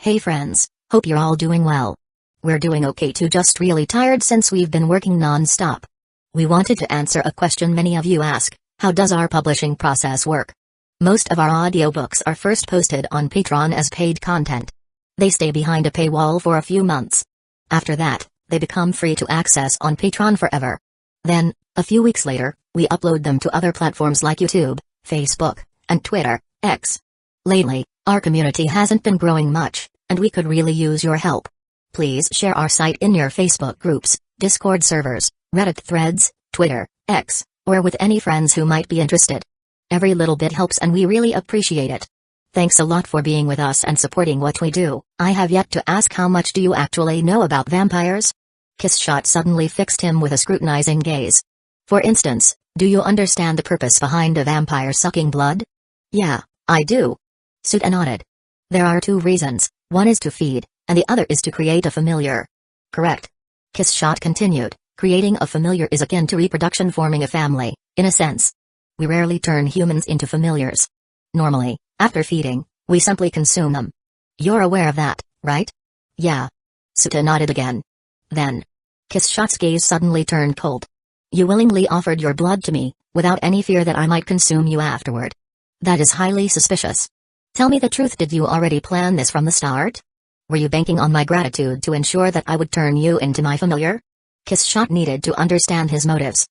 Hey friends, hope you're all doing well. We're doing okay too, just really tired since we've been working non-stop. We wanted to answer a question many of you ask: how does our publishing process work? Most of our audiobooks are first posted on Patreon as paid content. They stay behind a paywall for a few months. After that, they become free to access on Patreon forever. Then, a few weeks later, we upload them to other platforms like YouTube, Facebook, and Twitter, X. Lately, our community hasn't been growing much, and we could really use your help. Please share our site in your Facebook groups, Discord servers, Reddit threads, Twitter, X, or with any friends who might be interested. Every little bit helps and we really appreciate it. Thanks a lot for being with us and supporting what we do. I have yet to ask, how much do you actually know about vampires? Kissshot suddenly fixed him with a scrutinizing gaze. For instance, do you understand the purpose behind a vampire sucking blood? Yeah, I do. Suta nodded. There are two reasons, one is to feed, and the other is to create a familiar. Correct. Kissshot continued, creating a familiar is akin to reproduction, forming a family, in a sense. We rarely turn humans into familiars. Normally, after feeding, we simply consume them. You're aware of that, right? Yeah. Suta nodded again. Then, Kissshot's gaze suddenly turned cold. You willingly offered your blood to me, without any fear that I might consume you afterward. That is highly suspicious. Tell me the truth, did you already plan this from the start? Were you banking on my gratitude to ensure that I would turn you into my familiar? Kissshot needed to understand his motives.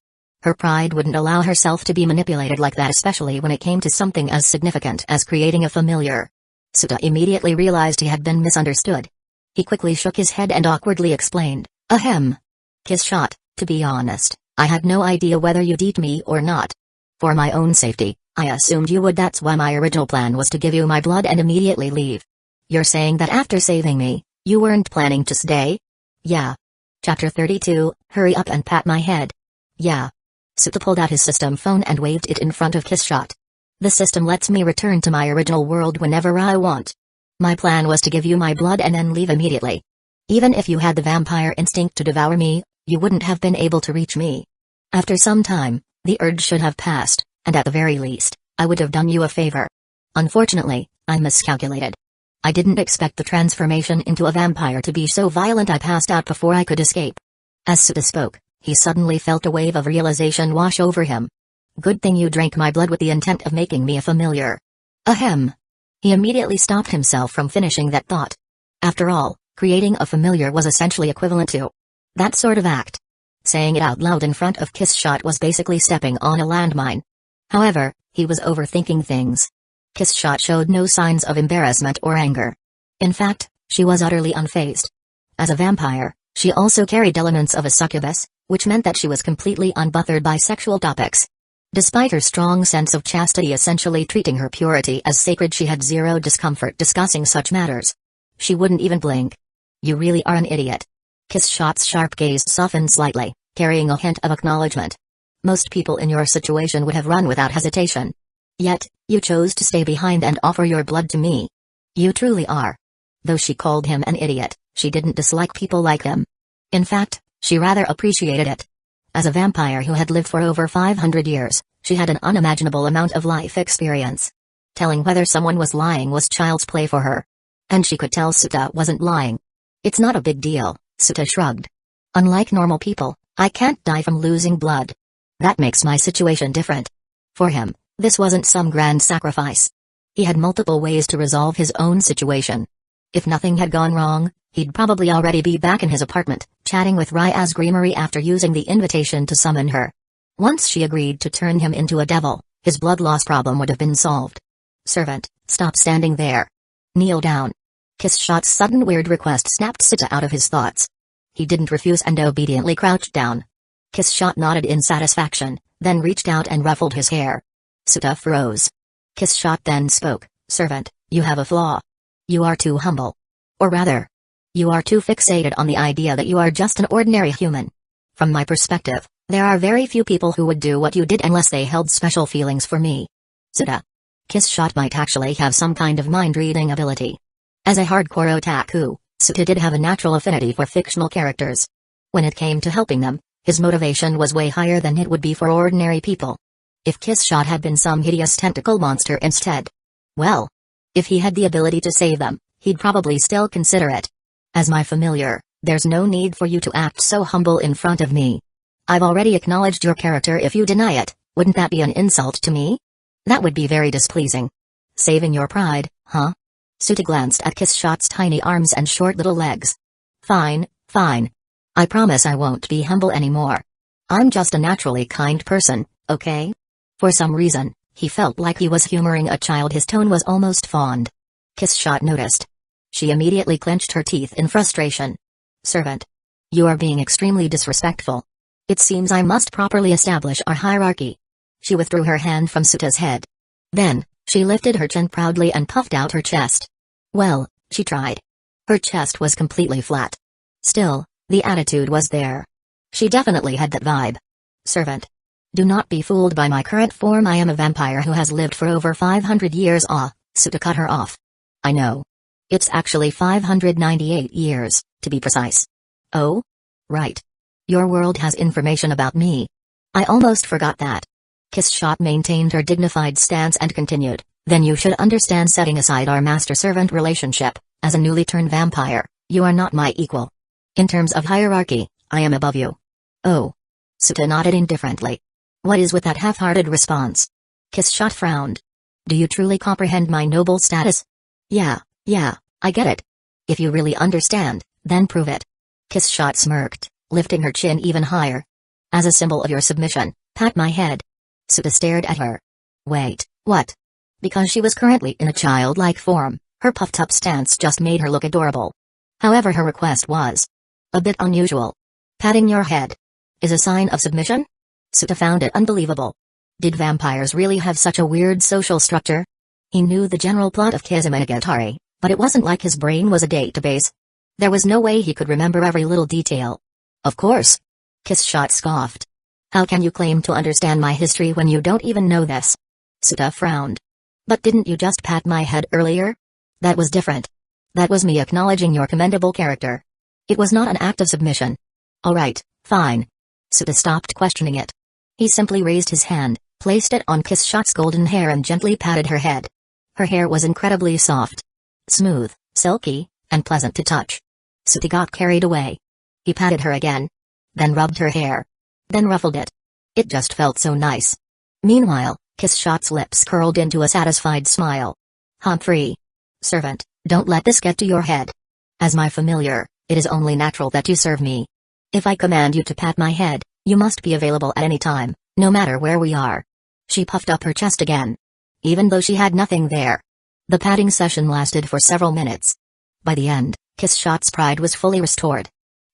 Her pride wouldn't allow herself to be manipulated like that, especially when it came to something as significant as creating a familiar. Suta immediately realized he had been misunderstood. He quickly shook his head and awkwardly explained, Ahem. Kissshot, to be honest, I had no idea whether you'd eat me or not. For my own safety, I assumed you would. That's why my original plan was to give you my blood and immediately leave. You're saying that after saving me, you weren't planning to stay? Yeah. Chapter 32, hurry up and pat my head. Yeah. Suta pulled out his system phone and waved it in front of Kissshot. The system lets me return to my original world whenever I want. My plan was to give you my blood and then leave immediately. Even if you had the vampire instinct to devour me, you wouldn't have been able to reach me. After some time, the urge should have passed, and at the very least, I would have done you a favor. Unfortunately, I miscalculated. I didn't expect the transformation into a vampire to be so violent. I passed out before I could escape. As Suta spoke, he suddenly felt a wave of realization wash over him. Good thing you drank my blood with the intent of making me a familiar. Ahem. He immediately stopped himself from finishing that thought. After all, creating a familiar was essentially equivalent to that sort of act. Saying it out loud in front of Kissshot was basically stepping on a landmine. However, he was overthinking things. Kissshot showed no signs of embarrassment or anger. In fact, she was utterly unfazed. As a vampire, she also carried elements of a succubus, which meant that she was completely unbothered by sexual topics. Despite her strong sense of chastity essentially treating her purity as sacred, she had zero discomfort discussing such matters. She wouldn't even blink. You really are an idiot. Kissshot's sharp gaze softened slightly, carrying a hint of acknowledgement. Most people in your situation would have run without hesitation. Yet, you chose to stay behind and offer your blood to me. You truly are. Though she called him an idiot, she didn't dislike people like him. In fact, she rather appreciated it. As a vampire who had lived for over 500 years, she had an unimaginable amount of life experience. Telling whether someone was lying was child's play for her. And she could tell Suta wasn't lying. It's not a big deal, Suta shrugged. Unlike normal people, I can't die from losing blood. That makes my situation different. For him, this wasn't some grand sacrifice. He had multiple ways to resolve his own situation. If nothing had gone wrong, he'd probably already be back in his apartment, chatting with Rya's Greenery after using the invitation to summon her. Once she agreed to turn him into a devil, his blood loss problem would have been solved. Servant, stop standing there. Kneel down. Kissshot's sudden weird request snapped Suta out of his thoughts. He didn't refuse and obediently crouched down. Kissshot nodded in satisfaction, then reached out and ruffled his hair. Suta froze. Kissshot then spoke, Servant, you have a flaw. You are too humble. Or rather, you are too fixated on the idea that you are just an ordinary human. From my perspective, there are very few people who would do what you did unless they held special feelings for me. Suta. Kissshot might actually have some kind of mind-reading ability. As a hardcore otaku, Suta did have a natural affinity for fictional characters. When it came to helping them, his motivation was way higher than it would be for ordinary people. If Kissshot had been some hideous tentacle monster instead. Well. If he had the ability to save them, he'd probably still consider it. As my familiar, there's no need for you to act so humble in front of me. I've already acknowledged your character. If you deny it, wouldn't that be an insult to me? That would be very displeasing. Saving your pride, huh? Suta glanced at Kiss Shot's tiny arms and short little legs. Fine, fine. I promise I won't be humble anymore. I'm just a naturally kind person, okay? For some reason, he felt like he was humoring a child. His tone was almost fond. Kiss Shot noticed. She immediately clenched her teeth in frustration. Servant. You are being extremely disrespectful. It seems I must properly establish our hierarchy. She withdrew her hand from Suta's head. Then, she lifted her chin proudly and puffed out her chest. Well, she tried. Her chest was completely flat. Still, the attitude was there. She definitely had that vibe. Servant. Do not be fooled by my current form. I am a vampire who has lived for over 500 years. Suta cut her off. I know. It's actually 598 years, to be precise. Oh? Right. Your world has information about me. I almost forgot that. Kiss Shot maintained her dignified stance and continued, then you should understand, setting aside our master-servant relationship, as a newly turned vampire, you are not my equal. In terms of hierarchy, I am above you. Oh. Suta nodded indifferently. What is with that half-hearted response? Kiss Shot frowned. Do you truly comprehend my noble status? Yeah, I get it. If you really understand, then prove it. Kiss Shot smirked, lifting her chin even higher. As a symbol of your submission, pat my head. Suta stared at her. Wait, what? Because she was currently in a childlike form, her puffed-up stance just made her look adorable. However, her request was a bit unusual. Patting your head is a sign of submission? Suta found it unbelievable. Did vampires really have such a weird social structure? He knew the general plot of Kazimonogatari, but it wasn't like his brain was a database. There was no way he could remember every little detail. Of course. Kiss Shot scoffed. How can you claim to understand my history when you don't even know this? Suta frowned. But didn't you just pat my head earlier? That was different. That was me acknowledging your commendable character. It was not an act of submission. Alright, fine. Suta stopped questioning it. He simply raised his hand, placed it on Kiss Shot's golden hair and gently patted her head. Her hair was incredibly soft. Smooth, silky, and pleasant to touch. Suta got carried away. He patted her again. Then rubbed her hair. Then ruffled it. It just felt so nice. Meanwhile, Kiss Shot's lips curled into a satisfied smile. Humphrey. Servant, don't let this get to your head. As my familiar, it is only natural that you serve me. If I command you to pat my head, you must be available at any time, no matter where we are. She puffed up her chest again. Even though she had nothing there. The patting session lasted for several minutes. By the end, Kiss Shot's pride was fully restored.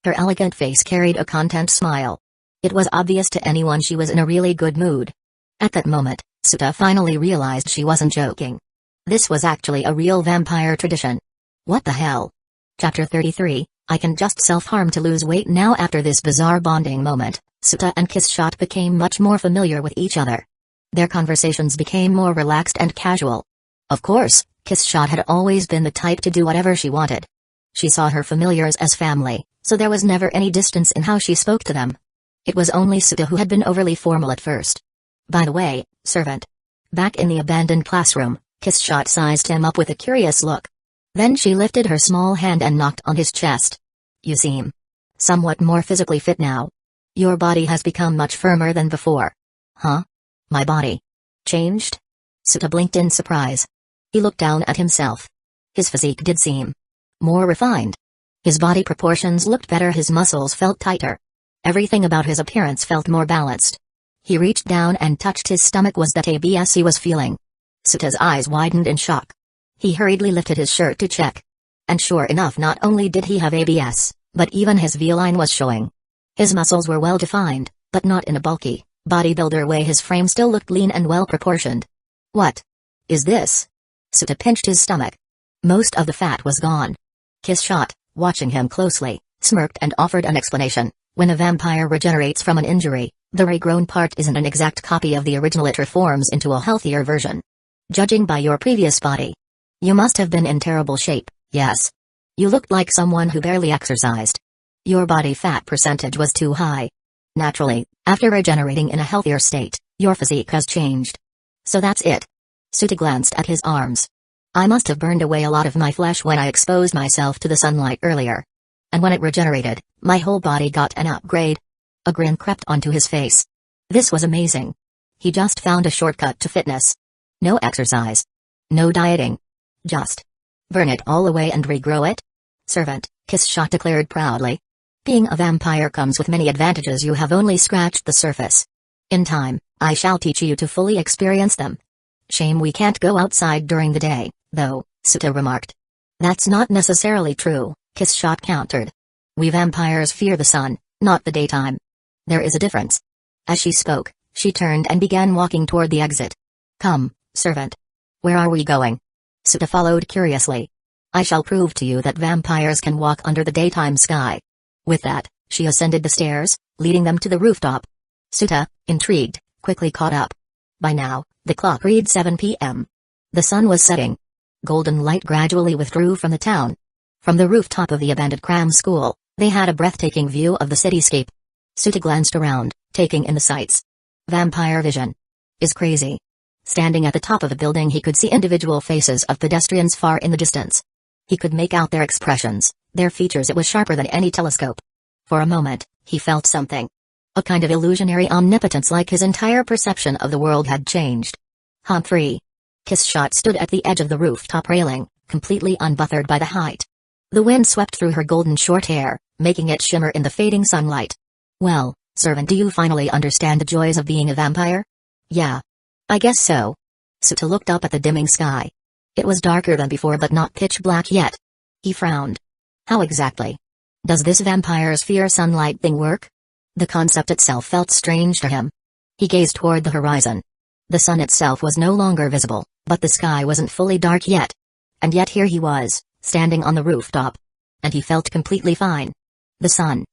Her elegant face carried a content smile. It was obvious to anyone she was in a really good mood. At that moment, Suta finally realized she wasn't joking. This was actually a real vampire tradition. What the hell? Chapter 33, I can just self-harm to lose weight now. After this bizarre bonding moment, Suta and Kiss Shot became much more familiar with each other. Their conversations became more relaxed and casual. Of course, Kiss Shot had always been the type to do whatever she wanted. She saw her familiars as family, so there was never any distance in how she spoke to them. It was only Suta who had been overly formal at first. By the way, servant. Back in the abandoned classroom, Kiss Shot sized him up with a curious look. Then she lifted her small hand and knocked on his chest. You seem somewhat more physically fit now. Your body has become much firmer than before. Huh? My body changed? Suta blinked in surprise. He looked down at himself. His physique did seem more refined. His body proportions looked better, his muscles felt tighter. Everything about his appearance felt more balanced. He reached down and touched his stomach. Was that ABS he was feeling? Suta's eyes widened in shock. He hurriedly lifted his shirt to check. And sure enough, not only did he have ABS, but even his V-line was showing. His muscles were well defined, but not in a bulky, bodybuilder way. His frame still looked lean and well proportioned. What is this? Suta pinched his stomach. Most of the fat was gone. Kiss Shot, watching him closely, smirked and offered an explanation. When a vampire regenerates from an injury, the regrown part isn't an exact copy of the original, it reforms into a healthier version. Judging by your previous body, you must have been in terrible shape. Yes. You looked like someone who barely exercised. Your body fat percentage was too high. Naturally, after regenerating in a healthier state, your physique has changed. So that's it. Suta glanced at his arms. I must have burned away a lot of my flesh when I exposed myself to the sunlight earlier. And when it regenerated, my whole body got an upgrade. A grin crept onto his face. This was amazing. He just found a shortcut to fitness. No exercise. No dieting. Just burn it all away and regrow it? Servant, Kiss Shot declared proudly. Being a vampire comes with many advantages. You have only scratched the surface. In time, I shall teach you to fully experience them. Shame we can't go outside during the day, though, Suta remarked. That's not necessarily true, Kiss Shot countered. We vampires fear the sun, not the daytime. There is a difference. As she spoke, she turned and began walking toward the exit. Come, servant. Where are we going? Suta followed curiously. I shall prove to you that vampires can walk under the daytime sky. With that, she ascended the stairs, leading them to the rooftop. Suta, intrigued, quickly caught up. By now, the clock read 7 p.m. The sun was setting. Golden light gradually withdrew from the town. From the rooftop of the abandoned cram school, they had a breathtaking view of the cityscape. Suta glanced around, taking in the sights. Vampire vision is crazy. Standing at the top of a building, he could see individual faces of pedestrians far in the distance. He could make out their expressions, their features. It was sharper than any telescope. For a moment, he felt something. A kind of illusionary omnipotence, like his entire perception of the world had changed. Humphrey. Kiss Shot stood at the edge of the rooftop railing, completely unbothered by the height. The wind swept through her golden short hair, making it shimmer in the fading sunlight. Well, servant, do you finally understand the joys of being a vampire? Yeah. I guess so. Suta looked up at the dimming sky. It was darker than before but not pitch black yet. He frowned. How exactly does this vampire's fear sunlight thing work? The concept itself felt strange to him. He gazed toward the horizon. The sun itself was no longer visible, but the sky wasn't fully dark yet. And yet here he was, standing on the rooftop. And he felt completely fine. The sun.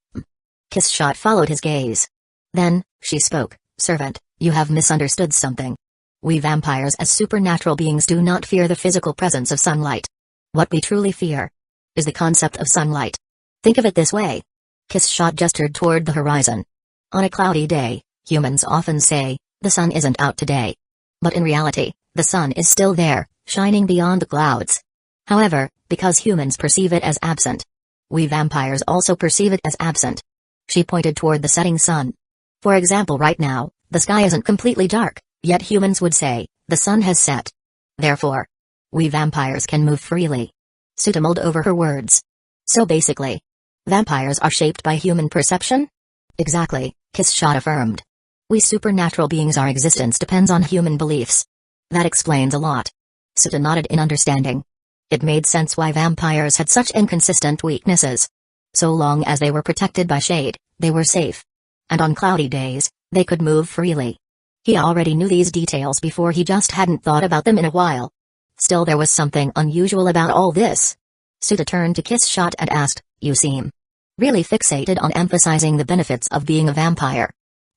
Kiss Shot followed his gaze. Then, she spoke. Servant, you have misunderstood something. We vampires as supernatural beings do not fear the physical presence of sunlight. What we truly fear is the concept of sunlight. Think of it this way. Kiss Shot gestured toward the horizon. On a cloudy day, humans often say, the sun isn't out today. But in reality, the sun is still there, shining beyond the clouds. However, because humans perceive it as absent, we vampires also perceive it as absent. She pointed toward the setting sun. For example, right now, the sky isn't completely dark, yet humans would say, the sun has set. Therefore, we vampires can move freely. Suta mulled over her words. So basically, vampires are shaped by human perception? Exactly, Kiss Shot affirmed. We supernatural beings, our existence depends on human beliefs. That explains a lot. Suta nodded in understanding. It made sense why vampires had such inconsistent weaknesses. So long as they were protected by shade, they were safe. And on cloudy days, they could move freely. He already knew these details before, he just hadn't thought about them in a while. Still, there was something unusual about all this. Suta turned to Kiss Shot and asked, you seem really fixated on emphasizing the benefits of being a vampire.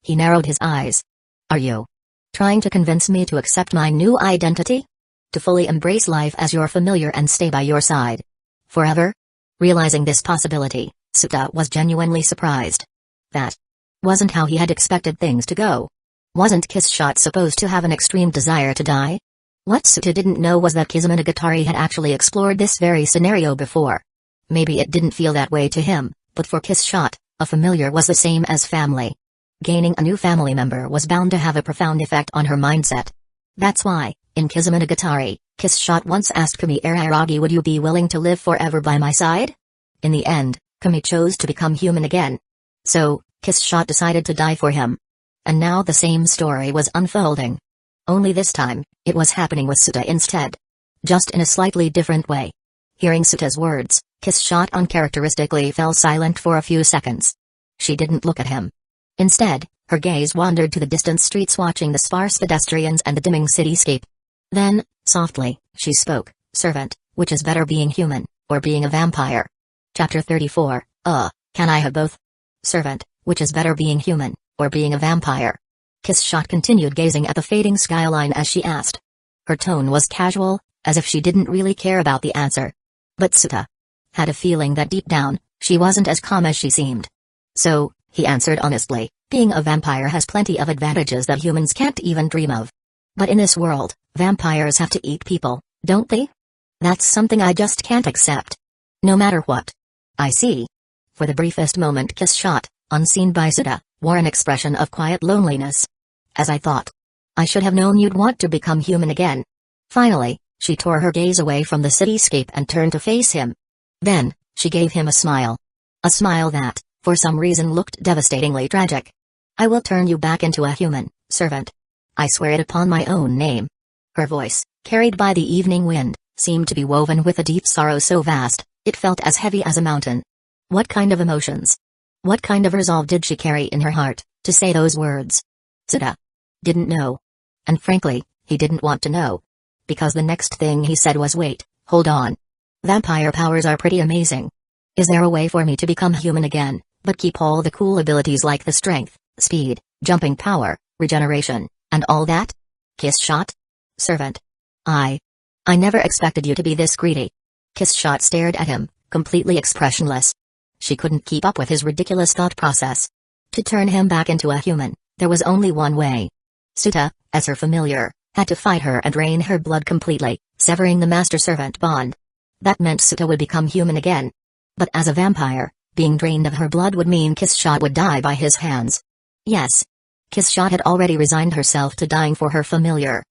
He narrowed his eyes. Are you trying to convince me to accept my new identity? To fully embrace life as your familiar and stay by your side forever? Realizing this possibility, Suta was genuinely surprised. That wasn't how he had expected things to go. Wasn't Kiss Shot supposed to have an extreme desire to die? What Suta didn't know was that Kizuna had actually explored this very scenario before. Maybe it didn't feel that way to him, but for Kiss Shot, a familiar was the same as family. Gaining a new family member was bound to have a profound effect on her mindset. That's why, in Kizuna, Kiss Shot once asked Kami Araragi, would you be willing to live forever by my side? In the end, Kami chose to become human again. So, Kiss Shot decided to die for him. And now the same story was unfolding. Only this time, it was happening with Suta instead. Just in a slightly different way. Hearing Suta's words, Kiss Shot uncharacteristically fell silent for a few seconds. She didn't look at him. Instead, her gaze wandered to the distant streets, watching the sparse pedestrians and the dimming cityscape. Then, softly, she spoke, servant, which is better, being human, or being a vampire? Chapter 34, can I have both? Servant, which is better, being human, or being a vampire? Kiss Shot continued gazing at the fading skyline as she asked. Her tone was casual, as if she didn't really care about the answer. But Suta had a feeling that deep down, she wasn't as calm as she seemed. So, he answered honestly, being a vampire has plenty of advantages that humans can't even dream of. But in this world, vampires have to eat people, don't they? That's something I just can't accept. No matter what. I see. For the briefest moment Kiss Shot, unseen by Suta, wore an expression of quiet loneliness. As I thought. I should have known you'd want to become human again. Finally, she tore her gaze away from the cityscape and turned to face him. Then, she gave him a smile. A smile that, for some reason, looked devastatingly tragic. I will turn you back into a human, servant. I swear it upon my own name. Her voice, carried by the evening wind, seemed to be woven with a deep sorrow so vast, it felt as heavy as a mountain. What kind of emotions? What kind of resolve did she carry in her heart, to say those words? Suta didn't know. And frankly, he didn't want to know. Because the next thing he said was, wait, hold on. Vampire powers are pretty amazing. Is there a way for me to become human again, but keep all the cool abilities like the strength, speed, jumping power, regeneration, and all that? Kiss Shot? Servant. I never expected you to be this greedy. Kiss Shot stared at him, completely expressionless. She couldn't keep up with his ridiculous thought process. To turn him back into a human, there was only one way. Suta, as her familiar, had to fight her and drain her blood completely, severing the master-servant bond. That meant Suta would become human again. But as a vampire, being drained of her blood would mean Kiss Shot would die by his hands. Yes. Kiss Shot had already resigned herself to dying for her familiar.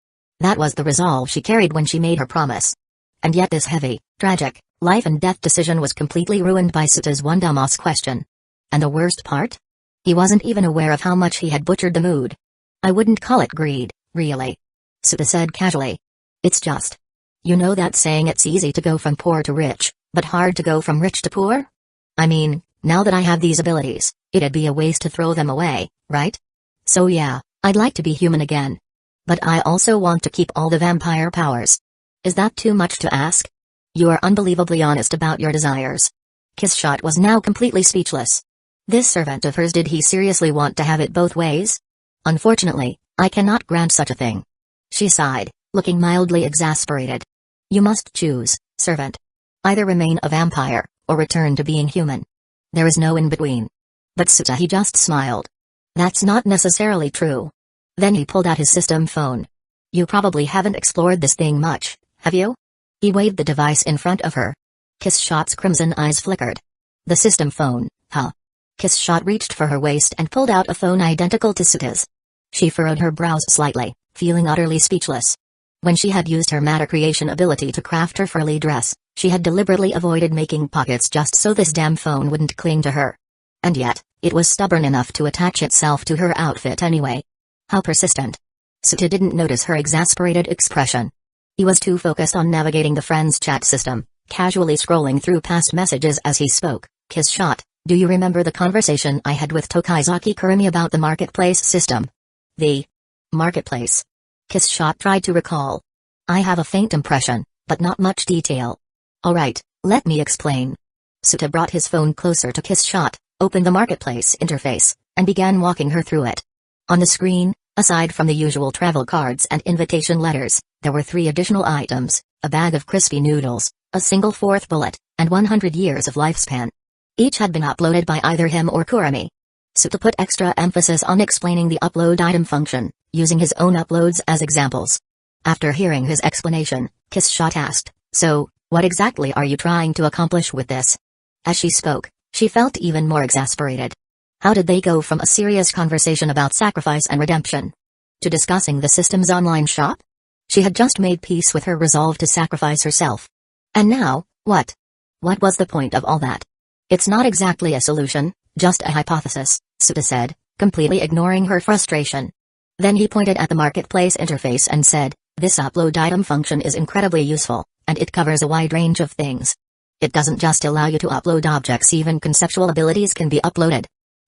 That was the resolve she carried when she made her promise. And yet this heavy, tragic, life-and-death decision was completely ruined by Suta's one dumbass question. And the worst part? He wasn't even aware of how much he had butchered the mood. I wouldn't call it greed, really. Suta said casually. It's just. You know that saying, it's easy to go from poor to rich, but hard to go from rich to poor? I mean, now that I have these abilities, it'd be a waste to throw them away, right? So yeah, I'd like to be human again. But I also want to keep all the vampire powers. Is that too much to ask? You are unbelievably honest about your desires. Kiss Shot was now completely speechless. This servant of hers, did he seriously want to have it both ways? Unfortunately, I cannot grant such a thing. She sighed, looking mildly exasperated. You must choose, servant. Either remain a vampire, or return to being human. There is no in-between. But Suta, he just smiled. That's not necessarily true. Then he pulled out his system phone. You probably haven't explored this thing much, have you? He waved the device in front of her. Kiss Shot's crimson eyes flickered. The system phone, huh? Kiss Shot reached for her waist and pulled out a phone identical to Suta's. She furrowed her brows slightly, feeling utterly speechless. When she had used her matter creation ability to craft her frilly dress, she had deliberately avoided making pockets just so this damn phone wouldn't cling to her. And yet, it was stubborn enough to attach itself to her outfit anyway. How persistent. Suta didn't notice her exasperated expression. He was too focused on navigating the friend's chat system, casually scrolling through past messages as he spoke. Kiss Shot, do you remember the conversation I had with Tokaizaki Kurumi about the marketplace system? The marketplace. Kiss Shot tried to recall. I have a faint impression, but not much detail. Alright, let me explain. Suta brought his phone closer to Kiss Shot, opened the marketplace interface, and began walking her through it. On the screen, aside from the usual travel cards and invitation letters, there were 3 additional items: a bag of crispy noodles, a single 4th bullet, and 100 years of lifespan. Each had been uploaded by either him or Kurumi. Suta put extra emphasis on explaining the upload item function, using his own uploads as examples. After hearing his explanation, Kiss Shot asked, so, what exactly are you trying to accomplish with this? As she spoke, she felt even more exasperated. How did they go from a serious conversation about sacrifice and redemption to discussing the system's online shop? She had just made peace with her resolve to sacrifice herself. And now, what? What was the point of all that? It's not exactly a solution, just a hypothesis, Suta said, completely ignoring her frustration. Then he pointed at the marketplace interface and said, this upload item function is incredibly useful, and it covers a wide range of things. It doesn't just allow you to upload objects, even conceptual abilities can be uploaded.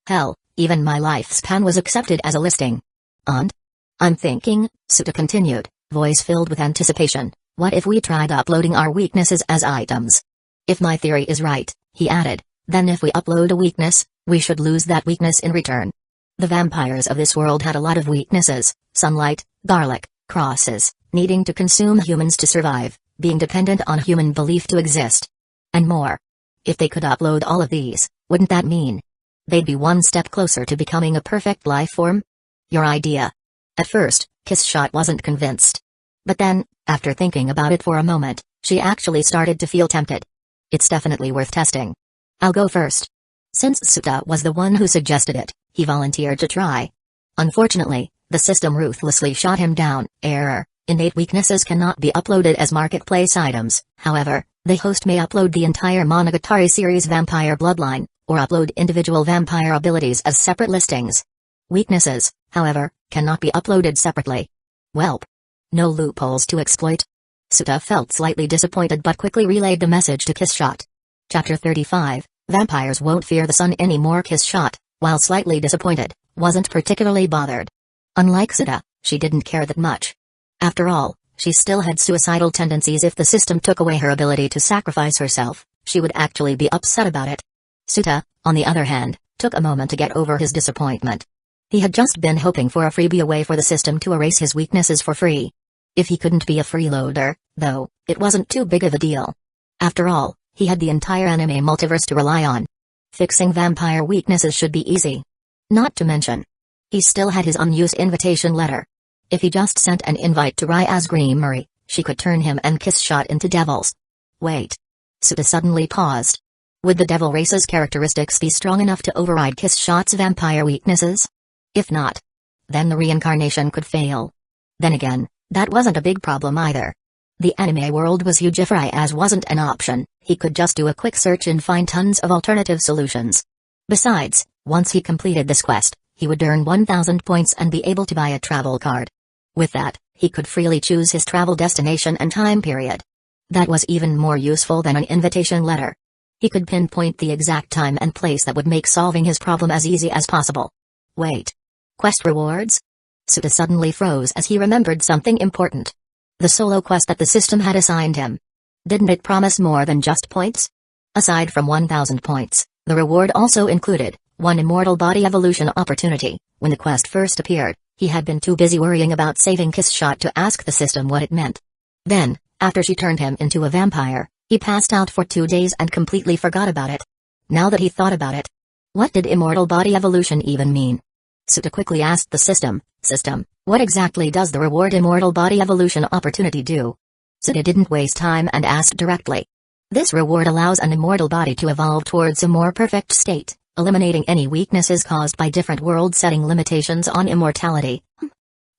Hell, even my lifespan was accepted as a listing. And? I'm thinking, Suta continued, voice filled with anticipation, what if we tried uploading our weaknesses as items? If my theory is right, he added, then if we upload a weakness, we should lose that weakness in return. The vampires of this world had a lot of weaknesses: sunlight, garlic, crosses, needing to consume humans to survive, being dependent on human belief to exist, and more. If they could upload all of these, wouldn't that mean they'd be one step closer to becoming a perfect life form? Your idea. At first, Kiss Shot wasn't convinced. But then, after thinking about it for a moment, She actually started to feel tempted. It's definitely worth testing. I'll go first. Since Suta was the one who suggested it, he volunteered to try. Unfortunately, the system ruthlessly shot him down. Error. Innate weaknesses cannot be uploaded as marketplace items. However, the host may upload the entire Monogatari series Vampire Bloodline, or upload individual vampire abilities as separate listings. Weaknesses, however, cannot be uploaded separately. Welp. No loopholes to exploit. Suta felt slightly disappointed but quickly relayed the message to Kissshot. Chapter 35, Vampires Won't Fear the Sun Anymore. Kissshot, while slightly disappointed, wasn't particularly bothered. Unlike Suta, she didn't care that much. After all, she still had suicidal tendencies. If the system took away her ability to sacrifice herself, she would actually be upset about it. Suta, on the other hand, took a moment to get over his disappointment. He had just been hoping for a freebie, a way for the system to erase his weaknesses for free. If he couldn't be a freeloader, though, it wasn't too big of a deal. After all, he had the entire anime multiverse to rely on. Fixing vampire weaknesses should be easy. Not to mention, he still had his unused invitation letter. If he just sent an invite to Rya's Creamery, she could turn him and Kissshot into devils. Wait. Suta suddenly paused. Would the devil race's characteristics be strong enough to override Kissshot's vampire weaknesses? If not, then the reincarnation could fail. Then again, that wasn't a big problem either. The anime world was huge. If Ryaz wasn't an option, he could just do a quick search and find tons of alternative solutions. Besides, once he completed this quest, he would earn 1,000 points and be able to buy a travel card. With that, he could freely choose his travel destination and time period. That was even more useful than an invitation letter. He could pinpoint the exact time and place that would make solving his problem as easy as possible. Wait. Quest rewards? Suta suddenly froze as he remembered something important. The solo quest that the system had assigned him. Didn't it promise more than just points? Aside from 1,000 points, the reward also included one immortal body evolution opportunity. When the quest first appeared, he had been too busy worrying about saving Kissshot to ask the system what it meant. Then, after she turned him into a vampire, he passed out for 2 days and completely forgot about it. Now that he thought about it, what did immortal body evolution even mean? Suta quickly asked the system, what exactly does the reward immortal body evolution opportunity do? Suta didn't waste time and asked directly. This reward allows an immortal body to evolve towards a more perfect state, eliminating any weaknesses caused by different world-setting limitations on immortality.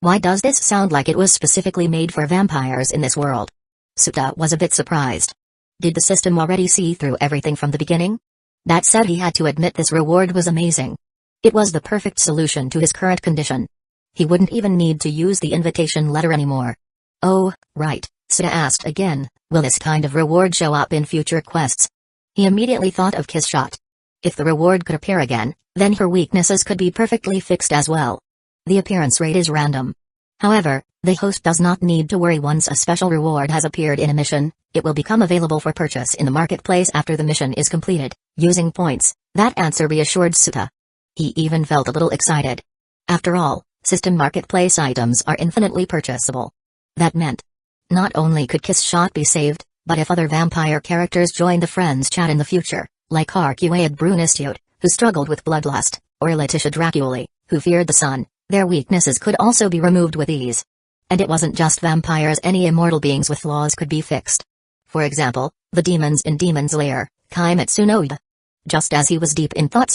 Why does this sound like it was specifically made for vampires in this world? Suta was a bit surprised. Did the system already see through everything from the beginning? That said, he had to admit this reward was amazing. It was the perfect solution to his current condition. He wouldn't even need to use the invitation letter anymore. Oh, right, Suta asked again, will this kind of reward show up in future quests? He immediately thought of Kissshot. If the reward could appear again, then her weaknesses could be perfectly fixed as well. The appearance rate is random. However, the host does not need to worry. Once a special reward has appeared in a mission, it will become available for purchase in the marketplace after the mission is completed, using points. That answer reassured Suta. He even felt a little excited. After all, system marketplace items are infinitely purchasable. That meant, not only could Kissshot be saved, but if other vampire characters joined the friends chat in the future, like Arcuaid Brunistiot, who struggled with bloodlust, or Letitia Draculi, who feared the sun, their weaknesses could also be removed with ease. And it wasn't just vampires, any immortal beings with flaws could be fixed. For example, the demons in Demon's Lair, Kaimitsu no Yuta. Just as he was deep in thought,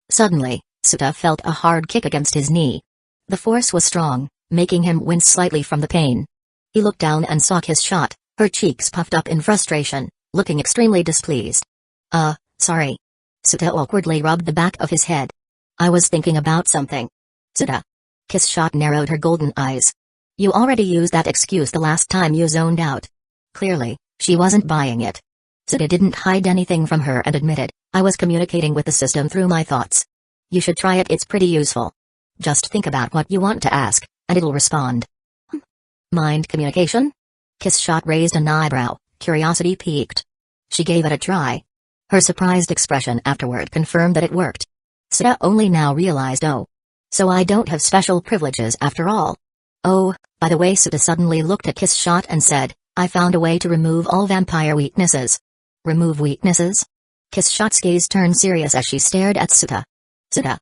Suddenly, Suta felt a hard kick against his knee. The force was strong, making him wince slightly from the pain. He looked down and saw Kissshot, her cheeks puffed up in frustration, looking extremely displeased. Sorry. Suta awkwardly rubbed the back of his head. I was thinking about something. Suta. Kissshot narrowed her golden eyes. You already used that excuse the last time you zoned out. Clearly, she wasn't buying it. Suta didn't hide anything from her and admitted, I was communicating with the system through my thoughts. You should try it, it's pretty useful. Just think about what you want to ask, and it'll respond. Mind communication? Kissshot raised an eyebrow, curiosity piqued. She gave it a try. Her surprised expression afterward confirmed that it worked. Suta only now realized, oh. So I don't have special privileges after all. Oh, by the way, Suta suddenly looked at Kissshot and said, I found a way to remove all vampire weaknesses. Remove weaknesses? Kissshot's gaze turned serious as she stared at Suta. Suta.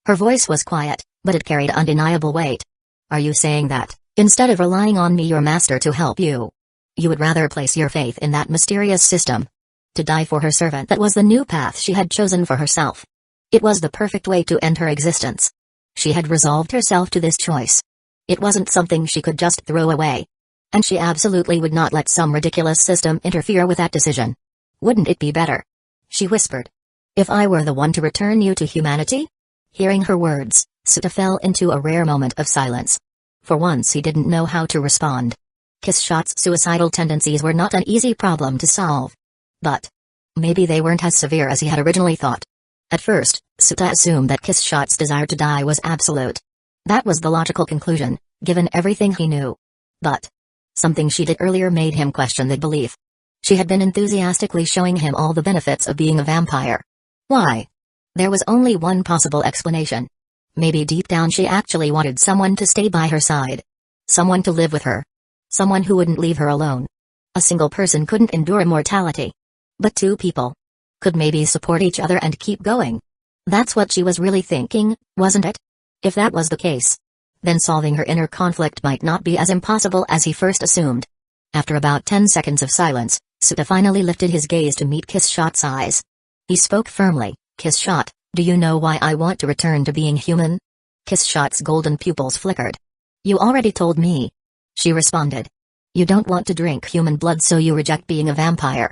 Her voice was quiet, but it carried undeniable weight. Are you saying that, instead of relying on me, your master to help you, You would rather place your faith in that mysterious system. To die for her servant, that was the new path she had chosen for herself. It was the perfect way to end her existence. She had resolved herself to this choice. It wasn't something she could just throw away. And she absolutely would not let some ridiculous system interfere with that decision. Wouldn't it be better? She whispered. If I were the one to return you to humanity? Hearing her words, Suta fell into a rare moment of silence. For once he didn't know how to respond. Kishot's suicidal tendencies were not an easy problem to solve. But maybe they weren't as severe as he had originally thought. At first, Suta assumed that Kishot's desire to die was absolute. That was the logical conclusion, given everything he knew. But something she did earlier made him question that belief. She had been enthusiastically showing him all the benefits of being a vampire. Why? There was only one possible explanation. Maybe deep down she actually wanted someone to stay by her side. Someone to live with her. Someone who wouldn't leave her alone. A single person couldn't endure immortality. But two people could maybe support each other and keep going. That's what she was really thinking, wasn't it? If that was the case, then solving her inner conflict might not be as impossible as he first assumed. After about 10 seconds of silence, Suta finally lifted his gaze to meet Kishot's eyes. He spoke firmly. Kishot, do you know why I want to return to being human? Kishot's golden pupils flickered. You already told me. She responded. You don't want to drink human blood, so you reject being a vampire.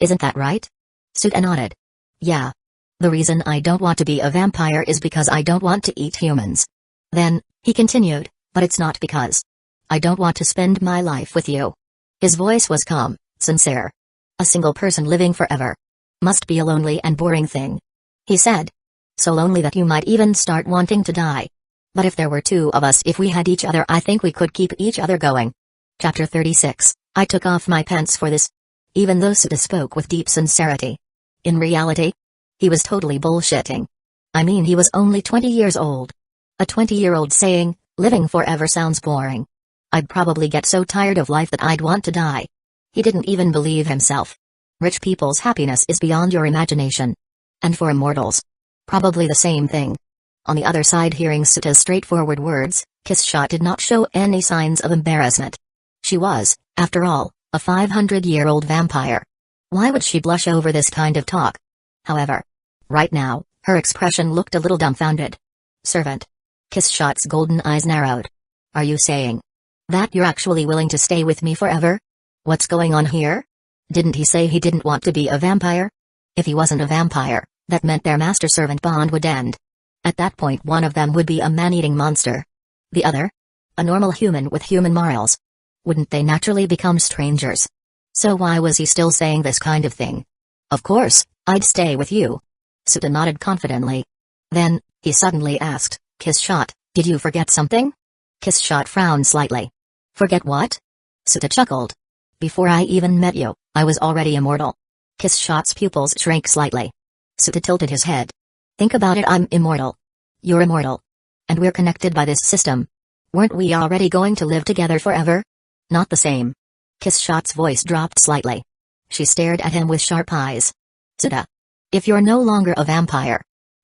Isn't that right? Suta nodded. Yeah. The reason I don't want to be a vampire is because I don't want to eat humans. Then, he continued, but it's not because I don't want to spend my life with you. His voice was calm, sincere. A single person living forever must be a lonely and boring thing. He said. So lonely that you might even start wanting to die. But if there were two of us, if we had each other, I think we could keep each other going. Chapter 36. I took off my pants for this. Even though Suta spoke with deep sincerity, in reality, he was totally bullshitting. I mean, he was only 20 years old. A 20-year-old saying, living forever sounds boring. I'd probably get so tired of life that I'd want to die. He didn't even believe himself. Rich people's happiness is beyond your imagination. And for immortals, probably the same thing. On the other side, hearing Suta's straightforward words, Kishot did not show any signs of embarrassment. She was, after all, a 500-year-old vampire. Why would she blush over this kind of talk? However, right now, her expression looked a little dumbfounded. Servant. Kishot's golden eyes narrowed. Are you saying that you're actually willing to stay with me forever? What's going on here? Didn't he say he didn't want to be a vampire? If he wasn't a vampire, that meant their master-servant bond would end. At that point, one of them would be a man-eating monster. The other? A normal human with human morals. Wouldn't they naturally become strangers? So why was he still saying this kind of thing? Of course, I'd stay with you. Suta nodded confidently. Then, he suddenly asked, Kishot, did you forget something? Kishot frowned slightly. Forget what? Suta chuckled. Before I even met you, I was already immortal. Kishot's pupils shrank slightly. Suta tilted his head. Think about it, I'm immortal. You're immortal. And we're connected by this system. Weren't we already going to live together forever? Not the same. Kishot's voice dropped slightly. She stared at him with sharp eyes. Suta. If you're no longer a vampire,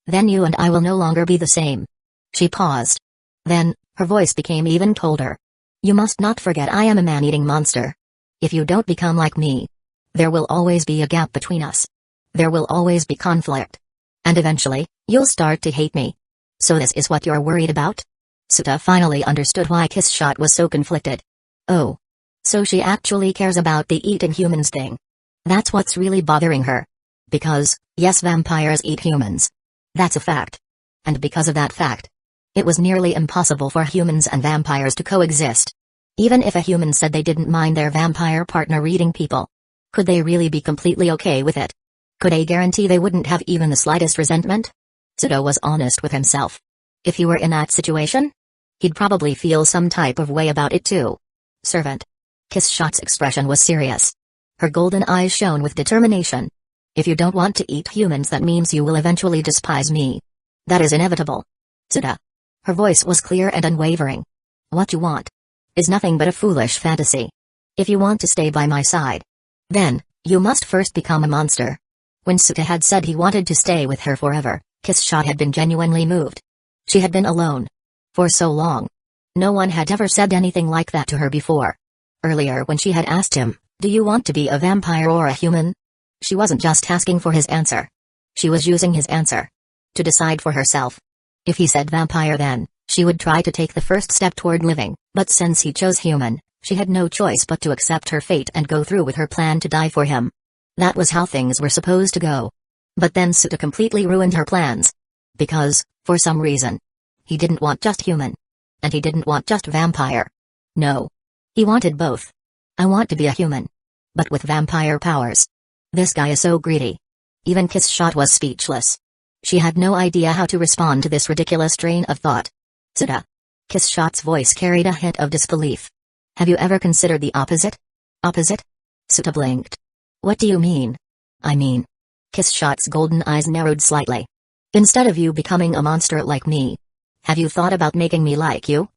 then you and I will no longer be the same. She paused. Then, her voice became even colder. You must not forget I am a man-eating monster. If you don't become like me, there will always be a gap between us. There will always be conflict. And eventually, you'll start to hate me. So this is what you're worried about? Suta finally understood why Kishot was so conflicted. Oh. So she actually cares about the eating humans thing. That's what's really bothering her. Because, yes, vampires eat humans. That's a fact. And because of that fact, it was nearly impossible for humans and vampires to coexist. Even if a human said they didn't mind their vampire partner eating people, could they really be completely okay with it? Could they guarantee they wouldn't have even the slightest resentment? Suta was honest with himself. If he were in that situation, he'd probably feel some type of way about it too. Servant. Kishot's expression was serious. Her golden eyes shone with determination. If you don't want to eat humans, that means you will eventually despise me. That is inevitable. Suta. Her voice was clear and unwavering. What you want is nothing but a foolish fantasy. If you want to stay by my side, then, you must first become a monster. When Suta had said he wanted to stay with her forever, Kishot had been genuinely moved. She had been alone for so long. No one had ever said anything like that to her before. Earlier when she had asked him, Do you want to be a vampire or a human? She wasn't just asking for his answer. She was using his answer to decide for herself. If he said vampire, then she would try to take the first step toward living, but since he chose human, she had no choice but to accept her fate and go through with her plan to die for him. That was how things were supposed to go. But then Suta completely ruined her plans. Because, for some reason, he didn't want just human. And he didn't want just vampire. No. He wanted both. I want to be a human. But with vampire powers. This guy is so greedy. Even Kiss Shot was speechless. She had no idea how to respond to this ridiculous train of thought. Suta. Kiss Shot's voice carried a hint of disbelief. Have you ever considered the opposite? Opposite? Suta blinked. What do you mean? I mean. Kiss Shot's golden eyes narrowed slightly. Instead of you becoming a monster like me, have you thought about making me like you?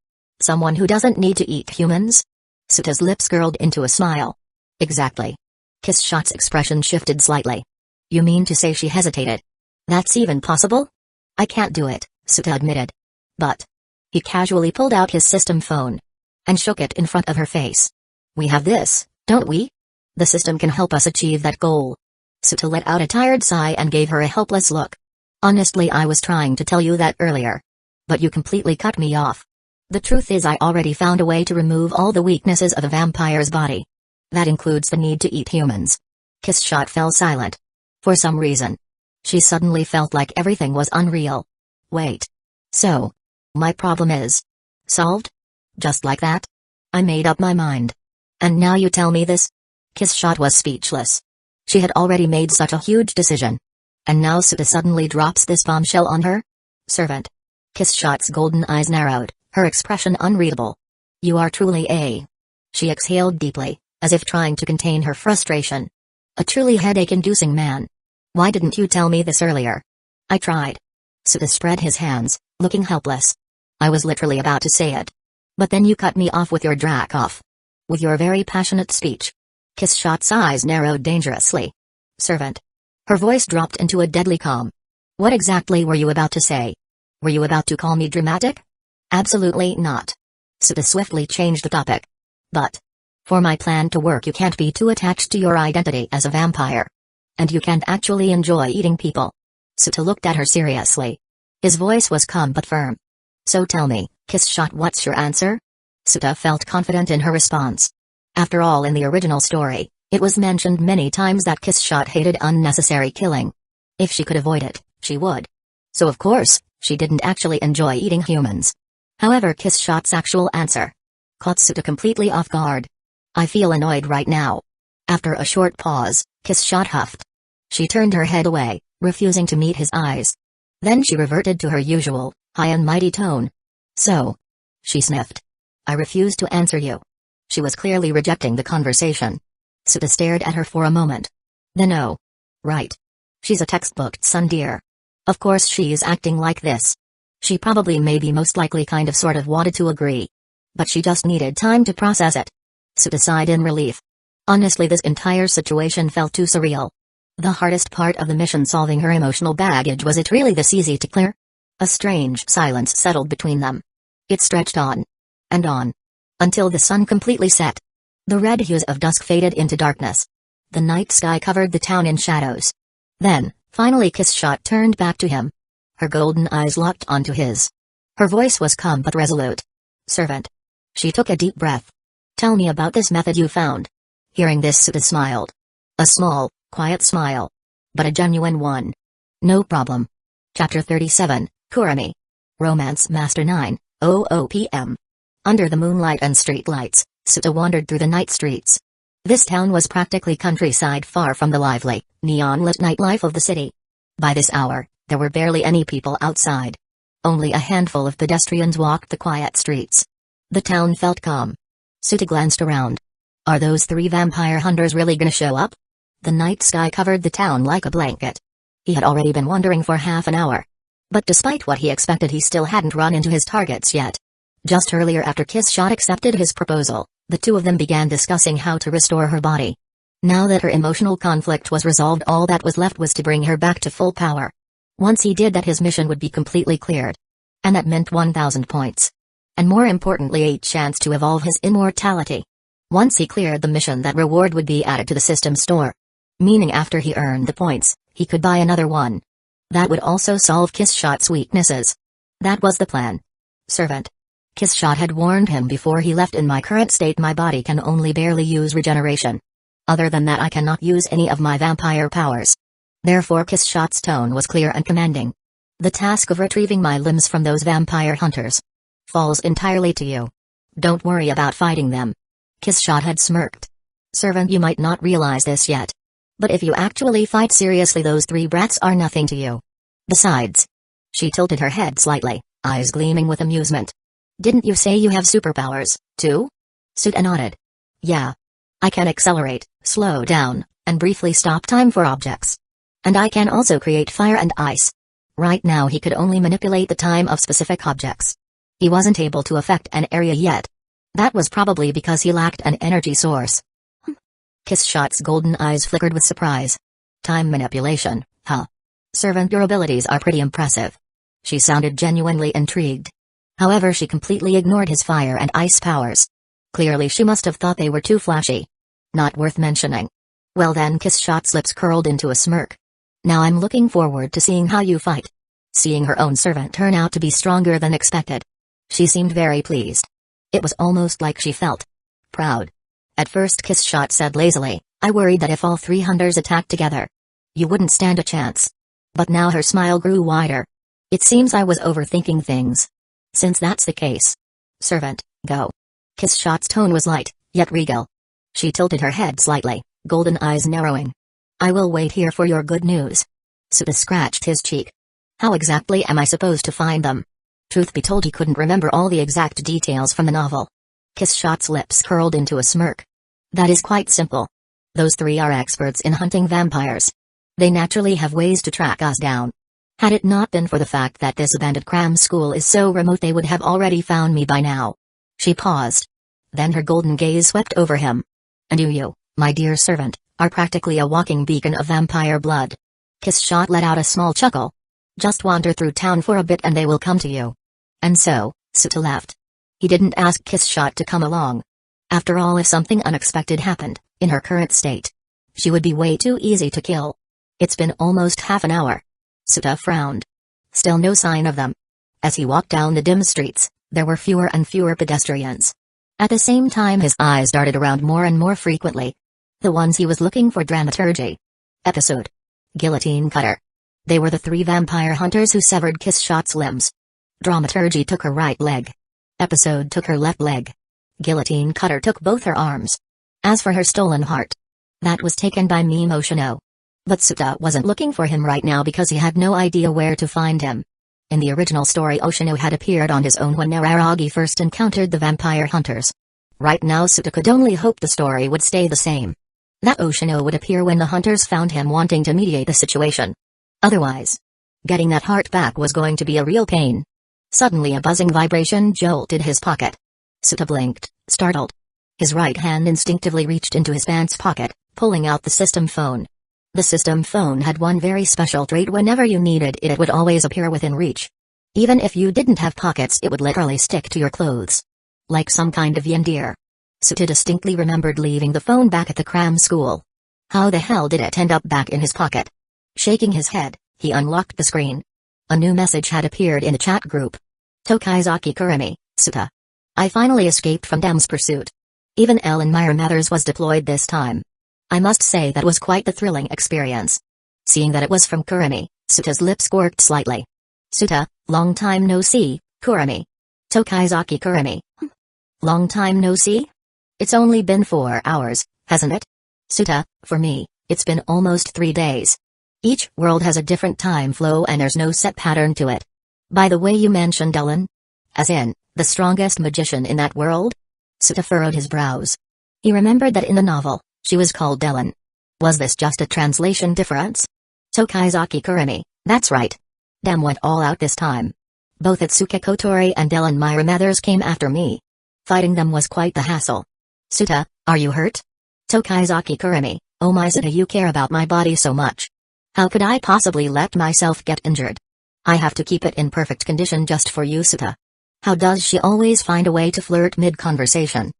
Someone who doesn't need to eat humans? Suta's lips curled into a smile. Exactly. Kiss Shot's expression shifted slightly. You mean to say she hesitated? That's even possible? I can't do it, Suta admitted. But. He casually pulled out his system phone and shook it in front of her face. We have this, don't we? The system can help us achieve that goal. Suta let out a tired sigh and gave her a helpless look. Honestly, I was trying to tell you that earlier. But you completely cut me off. The truth is, I already found a way to remove all the weaknesses of a vampire's body. That includes the need to eat humans. Kiss Shot fell silent. For some reason, she suddenly felt like everything was unreal. Wait. So, my problem is solved? Just like that? I made up my mind. And now you tell me this? Kiss Shot was speechless. She had already made such a huge decision. And now Suta suddenly drops this bombshell on her? Servant. Kiss Shot's golden eyes narrowed, her expression unreadable. You are truly a... She exhaled deeply, as if trying to contain her frustration. A truly headache-inducing man. Why didn't you tell me this earlier? I tried. Suta spread his hands, looking helpless. I was literally about to say it. But then you cut me off with your drac off. With your very passionate speech. Kiss Shot's eyes narrowed dangerously. Servant. Her voice dropped into a deadly calm. What exactly were you about to say? Were you about to call me dramatic? Absolutely not. Suta swiftly changed the topic. But. For my plan to work, you can't be too attached to your identity as a vampire. And you can't actually enjoy eating people. Suta looked at her seriously. His voice was calm but firm. So tell me, Kiss Shot, what's your answer? Suta felt confident in her response. After all, in the original story, it was mentioned many times that Kiss Shot hated unnecessary killing. If she could avoid it, she would. So of course, she didn't actually enjoy eating humans. However, Kiss Shot's actual answer caught Suta completely off guard. I feel annoyed right now. After a short pause, Kiss Shot huffed. She turned her head away, refusing to meet his eyes. Then she reverted to her usual, high and mighty tone. So. She sniffed. I refuse to answer you. She was clearly rejecting the conversation. Suta stared at her for a moment. Then oh. Right. She's a textbook tsundere. Of course she's acting like this. She probably maybe most likely kind of sort of wanted to agree. But she just needed time to process it. Suta sighed in relief. Honestly, this entire situation felt too surreal. The hardest part of the mission, solving her emotional baggage, was it really this easy to clear? A strange silence settled between them. It stretched on. And on. Until the sun completely set. The red hues of dusk faded into darkness. The night sky covered the town in shadows. Then, finally, Kiss Shot turned back to him. Her golden eyes locked onto his. Her voice was calm but resolute. Servant. She took a deep breath. Tell me about this method you found. Hearing this, Suta smiled. A small, quiet smile. But a genuine one. No problem. Chapter 37, Kurami. Romance Master 9, p.m. Under the moonlight and street lights, Suta wandered through the night streets. This town was practically countryside, far from the lively, neon-lit nightlife of the city. By this hour, there were barely any people outside. Only a handful of pedestrians walked the quiet streets. The town felt calm. Suta glanced around. Are those 3 vampire hunters really gonna show up? The night sky covered the town like a blanket. He had already been wondering for half an hour. But despite what he expected, he still hadn't run into his targets yet. Just earlier, after Kiss Shot accepted his proposal, the two of them began discussing how to restore her body. Now that her emotional conflict was resolved, all that was left was to bring her back to full power. Once he did that, his mission would be completely cleared. And that meant 1,000 points. And more importantly, a chance to evolve his immortality. Once he cleared the mission, that reward would be added to the system store. Meaning after he earned the points, he could buy another one. That would also solve Kissshot's weaknesses. That was the plan. Servant. Kissshot had warned him before he left, in my current state my body can only barely use regeneration. Other than that I cannot use any of my vampire powers. Therefore Kissshot's tone was clear and commanding. The task of retrieving my limbs from those vampire hunters falls entirely to you. Don't worry about fighting them. Kissshot had smirked. Servant, you might not realize this yet, but if you actually fight seriously, those three brats are nothing to you. Besides. She tilted her head slightly, eyes gleaming with amusement. Didn't you say you have superpowers, too? Suta nodded. Yeah. I can accelerate, slow down, and briefly stop time for objects. And I can also create fire and ice. Right now he could only manipulate the time of specific objects. He wasn't able to affect an area yet. That was probably because he lacked an energy source. Kissshot's golden eyes flickered with surprise. Time manipulation, huh? Servant, your abilities are pretty impressive. She sounded genuinely intrigued. However, she completely ignored his fire and ice powers. Clearly she must have thought they were too flashy. Not worth mentioning. Well then, Kissshot's lips curled into a smirk. Now I'm looking forward to seeing how you fight. Seeing her own servant turn out to be stronger than expected. She seemed very pleased. It was almost like she felt proud. At first Kissshot said lazily, I worried that if all three hunters attacked together, you wouldn't stand a chance. But now her smile grew wider. It seems I was overthinking things. Since that's the case. Servant, go. Kissshot's tone was light, yet regal. She tilted her head slightly, golden eyes narrowing. I will wait here for your good news. Suta scratched his cheek. How exactly am I supposed to find them? Truth be told, he couldn't remember all the exact details from the novel. Kissshot's lips curled into a smirk. That is quite simple. Those three are experts in hunting vampires. They naturally have ways to track us down. Had it not been for the fact that this abandoned cram school is so remote, they would have already found me by now. She paused. Then her golden gaze swept over him. And you, my dear servant, are practically a walking beacon of vampire blood. Kissshot let out a small chuckle. Just wander through town for a bit and they will come to you. And so, Suta left. He didn't ask Kissshot to come along. After all, if something unexpected happened, in her current state, she would be way too easy to kill. It's been almost half an hour. Suta frowned. Still no sign of them. As he walked down the dim streets, there were fewer and fewer pedestrians. At the same time his eyes darted around more and more frequently. The ones he was looking for. Dramaturgy. Episode. Guillotine Cutter. They were the three vampire hunters who severed Kissshot's limbs. Dramaturgy took her right leg. Episode took her left leg. Guillotine Cutter took both her arms. As for her stolen heart, that was taken by Mime Oshino. But Suta wasn't looking for him right now because he had no idea where to find him. In the original story, Oshino had appeared on his own when Nararagi first encountered the vampire hunters. Right now Suta could only hope the story would stay the same. That Oshino would appear when the hunters found him, wanting to mediate the situation. Otherwise, getting that heart back was going to be a real pain. Suddenly a buzzing vibration jolted his pocket. Suta blinked, startled. His right hand instinctively reached into his pants pocket, pulling out the system phone. The system phone had one very special trait: whenever you needed it, it would always appear within reach. Even if you didn't have pockets, it would literally stick to your clothes. Like some kind of yendir. Suta distinctly remembered leaving the phone back at the cram school. How the hell did it end up back in his pocket? Shaking his head, he unlocked the screen. A new message had appeared in the chat group. Tokaizaki Kurumi, Suta. I finally escaped from Dem's pursuit. Even Ellen Myra Mathers was deployed this time. I must say that was quite the thrilling experience. Seeing that it was from Kurumi, Suta's lips quirked slightly. Suta, long time no see, Kurumi. Tokaizaki Kurumi. Long time no see? It's only been 4 hours, hasn't it? Suta, for me, it's been almost 3 days. Each world has a different time flow and there's no set pattern to it. By the way, you mentioned Ellen? As in, the strongest magician in that world? Suta furrowed his brows. He remembered that in the novel, she was called Ellen. Was this just a translation difference? Tokaizaki Kurumi, that's right. Dem went all out this time. Both Atsuki Kotori and Ellen Myra Mathers came after me. Fighting them was quite the hassle. Suta, are you hurt? Tokaizaki Kurumi, oh my Suta, you care about my body so much. How could I possibly let myself get injured? I have to keep it in perfect condition just for you, Suta. How does she always find a way to flirt mid-conversation?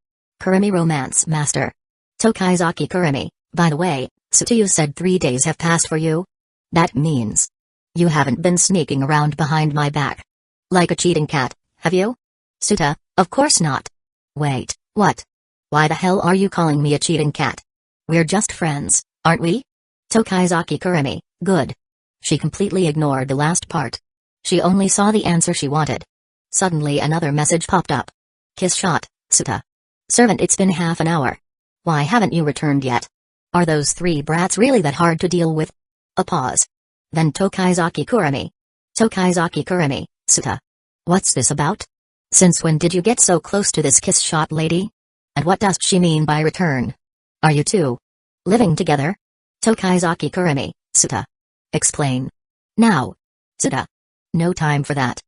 Kurumi Romance Master. Tokaizaki Kurumi, by the way, Tsutoyu said 3 days have passed for you? That means you haven't been sneaking around behind my back like a cheating cat, have you? Suta, of course not. Wait, what? Why the hell are you calling me a cheating cat? We're just friends, aren't we? Tokaizaki Kurumi, good. She completely ignored the last part. She only saw the answer she wanted. Suddenly another message popped up. Kiss shot, Suta. Servant, it's been half an hour. Why haven't you returned yet? Are those 3 brats really that hard to deal with? A pause. Then Tokaizaki Kurumi. Tokaizaki Kurumi, Suta. What's this about? Since when did you get so close to this kiss shot lady? And what does she mean by return? Are you two living together? Tokaizaki Kurumi, Suta. Explain. Now. Suta. No time for that.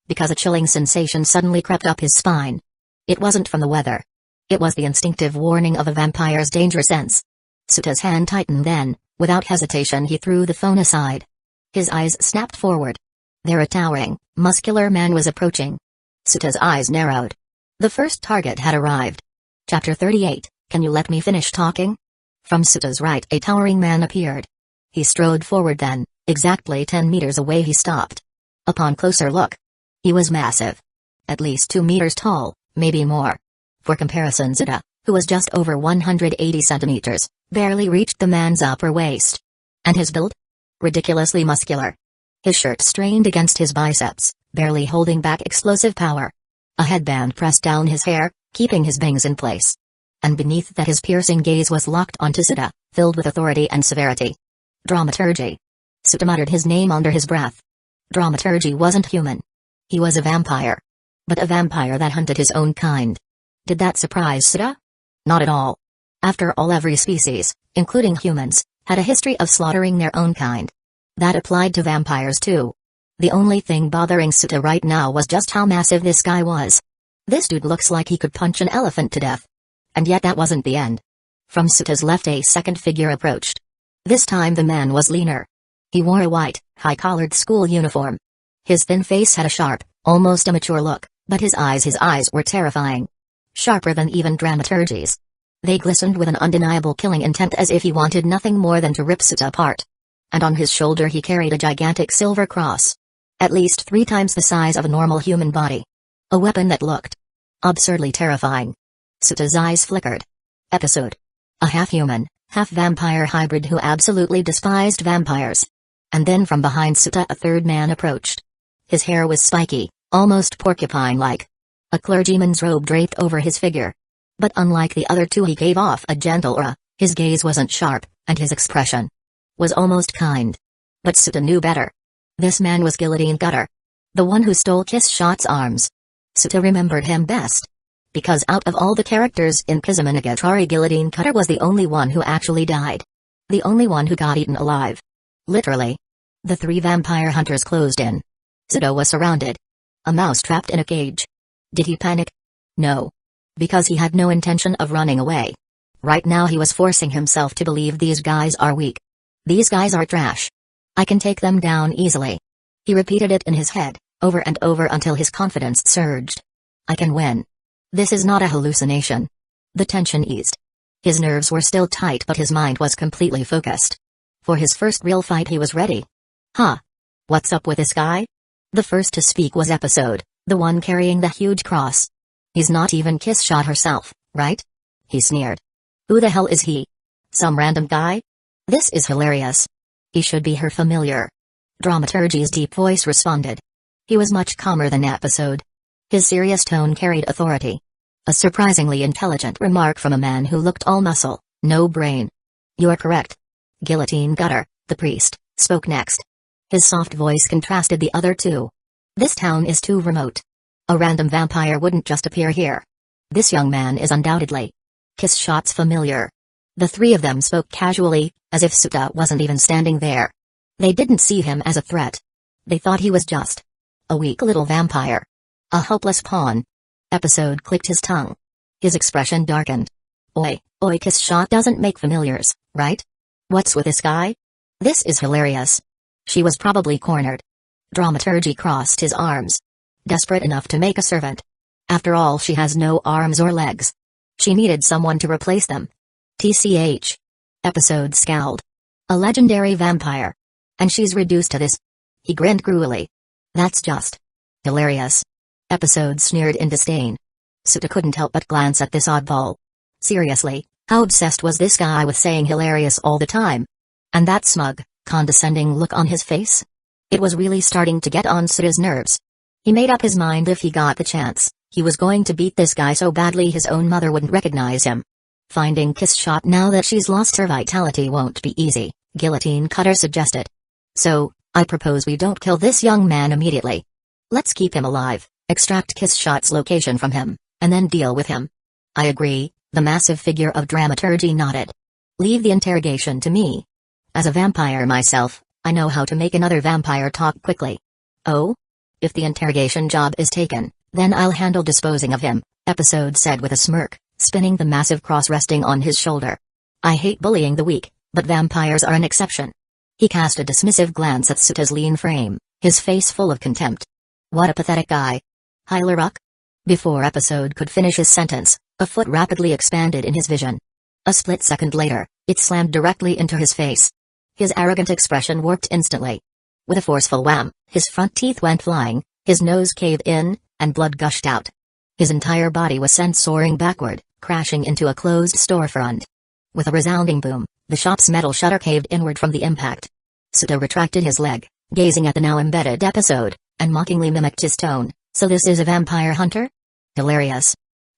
Because a chilling sensation suddenly crept up his spine. It wasn't from the weather. It was the instinctive warning of a vampire's danger sense. Suta's hand tightened then, without hesitation he threw the phone aside. His eyes snapped forward. There a towering, muscular man was approaching. Suta's eyes narrowed. The first target had arrived. Chapter 38, Can you let me finish talking? From Suta's right a towering man appeared. He strode forward then, exactly 10 meters away he stopped. Upon closer look, he was massive. At least 2 meters tall, maybe more. For comparison, Suta, who was just over 180 centimeters, barely reached the man's upper waist. And his build? Ridiculously muscular. His shirt strained against his biceps, barely holding back explosive power. A headband pressed down his hair, keeping his bangs in place. And beneath that his piercing gaze was locked onto Suta, filled with authority and severity. Dramaturgy. Suta muttered his name under his breath. Dramaturgy wasn't human. He was a vampire. But a vampire that hunted his own kind. Did that surprise Suta? Not at all. After all, every species, including humans, had a history of slaughtering their own kind. That applied to vampires too. The only thing bothering Suta right now was just how massive this guy was. This dude looks like he could punch an elephant to death. And yet that wasn't the end. From Suta's left a second figure approached. This time the man was leaner. He wore a white, high-collared school uniform. His thin face had a sharp, almost immature look, but his eyes were terrifying. Sharper than even dramaturgy's. They glistened with an undeniable killing intent, as if he wanted nothing more than to rip Suta apart. And on his shoulder he carried a gigantic silver cross. At least 3 times the size of a normal human body. A weapon that looked absurdly terrifying. Suta's eyes flickered. Episode. A half-human, half-vampire hybrid who absolutely despised vampires. And then from behind Suta a third man approached. His hair was spiky, almost porcupine-like. A clergyman's robe draped over his figure. But unlike the other two, he gave off a gentle aura, his gaze wasn't sharp, and his expression was almost kind. But Suta knew better. This man was Guillotine Cutter. The one who stole Kiss Shot's arms. Suta remembered him best. Because out of all the characters in Kizumonogatari, Guillotine Cutter was the only one who actually died. The only one who got eaten alive. Literally. The 3 vampire hunters closed in. Suta was surrounded. A mouse trapped in a cage. Did he panic? No. Because he had no intention of running away. Right now he was forcing himself to believe these guys are weak. These guys are trash. I can take them down easily. He repeated it in his head, over and over until his confidence surged. I can win. This is not a hallucination. The tension eased. His nerves were still tight, but his mind was completely focused. For his first real fight he was ready. Huh? What's up with this guy? The first to speak was Episode, the one carrying the huge cross. He's not even Kiss Shot herself, right? He sneered. Who the hell is he? Some random guy? This is hilarious. He should be her familiar. Dramaturgy's deep voice responded. He was much calmer than Episode. His serious tone carried authority. A surprisingly intelligent remark from a man who looked all muscle, no brain. You are correct. Guillotine Cutter, the priest, spoke next. His soft voice contrasted the other two. This town is too remote. A random vampire wouldn't just appear here. This young man is undoubtedly Kiss Shot's familiar. The 3 of them spoke casually, as if Suta wasn't even standing there. They didn't see him as a threat. They thought he was just a weak little vampire. A hopeless pawn. Episode clicked his tongue. His expression darkened. Oi, Kiss Shot doesn't make familiars, right? What's with this guy? This is hilarious. She was probably cornered. Dramaturgy crossed his arms. Desperate enough to make a servant. After all, she has no arms or legs. She needed someone to replace them. TCH. Episode scowled. A legendary vampire. And she's reduced to this. He grinned cruelly. That's just hilarious. Episode sneered in disdain. Suta couldn't help but glance at this oddball. Seriously, how obsessed was this guy with saying hilarious all the time? And that smug, condescending look on his face? It was really starting to get on Suta's nerves. He made up his mind if he got the chance, he was going to beat this guy so badly his own mother wouldn't recognize him. Finding Kiss Shot now that she's lost her vitality won't be easy, Guillotine Cutter suggested. So, I propose we don't kill this young man immediately. Let's keep him alive, extract Kiss Shot's location from him, and then deal with him. I agree, the massive figure of dramaturgy nodded. Leave the interrogation to me. As a vampire myself, I know how to make another vampire talk quickly. Oh? If the interrogation job is taken, then I'll handle disposing of him, Episode said with a smirk, spinning the massive cross resting on his shoulder. I hate bullying the weak, but vampires are an exception. He cast a dismissive glance at Suta's lean frame, his face full of contempt. What a pathetic guy. Hyleruck? Before Episode could finish his sentence, a foot rapidly expanded in his vision. A split second later, it slammed directly into his face. His arrogant expression warped instantly. With a forceful wham, his front teeth went flying, his nose caved in, and blood gushed out. His entire body was sent soaring backward, crashing into a closed storefront. With a resounding boom, the shop's metal shutter caved inward from the impact. Suta retracted his leg, gazing at the now embedded Episode, and mockingly mimicked his tone. So this is a vampire hunter? Hilarious.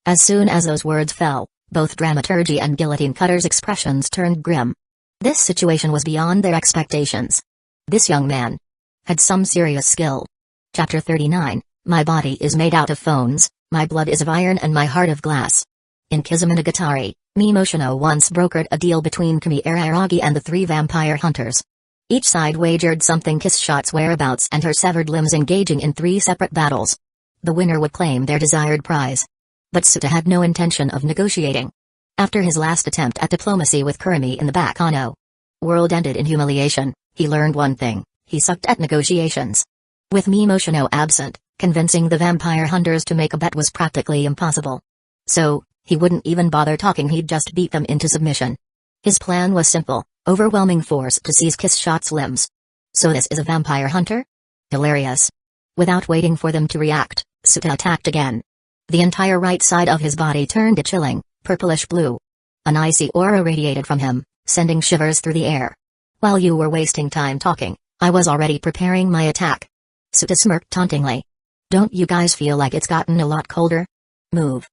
As soon as those words fell, both Dramaturgy and Guillotine Cutter's expressions turned grim. This situation was beyond their expectations. This young man had some serious skill. Chapter 39, My body is made out of phones, my blood is of iron and my heart of glass. In Kizumanagatari, Mimoshino once brokered a deal between Kami Araragi and the three vampire hunters. Each side wagered something Kiss Shot's whereabouts and her severed limbs engaging in 3 separate battles. The winner would claim their desired prize. But Suta had no intention of negotiating. After his last attempt at diplomacy with Kurumi in the Bakano world ended in humiliation, he learned one thing: he sucked at negotiations. With Mimoshino absent, convincing the vampire hunters to make a bet was practically impossible. So, he wouldn't even bother talking, he'd just beat them into submission. His plan was simple: overwhelming force to seize Kiss Shot's limbs. So this is a vampire hunter? Hilarious. Without waiting for them to react, Suta attacked again. The entire right side of his body turned a chilling, purplish blue. An icy aura radiated from him, sending shivers through the air. While you were wasting time talking, I was already preparing my attack. Suta smirked tauntingly. Don't you guys feel like it's gotten a lot colder? Move.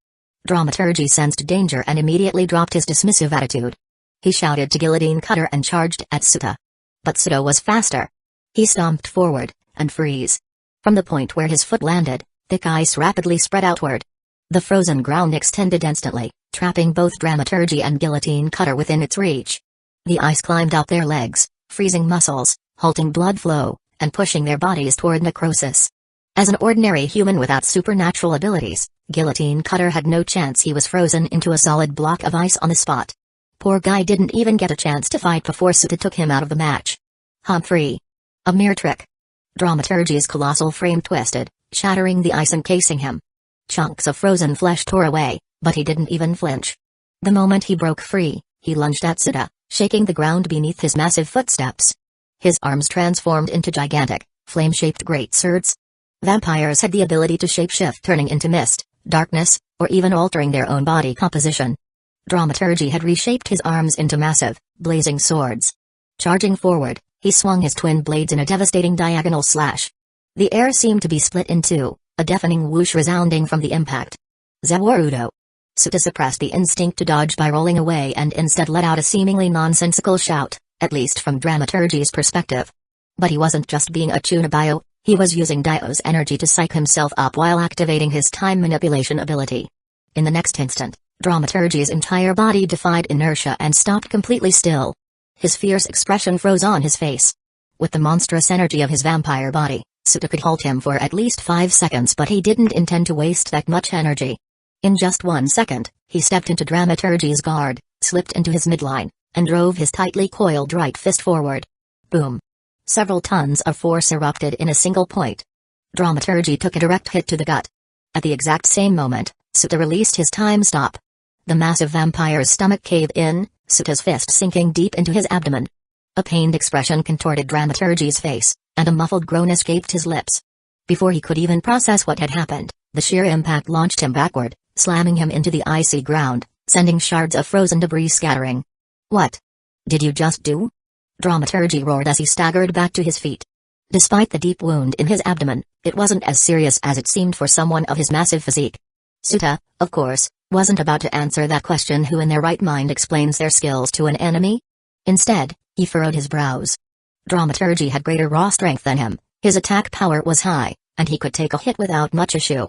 Dramaturgy sensed danger and immediately dropped his dismissive attitude. He shouted to Guillotine Cutter and charged at Suta. But Suta was faster. He stomped forward, and freeze. From the point where his foot landed, thick ice rapidly spread outward. The frozen ground extended instantly, trapping both Dramaturgy and Guillotine Cutter within its reach. The ice climbed up their legs, freezing muscles, halting blood flow, and pushing their bodies toward necrosis. As an ordinary human without supernatural abilities, Guillotine Cutter had no chance. He was frozen into a solid block of ice on the spot. Poor guy didn't even get a chance to fight before Suta took him out of the match. Humphrey. A mere trick. Dramaturgy's colossal frame twisted, shattering the ice encasing him. Chunks of frozen flesh tore away, but he didn't even flinch. The moment he broke free, he lunged at Suta, shaking the ground beneath his massive footsteps. His arms transformed into gigantic, flame-shaped great swords. Vampires had the ability to shapeshift, turning into mist, darkness, or even altering their own body composition. Dramaturgy had reshaped his arms into massive, blazing swords. Charging forward, he swung his twin blades in a devastating diagonal slash. The air seemed to be split in two, a deafening whoosh resounding from the impact. Zawarudo. Suta suppressed the instinct to dodge by rolling away and instead let out a seemingly nonsensical shout, at least from Dramaturgy's perspective. But he wasn't just being a Chunabayo, he was using Dio's energy to psych himself up while activating his time manipulation ability. In the next instant, Dramaturgy's entire body defied inertia and stopped completely still. His fierce expression froze on his face. With the monstrous energy of his vampire body, Suta could halt him for at least 5 seconds, but he didn't intend to waste that much energy. In just 1 second, he stepped into Dramaturgy's guard, slipped into his midline, and drove his tightly coiled right fist forward. Boom. Several tons of force erupted in a single point. Dramaturgy took a direct hit to the gut. At the exact same moment, Suta released his time stop. The massive vampire's stomach caved in, Suta's fist sinking deep into his abdomen. A pained expression contorted Dramaturgy's face, and a muffled groan escaped his lips. Before he could even process what had happened, the sheer impact launched him backward, slamming him into the icy ground, sending shards of frozen debris scattering. "What did you just do?" Dramaturgy roared as he staggered back to his feet. Despite the deep wound in his abdomen, it wasn't as serious as it seemed for someone of his massive physique. Suta, of course, wasn't about to answer that question. Who in their right mind explains their skills to an enemy? Instead, he furrowed his brows. Dramaturgy had greater raw strength than him, his attack power was high, and he could take a hit without much issue.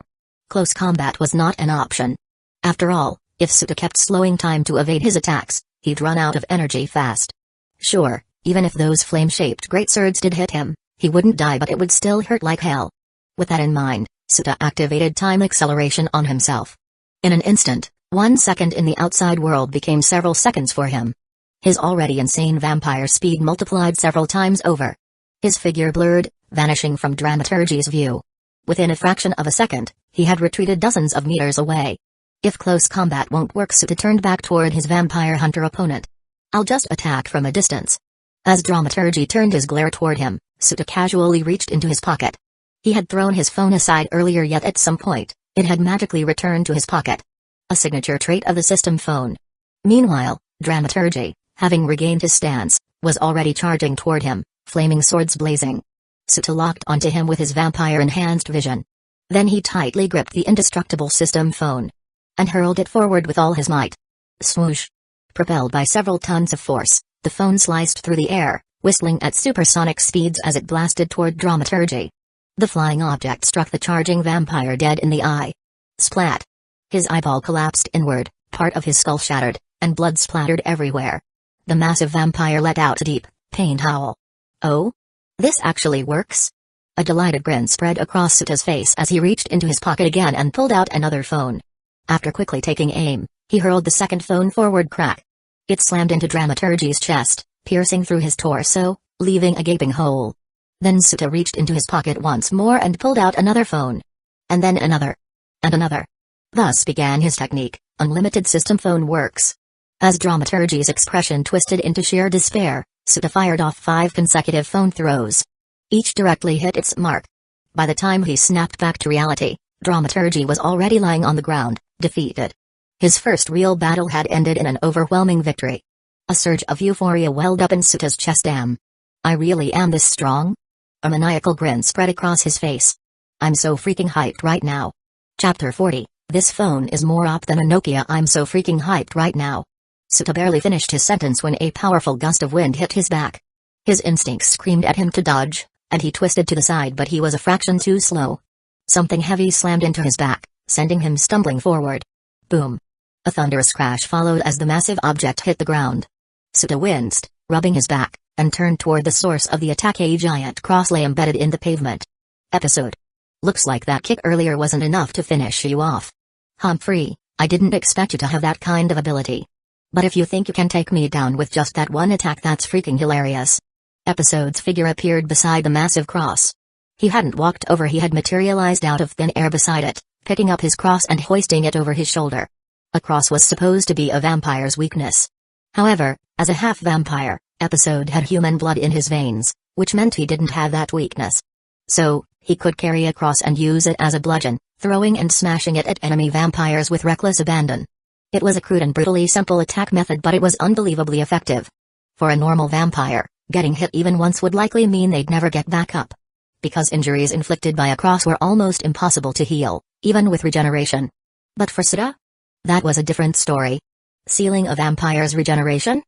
Close combat was not an option. After all, if Suta kept slowing time to evade his attacks, he'd run out of energy fast. Sure, even if those flame-shaped great swords did hit him, he wouldn't die, but it would still hurt like hell. With that in mind, Suta activated time acceleration on himself. In an instant, 1 second in the outside world became several seconds for him. His already insane vampire speed multiplied several times over. His figure blurred, vanishing from Dramaturgy's view. Within a fraction of a second, he had retreated dozens of meters away. If close combat won't work, Suta turned back toward his vampire hunter opponent. "I'll just attack from a distance." As Dramaturgy turned his glare toward him, Suta casually reached into his pocket. He had thrown his phone aside earlier, yet at some point, it had magically returned to his pocket. A signature trait of the system phone. Meanwhile, Dramaturgy, having regained his stance, was already charging toward him, flaming swords blazing. Suta locked onto him with his vampire-enhanced vision. Then he tightly gripped the indestructible system phone and hurled it forward with all his might. Swoosh! Propelled by several tons of force, the phone sliced through the air, whistling at supersonic speeds as it blasted toward Dramaturgy. The flying object struck the charging vampire dead in the eye. Splat! His eyeball collapsed inward, part of his skull shattered, and blood splattered everywhere. The massive vampire let out a deep, pained howl. "Oh? This actually works?" A delighted grin spread across Suta's face as he reached into his pocket again and pulled out another phone. After quickly taking aim, he hurled the second phone forward. Crack! It slammed into Dramaturgy's chest, piercing through his torso, leaving a gaping hole. Then Suta reached into his pocket once more and pulled out another phone. And then another. And another. Thus began his technique, unlimited system phone works. As Dramaturgy's expression twisted into sheer despair, Suta fired off 5 consecutive phone throws. Each directly hit its mark. By the time he snapped back to reality, Dramaturgy was already lying on the ground, defeated. His first real battle had ended in an overwhelming victory. A surge of euphoria welled up in Suta's chest. "Damn. I really am this strong?" A maniacal grin spread across his face. "I'm so freaking hyped right now." Chapter 40, "This phone is more op than a Nokia. I'm so freaking hyped right now." Suta barely finished his sentence when a powerful gust of wind hit his back. His instincts screamed at him to dodge, and he twisted to the side, but he was a fraction too slow. Something heavy slammed into his back, sending him stumbling forward. Boom! A thunderous crash followed as the massive object hit the ground. Suta winced, rubbing his back, and turned toward the source of the attack. A giant cross lay embedded in the pavement. Episode. "Looks like that kick earlier wasn't enough to finish you off. Humphrey, I didn't expect you to have that kind of ability. But if you think you can take me down with just that one attack, that's freaking hilarious." Episode's figure appeared beside the massive cross. He hadn't walked over, he had materialized out of thin air beside it, picking up his cross and hoisting it over his shoulder. A cross was supposed to be a vampire's weakness. However, as a half-vampire, Episode had human blood in his veins, which meant he didn't have that weakness. So, he could carry a cross and use it as a bludgeon, throwing and smashing it at enemy vampires with reckless abandon. It was a crude and brutally simple attack method, but it was unbelievably effective. For a normal vampire, getting hit even once would likely mean they'd never get back up. Because injuries inflicted by a cross were almost impossible to heal, even with regeneration. But for Suta? That was a different story. Sealing a vampire's regeneration?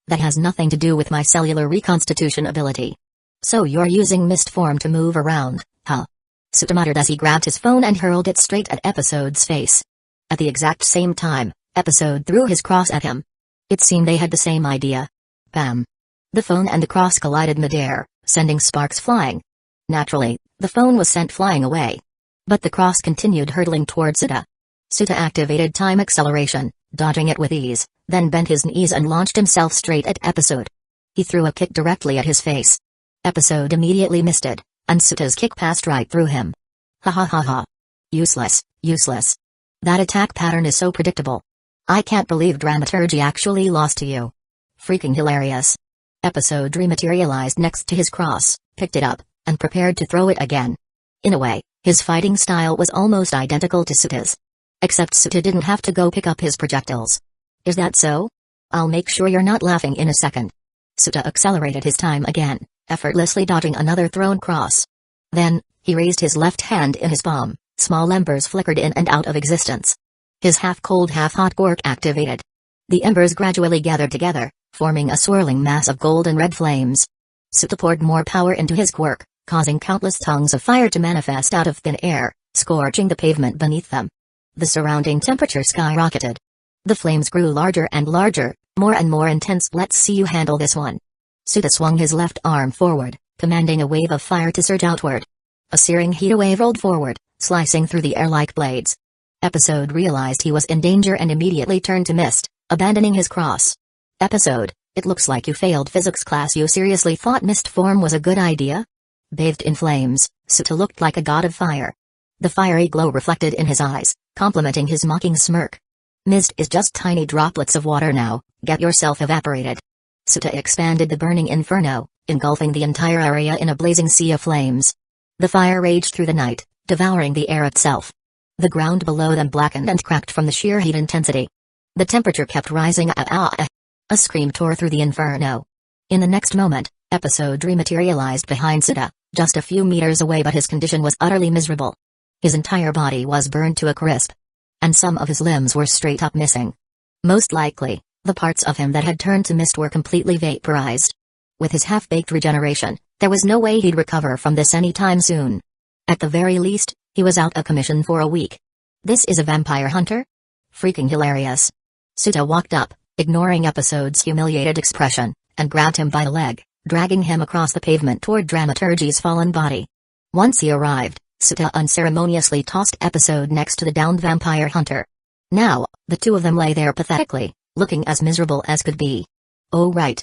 That has nothing to do with my cellular reconstitution ability. So you're using mist form to move around, huh? Suta muttered as he grabbed his phone and hurled it straight at Episode's face. At the exact same time, Episode threw his cross at him. It seemed they had the same idea. Bam! The phone and the cross collided midair, sending sparks flying. Naturally, the phone was sent flying away. But the cross continued hurtling toward Suta. Suta activated time acceleration, dodging it with ease, then bent his knees and launched himself straight at Episode. He threw a kick directly at his face. Episode immediately missed it, and Suta's kick passed right through him. Ha ha ha ha. Useless, useless. That attack pattern is so predictable. I can't believe dramaturgy actually lost to you. Freaking hilarious. Episode rematerialized next to his cross, picked it up, and prepared to throw it again. In a way, his fighting style was almost identical to Suta's. Except Suta didn't have to go pick up his projectiles. Is that so? I'll make sure you're not laughing in a second. Suta accelerated his time again, effortlessly dodging another thrown cross. Then, he raised his left hand in his palm, small embers flickered in and out of existence. His half-cold half-hot quirk activated. The embers gradually gathered together, forming a swirling mass of gold and red flames. Suta poured more power into his quirk, causing countless tongues of fire to manifest out of thin air, scorching the pavement beneath them. The surrounding temperature skyrocketed. The flames grew larger and larger, more and more intense. Let's see you handle this one. Suta swung his left arm forward, commanding a wave of fire to surge outward. A searing heat wave rolled forward, slicing through the air like blades. Episode realized he was in danger and immediately turned to mist, abandoning his cross. Episode, it looks like you failed physics class. You seriously thought mist form was a good idea? Bathed in flames, Suta looked like a god of fire. The fiery glow reflected in his eyes, complementing his mocking smirk. Mist is just tiny droplets of water now, get yourself evaporated. Suta expanded the burning inferno, engulfing the entire area in a blazing sea of flames. The fire raged through the night, devouring the air itself. The ground below them blackened and cracked from the sheer heat intensity. The temperature kept rising. A scream tore through the inferno. In the next moment, Episode rematerialized behind Suta, just a few meters away, but his condition was utterly miserable. His entire body was burned to a crisp. And some of his limbs were straight up missing. Most likely, the parts of him that had turned to mist were completely vaporized. With his half-baked regeneration, there was no way he'd recover from this anytime soon. At the very least, he was out of commission for a week. This is a vampire hunter? Freaking hilarious. Suta walked up, ignoring Episode's humiliated expression, and grabbed him by the leg, dragging him across the pavement toward dramaturgy's fallen body. Once he arrived, Suta unceremoniously tossed Episode next to the downed vampire hunter. Now, the two of them lay there pathetically, looking as miserable as could be. Oh right.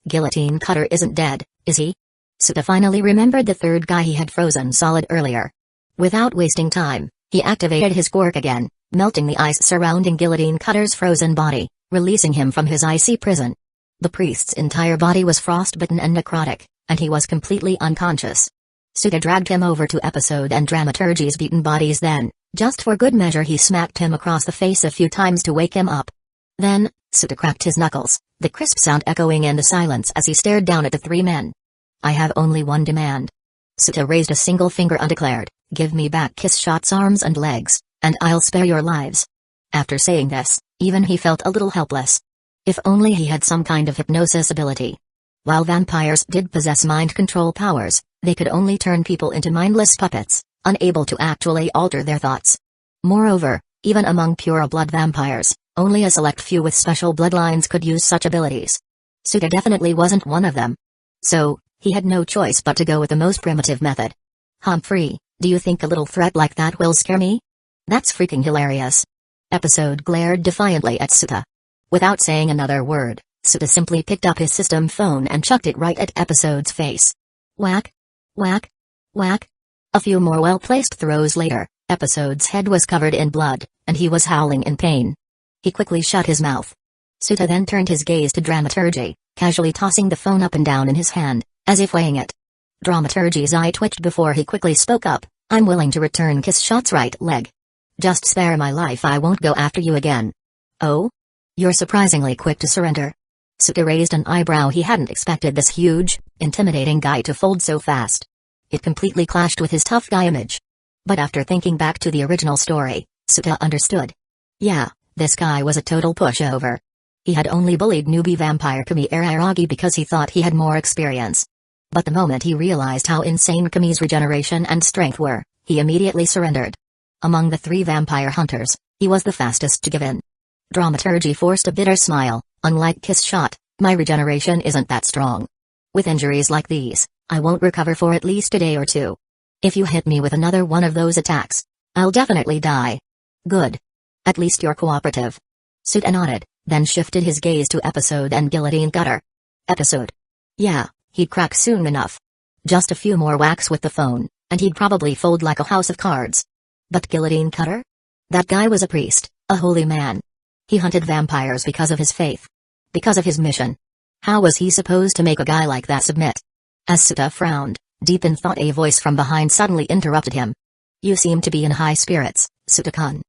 Guillotine Cutter isn't dead, is he? Suta finally remembered the third guy he had frozen solid earlier. Without wasting time, he activated his quirk again, melting the ice surrounding Guillotine Cutter's frozen body, releasing him from his icy prison. The priest's entire body was frostbitten and necrotic, and he was completely unconscious. Suta dragged him over to Episode and dramaturgy's beaten bodies. Then, just for good measure, he smacked him across the face a few times to wake him up. Then, Suta cracked his knuckles, the crisp sound echoing in the silence as he stared down at the three men. I have only one demand. Suta raised a single finger and declared, give me back Kissshot's arms and legs, and I'll spare your lives. After saying this, even he felt a little helpless. If only he had some kind of hypnosis ability. While vampires did possess mind control powers, they could only turn people into mindless puppets, unable to actually alter their thoughts. Moreover, even among pure-blood vampires, only a select few with special bloodlines could use such abilities. Suta definitely wasn't one of them. So, he had no choice but to go with the most primitive method. Humphrey, do you think a little threat like that will scare me? That's freaking hilarious. Episode glared defiantly at Suta. Without saying another word, Suta simply picked up his system phone and chucked it right at Episode's face. Whack. Whack. Whack. A few more well-placed throws later, Episode's head was covered in blood, and he was howling in pain. He quickly shut his mouth. Suta then turned his gaze to dramaturgy, casually tossing the phone up and down in his hand, as if weighing it. Dramaturgy's eye twitched before he quickly spoke up, I'm willing to return Kissshot's right leg. Just spare my life, I won't go after you again. Oh? You're surprisingly quick to surrender. Suta raised an eyebrow. He hadn't expected this huge, intimidating guy to fold so fast. It completely clashed with his tough guy image. But after thinking back to the original story, Suta understood. Yeah, this guy was a total pushover. He had only bullied newbie vampire Kami Araragi because he thought he had more experience. But the moment he realized how insane Kami's regeneration and strength were, he immediately surrendered. Among the three vampire hunters, he was the fastest to give in. Dramaturgy forced a bitter smile. Unlike Kissshot, my regeneration isn't that strong. With injuries like these, I won't recover for at least a day or two. If you hit me with another one of those attacks, I'll definitely die. Good. At least you're cooperative. Suta nodded, then shifted his gaze to Episode and Guillotine Cutter. Episode. Yeah, he'd crack soon enough. Just a few more whacks with the phone, and he'd probably fold like a house of cards. But Guillotine Cutter? That guy was a priest, a holy man. He hunted vampires because of his faith. Because of his mission. How was he supposed to make a guy like that submit? As Suta frowned, deep in thought, a voice from behind suddenly interrupted him. You seem to be in high spirits, Suta-kun.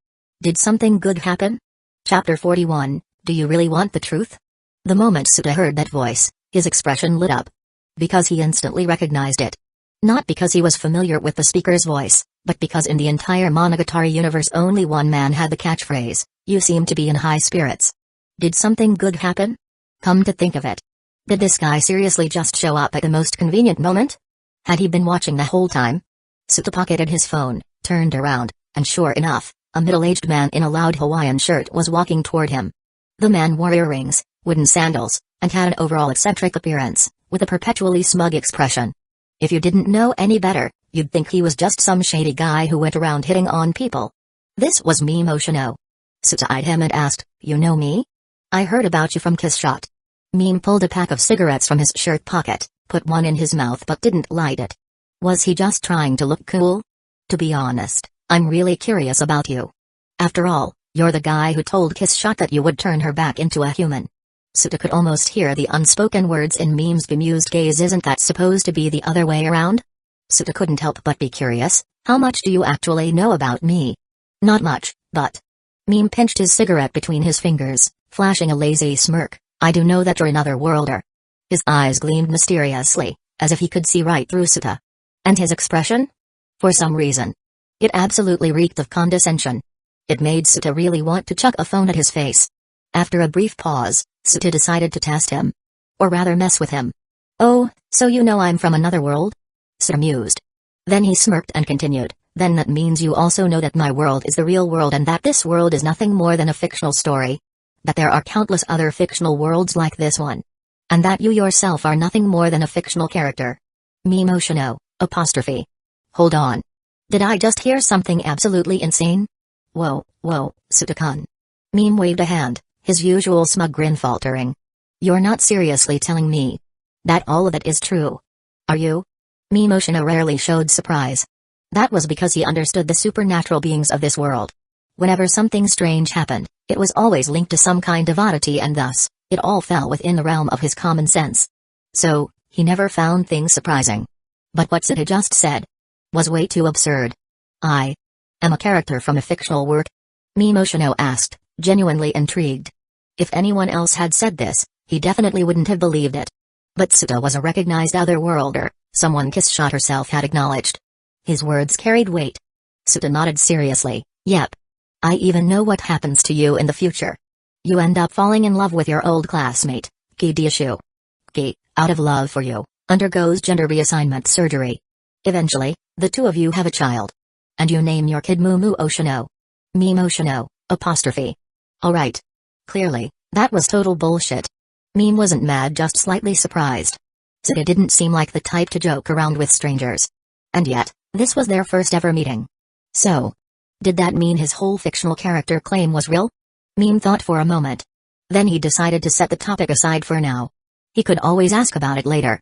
Did something good happen? Chapter 41, Do you really want the truth? The moment Suta heard that voice, his expression lit up. Because he instantly recognized it. Not because he was familiar with the speaker's voice, but because in the entire Monogatari universe only one man had the catchphrase, you seem to be in high spirits. Did something good happen? Come to think of it. Did this guy seriously just show up at the most convenient moment? Had he been watching the whole time? Suta pocketed his phone, turned around, and sure enough, a middle-aged man in a loud Hawaiian shirt was walking toward him. The man wore earrings, wooden sandals, and had an overall eccentric appearance, with a perpetually smug expression. If you didn't know any better, you'd think he was just some shady guy who went around hitting on people. This was Mime Oshino. Suta eyed him and asked, You know me? I heard about you from Kiss Shot. Mime pulled a pack of cigarettes from his shirt pocket, put one in his mouth but didn't light it. Was he just trying to look cool? To be honest, I'm really curious about you. After all, you're the guy who told Kiss Shot that you would turn her back into a human. Suta could almost hear the unspoken words in Mime's bemused gaze. Isn't that supposed to be the other way around? Suta couldn't help but be curious. How much do you actually know about me? Not much, but... Mime pinched his cigarette between his fingers, flashing a lazy smirk. I do know that you're another worlder. His eyes gleamed mysteriously, as if he could see right through Suta. And his expression? For some reason. It absolutely reeked of condescension. It made Suta really want to chuck a phone at his face. After a brief pause, Suta decided to test him. Or rather mess with him. Oh, so you know I'm from another world? Suta mused. Then he smirked and continued, Then that means you also know that my world is the real world and that this world is nothing more than a fictional story. That there are countless other fictional worlds like this one. And that you yourself are nothing more than a fictional character. Mime Oshino, apostrophe. Hold on. Did I just hear something absolutely insane? Whoa, Suta-kun. Mime waved a hand, his usual smug grin faltering. You're not seriously telling me that all of it is true, are you? Mime Oshino rarely showed surprise. That was because he understood the supernatural beings of this world. Whenever something strange happened, it was always linked to some kind of oddity and thus, it all fell within the realm of his common sense. So, he never found things surprising. But what Suta just said was way too absurd. I am a character from a fictional work? Mime Oshino asked, genuinely intrigued. If anyone else had said this, he definitely wouldn't have believed it. But Suta was a recognized otherworlder, someone Kiss Shot herself had acknowledged. His words carried weight. Suta nodded seriously, Yep. I even know what happens to you in the future. You end up falling in love with your old classmate, Ki Diashu. Ki, out of love for you, undergoes gender reassignment surgery. Eventually, the two of you have a child. And you name your kid Mumu Oshino. Mime Oshino, apostrophe. Alright. Clearly, that was total bullshit. Mime wasn't mad, just slightly surprised. Suta didn't seem like the type to joke around with strangers. And yet, this was their first ever meeting. So, did that mean his whole fictional character claim was real? Mime thought for a moment. Then he decided to set the topic aside for now. He could always ask about it later.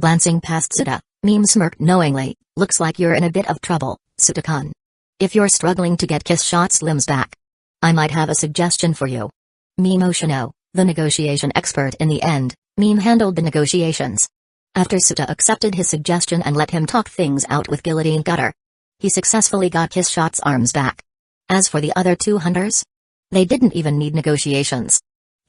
Glancing past Suta, Mime smirked knowingly, Looks like you're in a bit of trouble, Suta-kun. If you're struggling to get Kiss Shot's limbs back, I might have a suggestion for you. Mime Oshino, the negotiation expert in the end, Mime handled the negotiations. After Suta accepted his suggestion and let him talk things out with Guillotine Cutter, he successfully got Kiss Shot's arms back. As for the other two hunters, they didn't even need negotiations.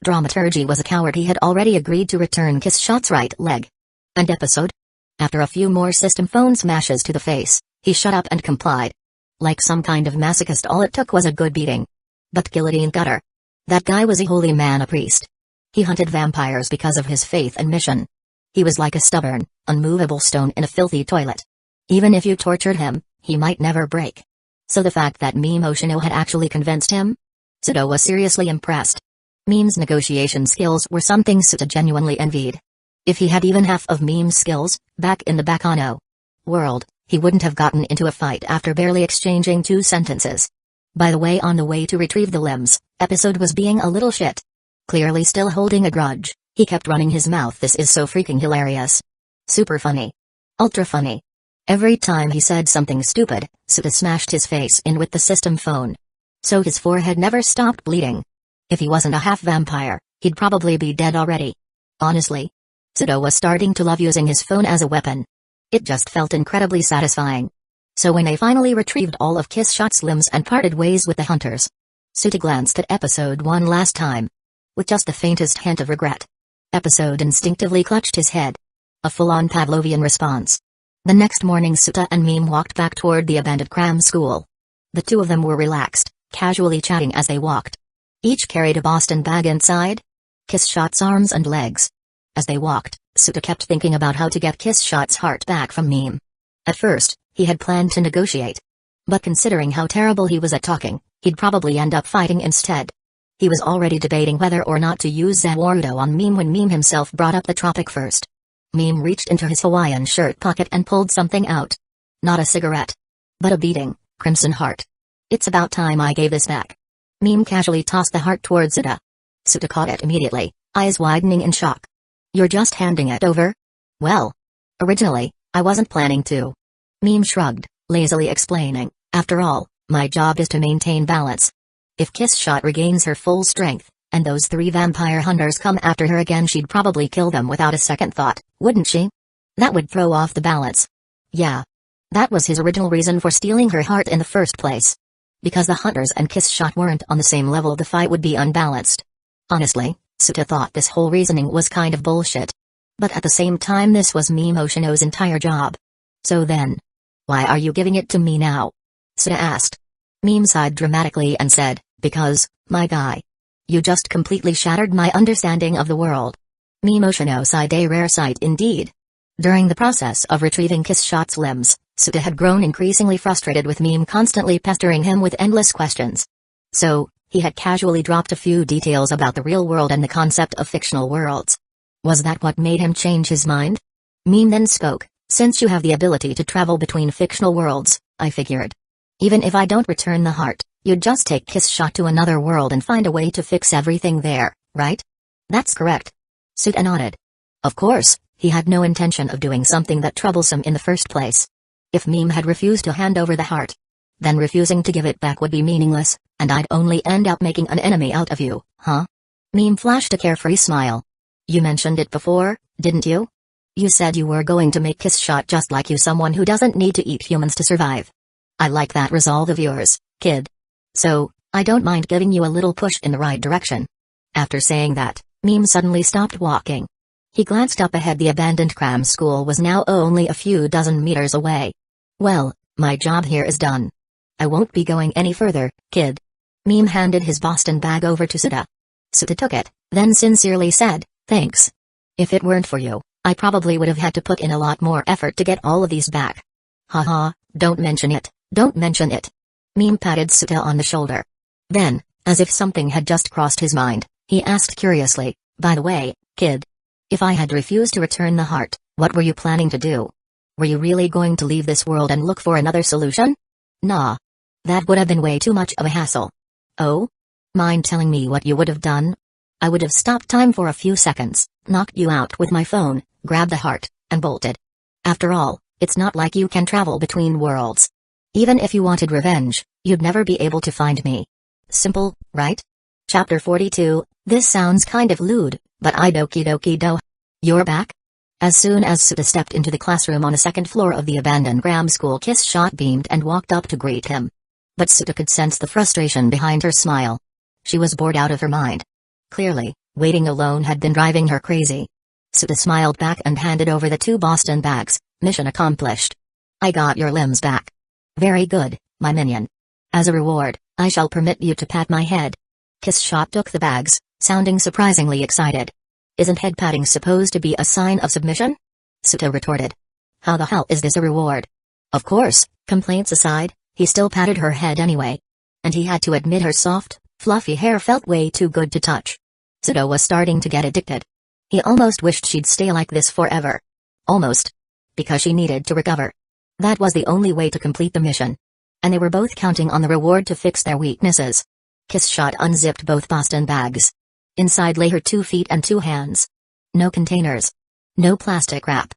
Dramaturgy was a coward. He had already agreed to return Kiss Shot's right leg. And episode? After a few more system phone smashes to the face, he shut up and complied. Like some kind of masochist, all it took was a good beating. But Guillotine Cutter, that guy was a holy man, a priest. He hunted vampires because of his faith and mission. He was like a stubborn, unmovable stone in a filthy toilet. Even if you tortured him, he might never break. So the fact that Mime Oshino had actually convinced him? Suta was seriously impressed. Mime's negotiation skills were something Suta genuinely envied. If he had even half of Mime's skills, back in the Bakano world, he wouldn't have gotten into a fight after barely exchanging 2 sentences. By the way, on the way to retrieve the limbs, episode was being a little shit. Clearly still holding a grudge, he kept running his mouth. This is so freaking hilarious. Super funny. Ultra funny. Every time he said something stupid, Suta smashed his face in with the system phone. So his forehead never stopped bleeding. If he wasn't a half-vampire, he'd probably be dead already. Honestly, Suda was starting to love using his phone as a weapon. It just felt incredibly satisfying. So when they finally retrieved all of Kiss Shot's limbs and parted ways with the hunters, Suda glanced at episode 1 last time. With just the faintest hint of regret. Episode instinctively clutched his head. A full-on Pavlovian response. The next morning Suta and Meme walked back toward the abandoned cram school. The two of them were relaxed, casually chatting as they walked. Each carried a Boston bag inside. Kiss Shot's arms and legs. As they walked, Suta kept thinking about how to get Kiss Shot's heart back from Meme. At first, he had planned to negotiate. But considering how terrible he was at talking, he'd probably end up fighting instead. He was already debating whether or not to use Zawarudo on Meme when Meme himself brought up the topic first. Meme reached into his Hawaiian shirt pocket and pulled something out. Not a cigarette. But a beating, crimson heart. It's about time I gave this back. Meme casually tossed the heart towards Suta. Suta caught it immediately, eyes widening in shock. You're just handing it over? Well, originally, I wasn't planning to. Meme shrugged, lazily explaining, after all, my job is to maintain balance. If Kiss Shot regains her full strength, and those 3 vampire hunters come after her again, she'd probably kill them without a second thought, wouldn't she? That would throw off the balance. Yeah. That was his original reason for stealing her heart in the first place. Because the hunters and Kiss Shot weren't on the same level, the fight would be unbalanced. Honestly, Suta thought this whole reasoning was kind of bullshit. But at the same time, this was Meme Oshino's entire job. So then, why are you giving it to me now? Suta asked. Meme sighed dramatically and said, because, my guy. You just completely shattered my understanding of the world. Meme Oshino sighed, a rare sight indeed. During the process of retrieving Kiss Shot's limbs, Suta had grown increasingly frustrated with Meme constantly pestering him with endless questions. So, he had casually dropped a few details about the real world and the concept of fictional worlds. Was that what made him change his mind? Meme then spoke, since you have the ability to travel between fictional worlds, I figured. Even if I don't return the heart, you'd just take Kiss Shot to another world and find a way to fix everything there, right? That's correct. Suta nodded. Of course, he had no intention of doing something that troublesome in the first place. If Meme had refused to hand over the heart, then refusing to give it back would be meaningless, and I'd only end up making an enemy out of you, huh? Meme flashed a carefree smile. You mentioned it before, didn't you? You said you were going to make Kiss Shot just like you, someone who doesn't need to eat humans to survive. I like that resolve of yours, kid. So, I don't mind giving you a little push in the right direction. After saying that, Meme suddenly stopped walking. He glanced up ahead. The abandoned cram school was now only a few dozen meters away. Well, my job here is done. I won't be going any further, kid. Meme handed his Boston bag over to Suta. Suta took it, then sincerely said, thanks. If it weren't for you, I probably would have had to put in a lot more effort to get all of these back. Haha, don't mention it, don't mention it. Meme patted Suta on the shoulder. Then, as if something had just crossed his mind, he asked curiously, by the way, kid. If I had refused to return the heart, what were you planning to do? Were you really going to leave this world and look for another solution? Nah. That would have been way too much of a hassle. Oh? Mind telling me what you would have done? I would have stopped time for a few seconds, knocked you out with my phone, grabbed the heart, and bolted. After all, it's not like you can travel between worlds. Even if you wanted revenge, you'd never be able to find me. Simple, right? Chapter 42, this sounds kind of lewd, but I doki doki do. You're back? As soon as Suta stepped into the classroom on the second floor of the abandoned cram school, Kiss Shot beamed and walked up to greet him. But Suta could sense the frustration behind her smile. She was bored out of her mind. Clearly, waiting alone had been driving her crazy. Suta smiled back and handed over the 2 Boston bags. Mission accomplished. I got your limbs back. Very good, my minion. As a reward, I shall permit you to pat my head. Kiss Shot took the bags, sounding surprisingly excited. Isn't head patting supposed to be a sign of submission? Suta retorted. How the hell is this a reward? Of course, complaints aside, he still patted her head anyway. And he had to admit her soft, fluffy hair felt way too good to touch. Suta was starting to get addicted. He almost wished she'd stay like this forever. Almost. Because she needed to recover. That was the only way to complete the mission. And they were both counting on the reward to fix their weaknesses. Kiss Shot unzipped both Boston bags. Inside lay her 2 feet and 2 hands. No containers. No plastic wrap.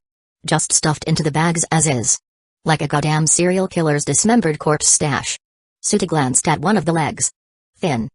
Just stuffed into the bags as is. Like a goddamn serial killer's dismembered corpse stash. Suta glanced at one of the legs. Thin.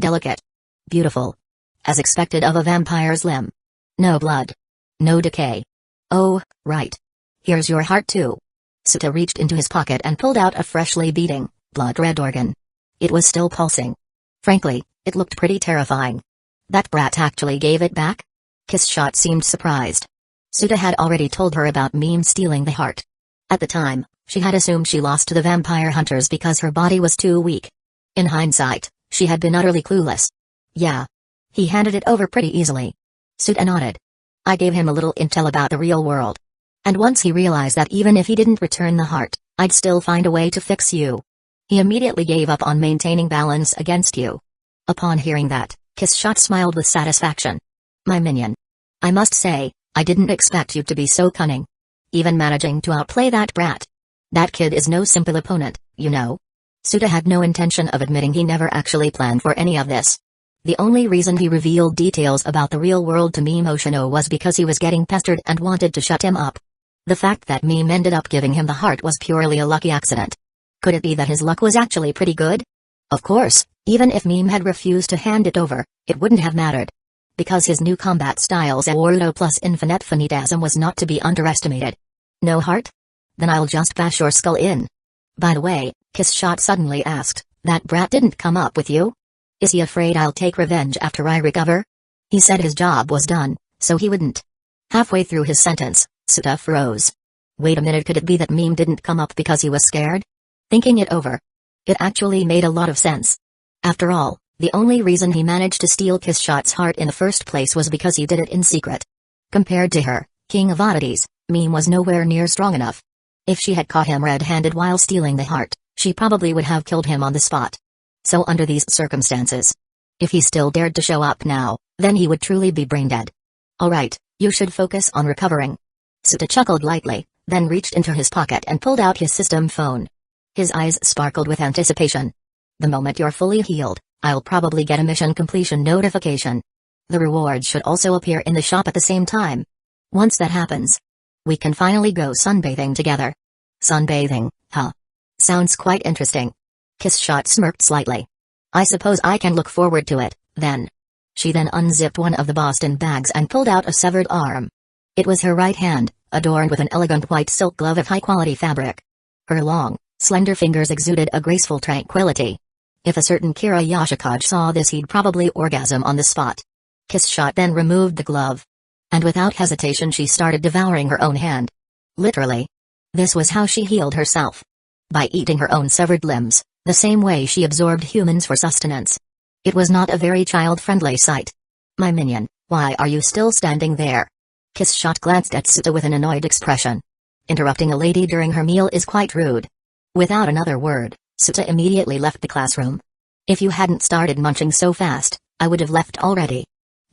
Delicate. Beautiful. As expected of a vampire's limb. No blood. No decay. Oh, right. Here's your heart too. Suta reached into his pocket and pulled out a freshly beating, blood-red organ. It was still pulsing. Frankly, it looked pretty terrifying. That brat actually gave it back? Kissshot seemed surprised. Suta had already told her about Meme stealing the heart. At the time, she had assumed she lost to the vampire hunters because her body was too weak. In hindsight, she had been utterly clueless. Yeah. He handed it over pretty easily. Suta nodded. I gave him a little intel about the real world. And once he realized that even if he didn't return the heart, I'd still find a way to fix you. He immediately gave up on maintaining balance against you. Upon hearing that, Kissshot smiled with satisfaction. My minion. I must say, I didn't expect you to be so cunning. Even managing to outplay that brat. That kid is no simple opponent, you know. Suta had no intention of admitting he never actually planned for any of this. The only reason he revealed details about the real world to Meme Oshino was because he was getting pestered and wanted to shut him up. The fact that Meme ended up giving him the heart was purely a lucky accident. Could it be that his luck was actually pretty good? Of course, even if Meme had refused to hand it over, it wouldn't have mattered. Because his new combat styles Awardo plus Infinite Finitasm was not to be underestimated. No heart? Then I'll just bash your skull in. By the way, Kissshot suddenly asked, that brat didn't come up with you? Is he afraid I'll take revenge after I recover? He said his job was done, so he wouldn't. Halfway through his sentence, Suta froze. Wait a minute, could it be that Meme didn't come up because he was scared? Thinking it over, it actually made a lot of sense. After all, the only reason he managed to steal Kissshot's heart in the first place was because he did it in secret. Compared to her, King of Oddities, Meme was nowhere near strong enough. If she had caught him red-handed while stealing the heart, she probably would have killed him on the spot. So under these circumstances, if he still dared to show up now, then he would truly be brain-dead. Alright, you should focus on recovering. Suta chuckled lightly, then reached into his pocket and pulled out his system phone. His eyes sparkled with anticipation. The moment you're fully healed, I'll probably get a mission completion notification. The rewards should also appear in the shop at the same time. Once that happens, we can finally go sunbathing together. Sunbathing, huh? Sounds quite interesting. Kissshot smirked slightly. I suppose I can look forward to it, then. She then unzipped one of the Boston bags and pulled out a severed arm. It was her right hand, adorned with an elegant white silk glove of high-quality fabric. Her long, slender fingers exuded a graceful tranquility. If a certain Kira Yoshikage saw this, he'd probably orgasm on the spot. Kissshot then removed the glove. And without hesitation she started devouring her own hand. Literally. This was how she healed herself. By eating her own severed limbs, the same way she absorbed humans for sustenance. It was not a very child-friendly sight. My minion, why are you still standing there? Kissshot glanced at Suta with an annoyed expression. Interrupting a lady during her meal is quite rude. Without another word, Suta immediately left the classroom. If you hadn't started munching so fast, I would have left already.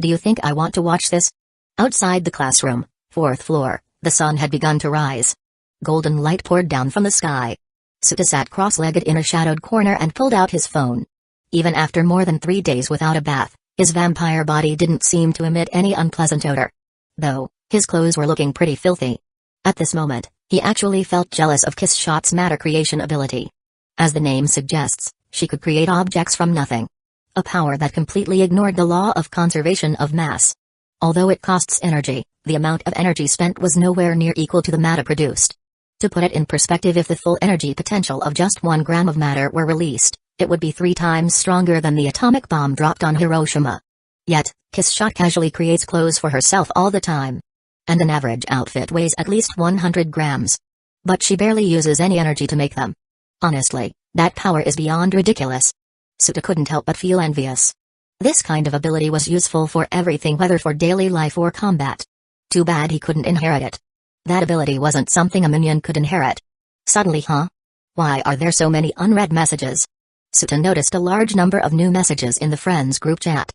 Do you think I want to watch this? Outside the classroom, 4th floor, the sun had begun to rise. Golden light poured down from the sky. Suta sat cross-legged in a shadowed corner and pulled out his phone. Even after more than 3 days without a bath, his vampire body didn't seem to emit any unpleasant odor. Though, his clothes were looking pretty filthy. At this moment, he actually felt jealous of Kissshot's matter creation ability. As the name suggests, she could create objects from nothing. A power that completely ignored the law of conservation of mass. Although it costs energy, the amount of energy spent was nowhere near equal to the matter produced. To put it in perspective, if the full energy potential of just 1 gram of matter were released, it would be 3 times stronger than the atomic bomb dropped on Hiroshima. Yet, Kissshot casually creates clothes for herself all the time. And an average outfit weighs at least 100 grams. But she barely uses any energy to make them. Honestly, that power is beyond ridiculous. Suta couldn't help but feel envious. This kind of ability was useful for everything, whether for daily life or combat. Too bad he couldn't inherit it. That ability wasn't something a minion could inherit. Suddenly, huh? Why are there so many unread messages? Suta noticed a large number of new messages in the friends group chat.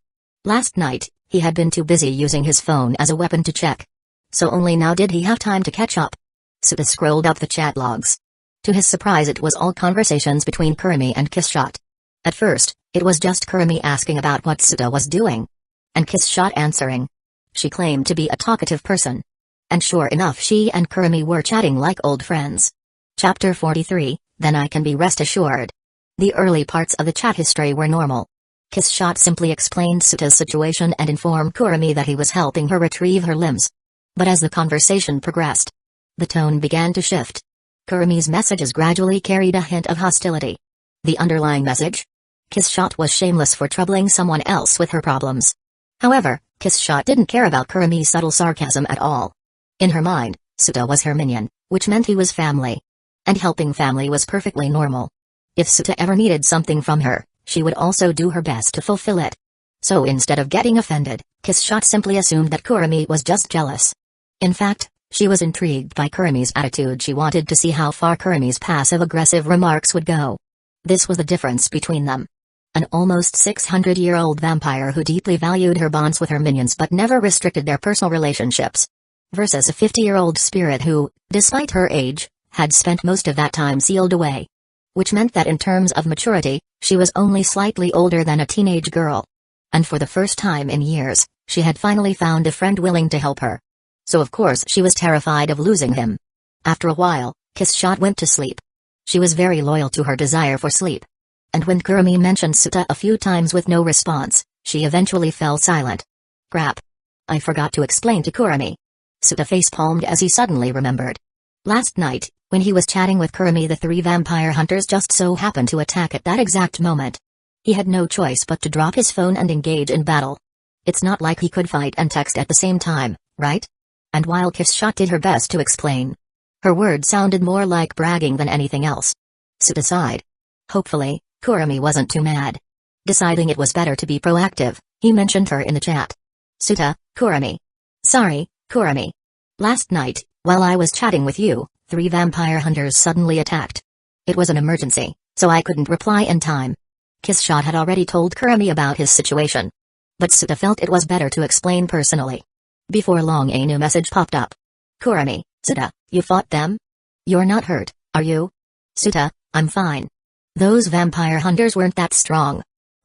Last night, he had been too busy using his phone as a weapon to check. So only now did he have time to catch up. Suta scrolled up the chat logs. To his surprise, it was all conversations between Kurumi and Kissshot. At first, it was just Kurumi asking about what Suta was doing. And Kissshot answering. She claimed to be a talkative person. And sure enough, she and Kurumi were chatting like old friends. Chapter 43, Then I Can Be Rest Assured. The early parts of the chat history were normal. Kiss Shot simply explained Suta's situation and informed Kurumi that he was helping her retrieve her limbs. But as the conversation progressed, the tone began to shift. Kurumi's messages gradually carried a hint of hostility. The underlying message? Kiss Shot was shameless for troubling someone else with her problems. However, Kiss Shot didn't care about Kurumi's subtle sarcasm at all. In her mind, Suta was her minion, which meant he was family. And helping family was perfectly normal. If Suta ever needed something from her, she would also do her best to fulfill it. So instead of getting offended, Kiss Shot simply assumed that Kurumi was just jealous. In fact, she was intrigued by Kurumi's attitude. She wanted to see how far Kurumi's passive-aggressive remarks would go. This was the difference between them. An almost 600-year-old vampire who deeply valued her bonds with her minions but never restricted their personal relationships. Versus a 50-year-old spirit who, despite her age, had spent most of that time sealed away. Which meant that in terms of maturity, she was only slightly older than a teenage girl. And for the first time in years, she had finally found a friend willing to help her. So of course she was terrified of losing him. After a while, Kiss Shot went to sleep. She was very loyal to her desire for sleep. And when Kurumi mentioned Suta a few times with no response, she eventually fell silent. Crap. I forgot to explain to Kurumi. Suta face-palmed as he suddenly remembered. Last night, when he was chatting with Kurumi, the 3 vampire hunters just so happened to attack at that exact moment. He had no choice but to drop his phone and engage in battle. It's not like he could fight and text at the same time, right? And while Kiss Shot did her best to explain, her words sounded more like bragging than anything else. Suta sighed. Hopefully, Kurumi wasn't too mad. Deciding it was better to be proactive, he mentioned her in the chat. Suta, Kurumi. Sorry, Kurumi. Last night, while I was chatting with you, 3 vampire hunters suddenly attacked. It was an emergency, so I couldn't reply in time. Kiss Shot had already told Kurumi about his situation. But Suta felt it was better to explain personally. Before long a new message popped up. Kurumi, Suta, you fought them? You're not hurt, are you? Suta, I'm fine. Those vampire hunters weren't that strong.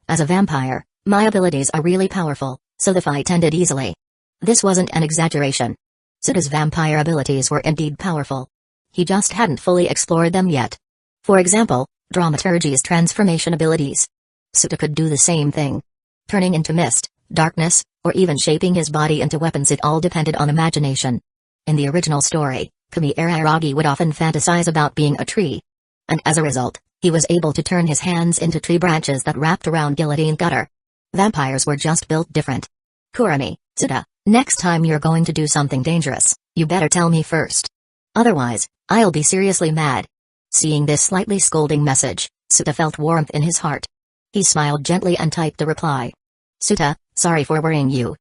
As a vampire, my abilities are really powerful, so the fight ended easily. This wasn't an exaggeration. Suta's vampire abilities were indeed powerful. He just hadn't fully explored them yet. For example, Dramaturgy's transformation abilities. Suta could do the same thing. Turning into mist, darkness, or even shaping his body into weapons, it all depended on imagination. In the original story, Kami Araragi would often fantasize about being a tree. And as a result, he was able to turn his hands into tree branches that wrapped around guillotine cutter. Vampires were just built different. Kurumi, Suta, next time you're going to do something dangerous, you better tell me first. Otherwise, I'll be seriously mad. Seeing this slightly scolding message, Suta felt warmth in his heart. He smiled gently and typed a reply. Suta, sorry for worrying you.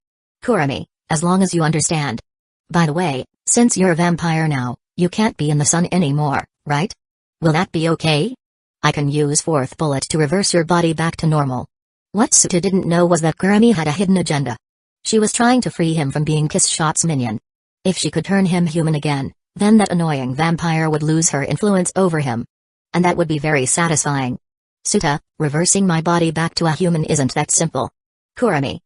Kurumi, as long as you understand. By the way, since you're a vampire now, you can't be in the sun anymore, right? Will that be okay? I can use 4th bullet to reverse your body back to normal. What Suta didn't know was that Kurumi had a hidden agenda. She was trying to free him from being Kiss Shot's minion. If she could turn him human again, then that annoying vampire would lose her influence over him. And that would be very satisfying. Suta, reversing my body back to a human isn't that simple. Kurumi.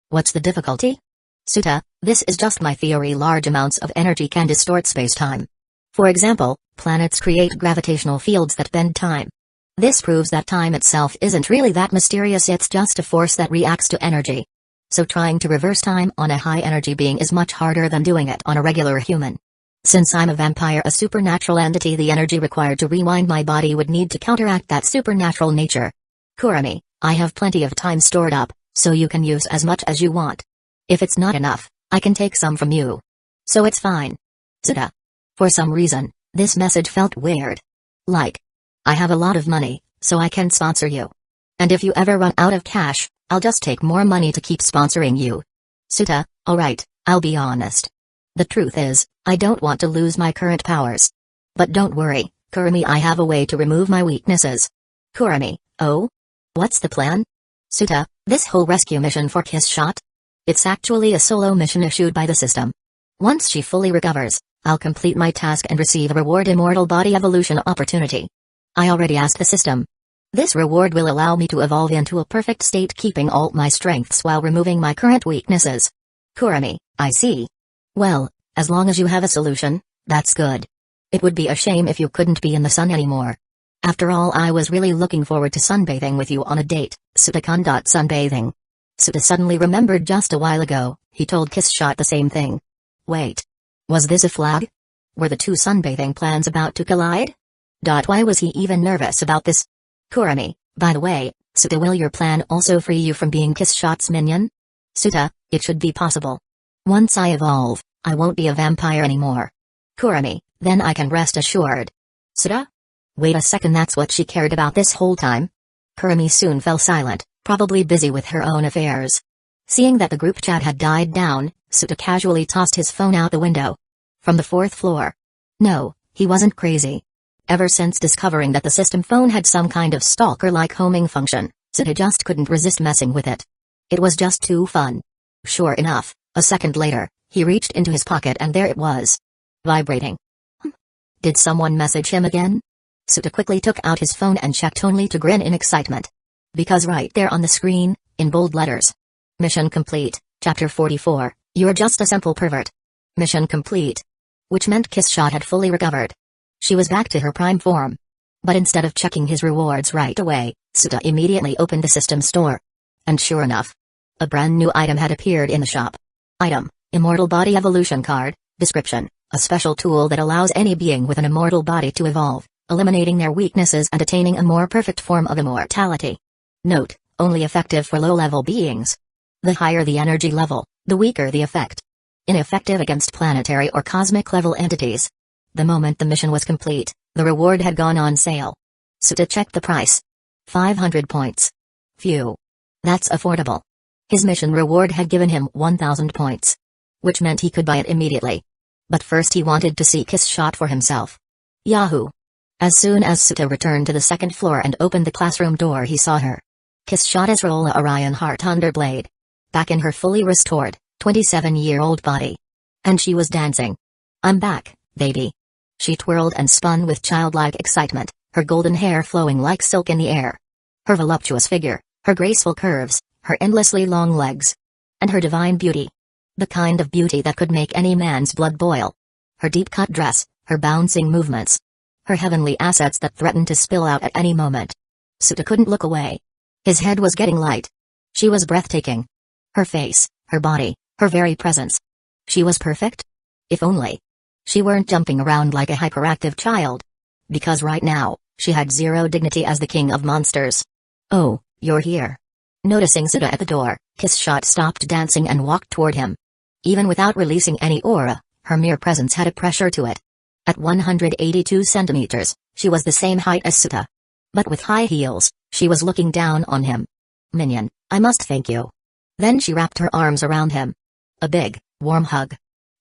What's the difficulty? Suta, this is just my theory. Large amounts of energy can distort space-time. For example, planets create gravitational fields that bend time. This proves that time itself isn't really that mysterious, it's just a force that reacts to energy. So trying to reverse time on a high-energy being is much harder than doing it on a regular human. Since I'm a vampire, a supernatural entity, the energy required to rewind my body would need to counteract that supernatural nature. Kurumi, I have plenty of time stored up, so you can use as much as you want. If it's not enough, I can take some from you. So it's fine. Suta. For some reason, this message felt weird. Like, I have a lot of money, so I can sponsor you. And if you ever run out of cash, I'll just take more money to keep sponsoring you. Suta, alright, I'll be honest. The truth is, I don't want to lose my current powers. But don't worry, Kurumi, I have a way to remove my weaknesses. Kurumi, oh? What's the plan? Suta, this whole rescue mission for Kiss Shot? It's actually a solo mission issued by the system. Once she fully recovers, I'll complete my task and receive a reward, immortal body evolution opportunity. I already asked the system. This reward will allow me to evolve into a perfect state, keeping all my strengths while removing my current weaknesses. Kurumi, I see. Well, as long as you have a solution, that's good. It would be a shame if you couldn't be in the sun anymore. After all, I was really looking forward to sunbathing with you on a date, Suta-kun. Sunbathing. Suta suddenly remembered just a while ago, he told Kiss-shot the same thing. Wait. Was this a flag? Were the two sunbathing plans about to collide? Why was he even nervous about this? Kurami, by the way, Suta, will your plan also free you from being Kiss-shot's minion? Suta, it should be possible. Once I evolve, I won't be a vampire anymore. Kurami, then I can rest assured. Suta? Wait a second, that's what she cared about this whole time? Kurami soon fell silent, probably busy with her own affairs. Seeing that the group chat had died down, Suta casually tossed his phone out the window. From the 4th floor. No, he wasn't crazy. Ever since discovering that the system phone had some kind of stalker-like homing function, Suta just couldn't resist messing with it. It was just too fun. Sure enough, a second later, he reached into his pocket and there it was. Vibrating. Did someone message him again? Suta quickly took out his phone and checked only to grin in excitement. Because right there on the screen, in bold letters. Mission complete, Chapter 44, You're just a simple pervert. Mission complete. Which meant Kiss-shot had fully recovered. She was back to her prime form. But instead of checking his rewards right away, Suta immediately opened the system store. And sure enough, a brand new item had appeared in the shop. Item, Immortal Body Evolution Card. Description, a special tool that allows any being with an immortal body to evolve, eliminating their weaknesses and attaining a more perfect form of immortality. Note, only effective for low-level beings. The higher the energy level, the weaker the effect. Ineffective against planetary or cosmic-level entities. The moment the mission was complete, the reward had gone on sale. Suta checked the price. 500 points. Phew. That's affordable. His mission reward had given him 1,000 points. Which meant he could buy it immediately. But first he wanted to see Kiss-shot for himself. Yahoo! As soon as Suta returned to the 2nd floor and opened the classroom door, he saw her. Kiss-shot Azraola Orion Heart Underblade. Back in her fully restored, 27-year-old body. And she was dancing. I'm back, baby. She twirled and spun with childlike excitement, her golden hair flowing like silk in the air. Her voluptuous figure, her graceful curves, her endlessly long legs. And her divine beauty. The kind of beauty that could make any man's blood boil. Her deep-cut dress, her bouncing movements. Her heavenly assets that threatened to spill out at any moment. Suta couldn't look away. His head was getting light. She was breathtaking. Her face, her body, her very presence. She was perfect? If only she weren't jumping around like a hyperactive child. Because right now, she had zero dignity as the king of monsters. Oh, you're here. Noticing Suta at the door, Kiss-shot stopped dancing and walked toward him. Even without releasing any aura, her mere presence had a pressure to it. At 182 centimeters, she was the same height as Suta. But with high heels, she was looking down on him. Minion, I must thank you. Then she wrapped her arms around him. A big, warm hug.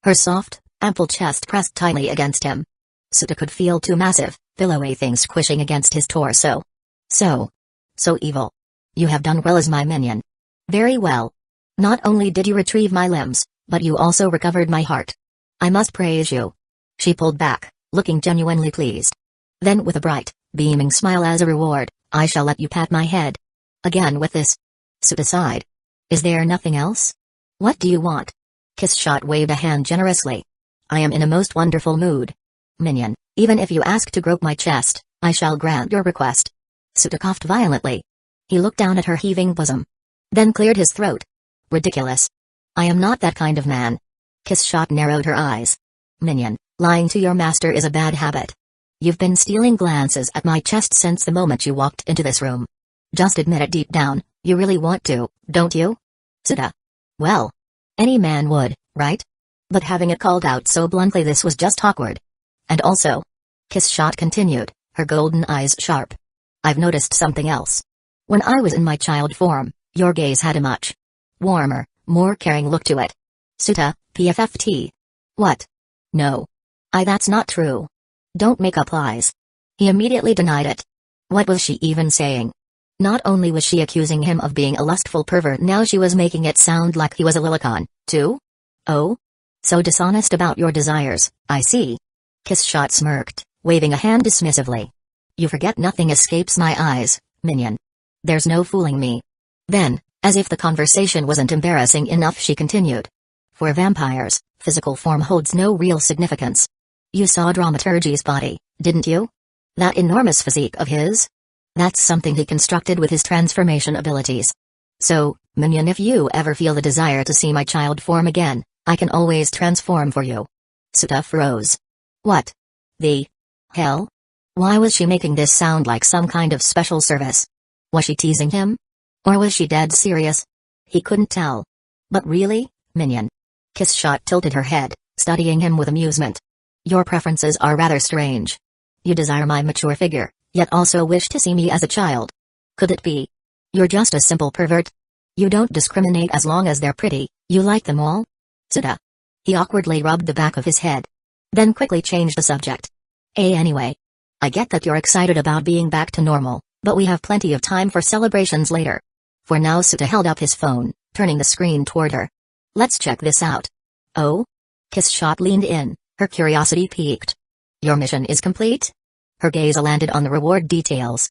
Her soft, ample chest pressed tightly against him. Suta could feel two massive, billowy things squishing against his torso. So evil. You have done well as my minion. Very well. Not only did you retrieve my limbs, but you also recovered my heart. I must praise you. She pulled back, looking genuinely pleased. Then with a bright, beaming smile as a reward, I shall let you pat my head. Again with this. Suta sighed. Is there nothing else? What do you want? Kiss-shot waved a hand generously. I am in a most wonderful mood. Minion, even if you ask to grope my chest, I shall grant your request. Suta coughed violently. He looked down at her heaving bosom. Then cleared his throat. Ridiculous. I am not that kind of man. Kiss-shot narrowed her eyes. Minion, lying to your master is a bad habit. You've been stealing glances at my chest since the moment you walked into this room. Just admit it deep down, you really want to, don't you? Suta. Well, any man would, right? But having it called out so bluntly, this was just awkward. And also, Kiss-shot continued, her golden eyes sharp. I've noticed something else. When I was in my child form, your gaze had a much warmer, more caring look to it. Suta, PFFT. What? No. That's not true. Don't make up lies. He immediately denied it. What was she even saying? Not only was she accusing him of being a lustful pervert, now she was making it sound like he was a lilicon, too? Oh? So dishonest about your desires, I see. Kiss-shot smirked, waving a hand dismissively. You forget nothing escapes my eyes, minion. There's no fooling me. Then, as if the conversation wasn't embarrassing enough, she continued. For vampires, physical form holds no real significance. You saw Dramaturgy's body, didn't you? That enormous physique of his? That's something he constructed with his transformation abilities. So, minion, if you ever feel the desire to see my child form again, I can always transform for you. Suta froze. What the hell? Why was she making this sound like some kind of special service? Was she teasing him? Or was she dead serious? He couldn't tell. But really, minion? Kiss Shot tilted her head, studying him with amusement. Your preferences are rather strange. You desire my mature figure, yet also wish to see me as a child. Could it be? You're just a simple pervert? You don't discriminate as long as they're pretty, you like them all? Suta. He awkwardly rubbed the back of his head. Then quickly changed the subject. Anyway. I get that you're excited about being back to normal, but we have plenty of time for celebrations later. For now, Suta held up his phone, turning the screen toward her. Let's check this out. Oh? Kiss Shot leaned in, her curiosity piqued. Your mission is complete? Her gaze landed on the reward details.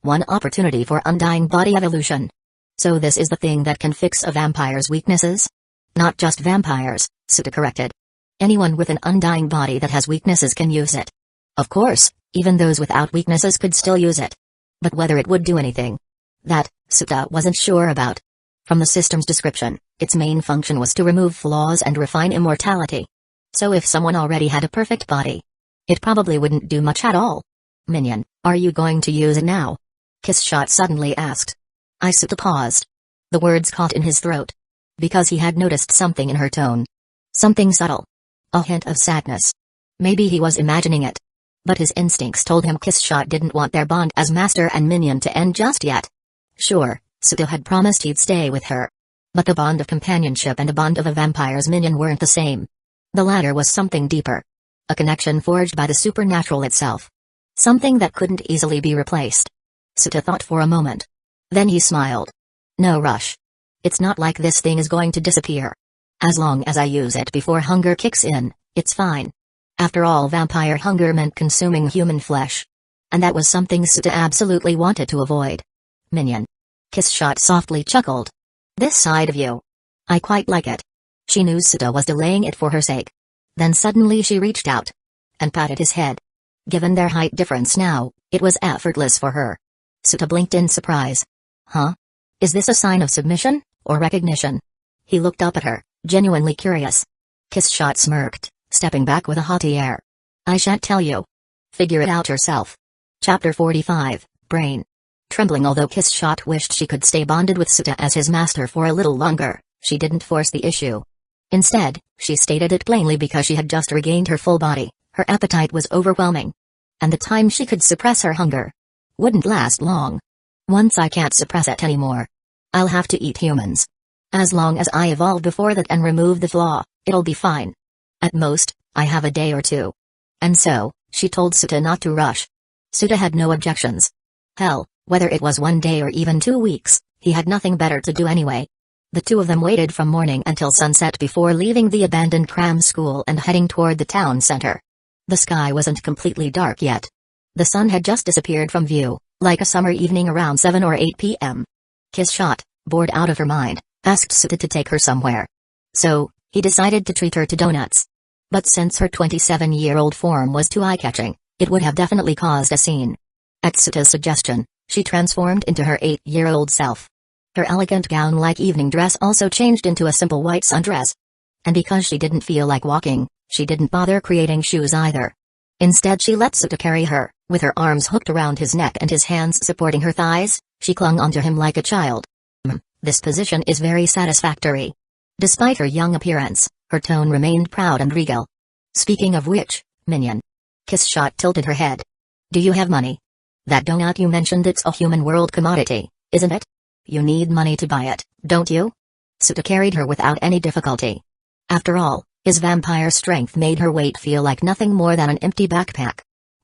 One opportunity for undying body evolution. So this is the thing that can fix a vampire's weaknesses? Not just vampires, Suta corrected. Anyone with an undying body that has weaknesses can use it. Of course, even those without weaknesses could still use it. But whether it would do anything, that, Suta wasn't sure about. From the system's description, its main function was to remove flaws and refine immortality. So if someone already had a perfect body, it probably wouldn't do much at all. Minion, are you going to use it now? Kiss Shot suddenly asked. Suta paused. The words caught in his throat. Because he had noticed something in her tone. Something subtle. A hint of sadness. Maybe he was imagining it. But his instincts told him Kiss Shot didn't want their bond as master and minion to end just yet. Sure, Suta had promised he'd stay with her. But the bond of companionship and the bond of a vampire's minion weren't the same. The latter was something deeper. A connection forged by the supernatural itself. Something that couldn't easily be replaced. Suta thought for a moment. Then he smiled. No rush. It's not like this thing is going to disappear. As long as I use it before hunger kicks in, it's fine. After all, vampire hunger meant consuming human flesh. And that was something Suta absolutely wanted to avoid. Minion. Kiss Shot softly chuckled. This side of you. I quite like it. She knew Suta was delaying it for her sake. Then suddenly she reached out. And patted his head. Given their height difference now, it was effortless for her. Suta blinked in surprise. Huh? Is this a sign of submission, or recognition? He looked up at her, genuinely curious. Kiss Shot smirked, stepping back with a haughty air. I shan't tell you. Figure it out yourself. Chapter 45, Brain. Trembling although Kiss Shot wished she could stay bonded with Suta as his master for a little longer, she didn't force the issue. Instead, she stated it plainly because she had just regained her full body, her appetite was overwhelming. And the time she could suppress her hunger wouldn't last long. Once I can't suppress it anymore, I'll have to eat humans. As long as I evolve before that and remove the flaw, it'll be fine. At most, I have a day or two. And so, she told Suta not to rush. Suta had no objections. Hell, whether it was 1 day or even 2 weeks, he had nothing better to do anyway. The two of them waited from morning until sunset before leaving the abandoned cram school and heading toward the town center. The sky wasn't completely dark yet. The sun had just disappeared from view, like a summer evening around 7 or 8 p.m. Kiss Shot, bored out of her mind, asked Suta to take her somewhere. So, he decided to treat her to donuts. But since her 27-year-old form was too eye-catching, it would have definitely caused a scene. At Suta's suggestion, she transformed into her 8-year-old self. Her elegant gown-like evening dress also changed into a simple white sundress. And because she didn't feel like walking, she didn't bother creating shoes either. Instead she let Suta carry her, with her arms hooked around his neck and his hands supporting her thighs, she clung onto him like a child. This position is very satisfactory. Despite her young appearance, her tone remained proud and regal. Speaking of which, minion. Kiss Shot tilted her head. Do you have money? That donut you mentioned, it's a human world commodity, isn't it? You need money to buy it, don't you? Suta carried her without any difficulty. After all, his vampire strength made her weight feel like nothing more than an empty backpack.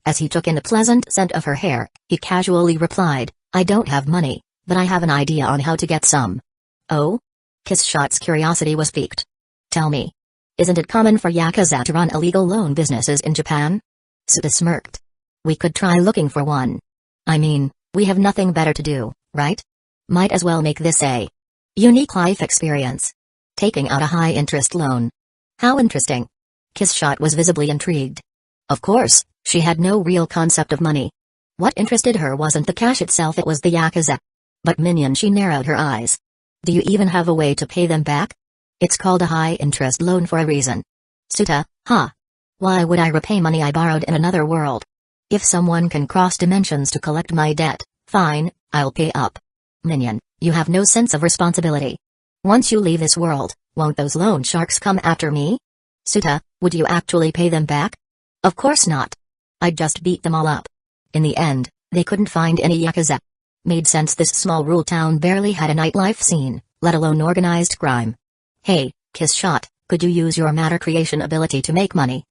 As he took in the pleasant scent of her hair, he casually replied, I don't have money, but I have an idea on how to get some. Oh? Kiss Shot's curiosity was piqued. Tell me. Isn't it common for Yakuza to run illegal loan businesses in Japan? Suta smirked. We could try looking for one. I mean, we have nothing better to do, right? Might as well make this a unique life experience. Taking out a high-interest loan. How interesting. Kiss Shot was visibly intrigued. Of course, She had no real concept of money. What interested her wasn't the cash itself, it was the yakuza. But minion, she narrowed her eyes. Do you even have a way to pay them back? It's called a high-interest loan for a reason. Suta, huh? Why would I repay money I borrowed in another world? If someone can cross dimensions to collect my debt, fine, I'll pay up. Minion, you have no sense of responsibility. Once you leave this world, won't those loan sharks come after me? Suta, would you actually pay them back? Of course not. I'd just beat them all up. In the end, they couldn't find any yakuza. Made sense, this small rural town barely had a nightlife scene, let alone organized crime. Hey, Kiss Shot, could you use your matter creation ability to make money?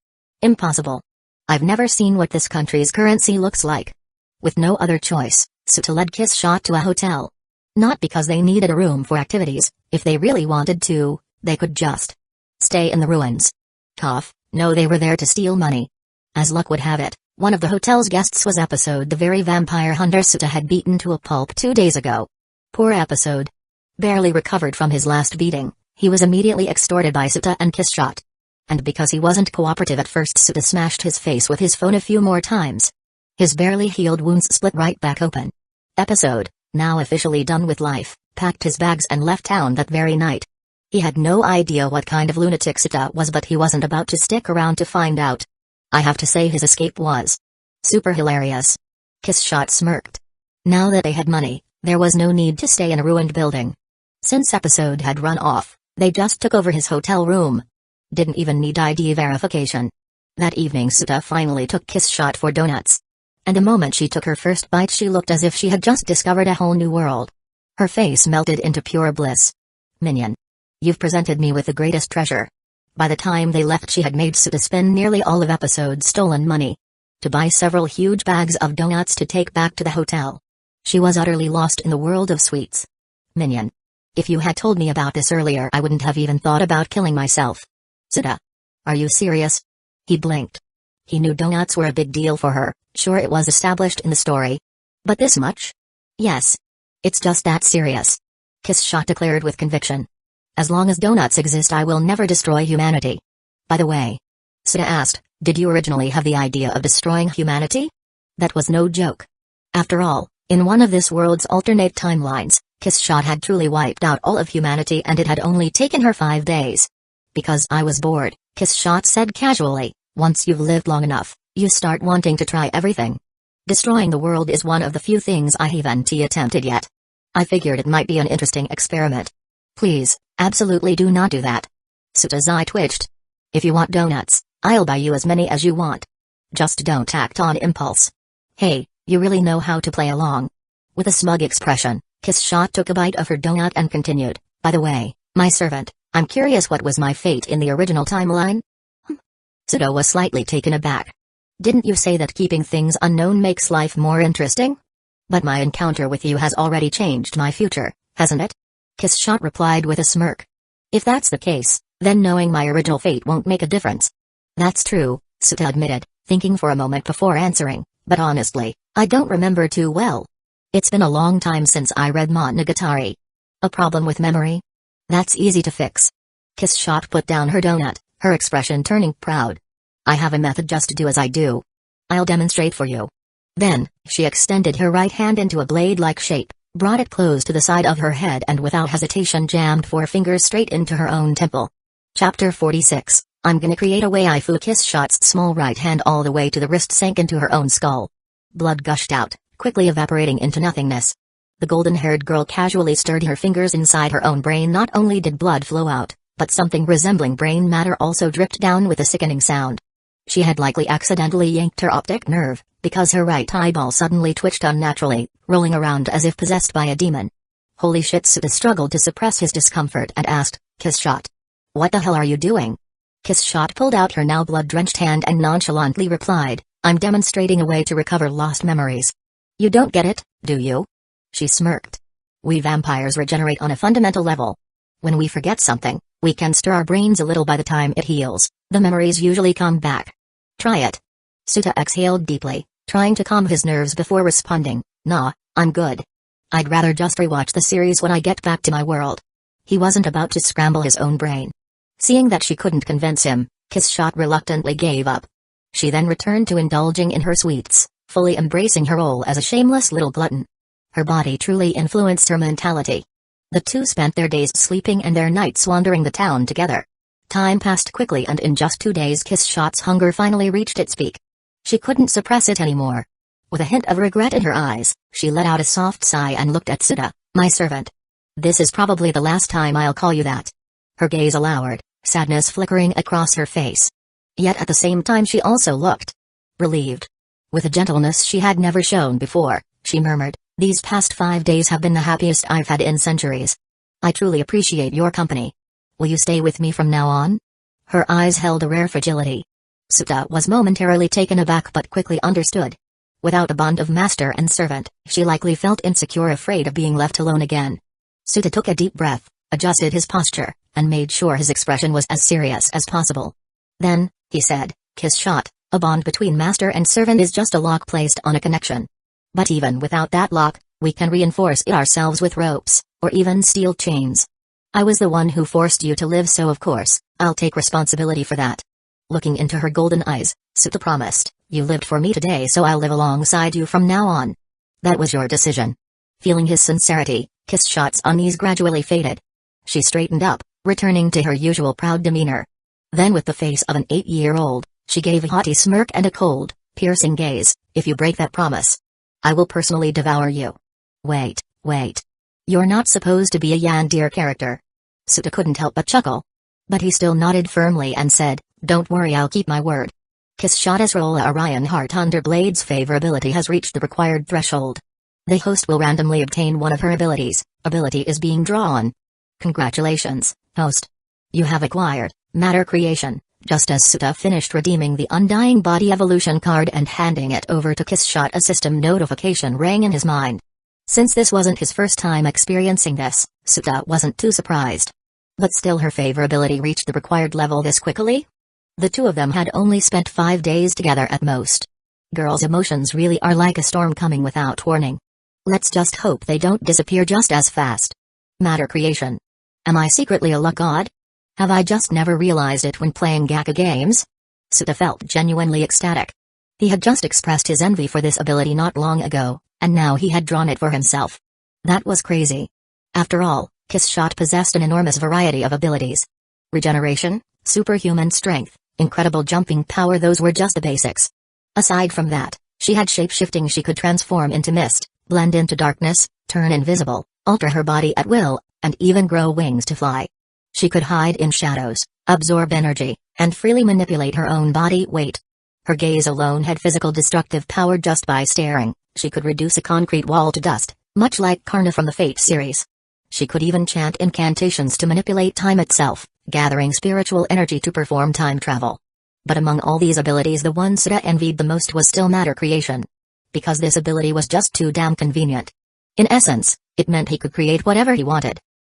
Impossible. I've never seen what this country's currency looks like. With no other choice, Suta led Kiss Shot to a hotel. Not because they needed a room for activities, if they really wanted to, they could just stay in the ruins. Cough, no, they were there to steal money. As luck would have it, one of the hotel's guests was Episode, the very vampire hunter Suta had beaten to a pulp 2 days ago. Poor Episode. Barely recovered from his last beating, he was immediately extorted by Suta and Kiss Shot. And because he wasn't cooperative at first, Suta smashed his face with his phone a few more times. His barely healed wounds split right back open. Episode, now officially done with life, packed his bags and left town that very night. He had no idea what kind of lunatic Suta was, but he wasn't about to stick around to find out. I have to say his escape was super hilarious. Kiss Shot smirked. Now that they had money, there was no need to stay in a ruined building. Since Episode had run off, they just took over his hotel room. Didn't even need ID verification. That evening Suta finally took Kiss Shot for donuts. And the moment she took her first bite, she looked as if she had just discovered a whole new world. Her face melted into pure bliss. Minion. You've presented me with the greatest treasure. By the time they left, she had made Suta spend nearly all of Episode's stolen money to buy several huge bags of donuts to take back to the hotel. She was utterly lost in the world of sweets. Minion. If you had told me about this earlier, I wouldn't have even thought about killing myself. Suta. Are you serious? He blinked. He knew donuts were a big deal for her, sure it was established in the story. But this much? Yes. It's just that serious. Kiss Shot declared with conviction. As long as donuts exist, I will never destroy humanity. By the way, Suta asked, did you originally have the idea of destroying humanity? That was no joke. After all, in one of this world's alternate timelines, Kiss Shot had truly wiped out all of humanity and it had only taken her 5 days. Because I was bored, Kiss Shot said casually. Once you've lived long enough, you start wanting to try everything. Destroying the world is one of the few things I haven't attempted yet. I figured it might be an interesting experiment. Please, absolutely do not do that. Suta's eye twitched. If you want donuts, I'll buy you as many as you want. Just don't act on impulse. Hey, you really know how to play along. With a smug expression, Kiss Shot took a bite of her donut and continued, by the way, my servant, I'm curious, what was my fate in the original timeline? Suta was slightly taken aback. Didn't you say that keeping things unknown makes life more interesting? But my encounter with you has already changed my future, hasn't it? Kiss Shot replied with a smirk. If that's the case, then knowing my original fate won't make a difference. That's true, Suta admitted, thinking for a moment before answering, but honestly, I don't remember too well. It's been a long time since I read Monogatari. A problem with memory? That's easy to fix. Kiss Shot put down her donut, her expression turning proud. I have a method, just do as I do. I'll demonstrate for you. Then, she extended her right hand into a blade-like shape, brought it close to the side of her head and without hesitation jammed 4 fingers straight into her own temple. Chapter 46, I'm gonna create a waifu. Kiss Shot's small right hand all the way to the wrist sank into her own skull. Blood gushed out, quickly evaporating into nothingness. The golden-haired girl casually stirred her fingers inside her own brain. Not only did blood flow out, but something resembling brain matter also dripped down with a sickening sound. She had likely accidentally yanked her optic nerve, because her right eyeball suddenly twitched unnaturally, rolling around as if possessed by a demon. Holy shit! Suta struggled to suppress his discomfort and asked, Kiss Shot. What the hell are you doing? Kiss Shot pulled out her now blood-drenched hand and nonchalantly replied, I'm demonstrating a way to recover lost memories. You don't get it, do you? She smirked. We vampires regenerate on a fundamental level. When we forget something, we can stir our brains a little. By the time it heals, the memories usually come back. Try it. Suta exhaled deeply, trying to calm his nerves before responding, Nah, I'm good. I'd rather just rewatch the series when I get back to my world. He wasn't about to scramble his own brain. Seeing that she couldn't convince him, Kiss Shot reluctantly gave up. She then returned to indulging in her sweets, fully embracing her role as a shameless little glutton. Her body truly influenced her mentality. The two spent their days sleeping and their nights wandering the town together. Time passed quickly, and in just 2 days Kiss Shot's hunger finally reached its peak. She couldn't suppress it anymore. With a hint of regret in her eyes, she let out a soft sigh and looked at Suta, my servant. This is probably the last time I'll call you that. Her gaze lowered, sadness flickering across her face. Yet at the same time she also looked relieved. With a gentleness she had never shown before, she murmured, these past 5 days have been the happiest I've had in centuries. I truly appreciate your company. Will you stay with me from now on? Her eyes held a rare fragility. Suta was momentarily taken aback but quickly understood. Without a bond of master and servant, she likely felt insecure, afraid of being left alone again. Suta took a deep breath, adjusted his posture, and made sure his expression was as serious as possible. Then, he said, Kiss Shot, a bond between master and servant is just a lock placed on a connection. But even without that lock, we can reinforce it ourselves with ropes, or even steel chains. I was the one who forced you to live, so of course, I'll take responsibility for that. Looking into her golden eyes, Suta promised, you lived for me today, so I'll live alongside you from now on. That was your decision. Feeling his sincerity, Kiss Shot's unease gradually faded. She straightened up, returning to her usual proud demeanor. Then with the face of an 8-year-old, she gave a haughty smirk and a cold, piercing gaze, if you break that promise, I will personally devour you. Wait. You're not supposed to be a Yandere character. Suta couldn't help but chuckle. But he still nodded firmly and said, don't worry, I'll keep my word. Kiss Shot's Rolla Orion Heart Underblade's favorability has reached the required threshold. The host will randomly obtain one of her abilities. Ability is being drawn. Congratulations, host. You have acquired Matter Creation. Just as Suta finished redeeming the Undying Body Evolution card and handing it over to Kiss Shot, a system notification rang in his mind. Since this wasn't his first time experiencing this, Suta wasn't too surprised. But still, her favorability reached the required level this quickly? The two of them had only spent 5 days together at most. Girls' emotions really are like a storm coming without warning. Let's just hope they don't disappear just as fast. Matter Creation. Am I secretly a luck god? Have I just never realized it when playing Gacha games? Suta felt genuinely ecstatic. He had just expressed his envy for this ability not long ago, and now he had drawn it for himself. That was crazy. After all, Kiss Shot possessed an enormous variety of abilities. Regeneration, superhuman strength, incredible jumping power, those were just the basics. Aside from that, she had shape-shifting. She could transform into mist, blend into darkness, turn invisible, alter her body at will, and even grow wings to fly. She could hide in shadows, absorb energy, and freely manipulate her own body weight. Her gaze alone had physical destructive power. Just by staring, she could reduce a concrete wall to dust, much like Karna from the Fate series. She could even chant incantations to manipulate time itself, gathering spiritual energy to perform time travel. But among all these abilities, the one Suta envied the most was still Matter Creation. Because this ability was just too damn convenient. In essence, it meant he could create whatever he wanted.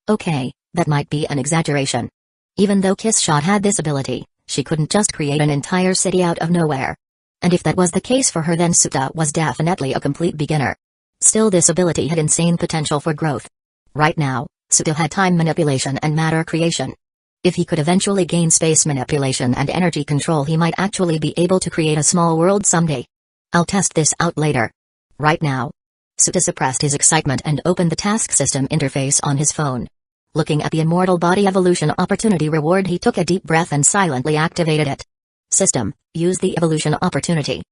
Okay, that might be an exaggeration. Even though Kiss Shot had this ability, she couldn't just create an entire city out of nowhere. And if that was the case for her, then Suta was definitely a complete beginner. Still, this ability had insane potential for growth. Right now, Suta had time manipulation and matter creation. If he could eventually gain space manipulation and energy control, he might actually be able to create a small world someday. I'll test this out later. Right now. Suta suppressed his excitement and opened the task system interface on his phone. Looking at the Immortal Body Evolution Opportunity reward, he took a deep breath and silently activated it. System, use the evolution opportunity.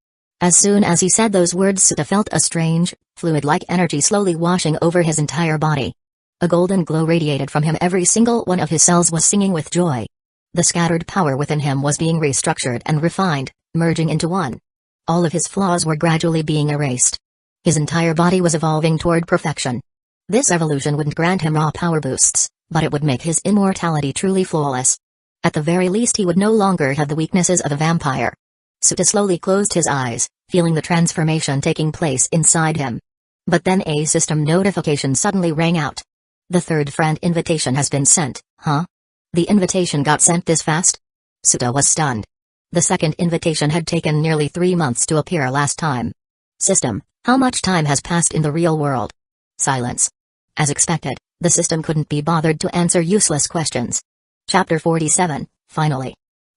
As soon as he said those words, Suta felt a strange, fluid-like energy slowly washing over his entire body. A golden glow radiated from him. Every single one of his cells was singing with joy. The scattered power within him was being restructured and refined, merging into one. All of his flaws were gradually being erased. His entire body was evolving toward perfection. This evolution wouldn't grant him raw power boosts, but it would make his immortality truly flawless. At the very least, he would no longer have the weaknesses of a vampire. Suta slowly closed his eyes, feeling the transformation taking place inside him. But then a system notification suddenly rang out. The third friend invitation has been sent, huh? The invitation got sent this fast? Suta was stunned. The second invitation had taken nearly 3 months to appear last time. System, how much time has passed in the real world? Silence. As expected, the system couldn't be bothered to answer useless questions. Chapter 47, finally.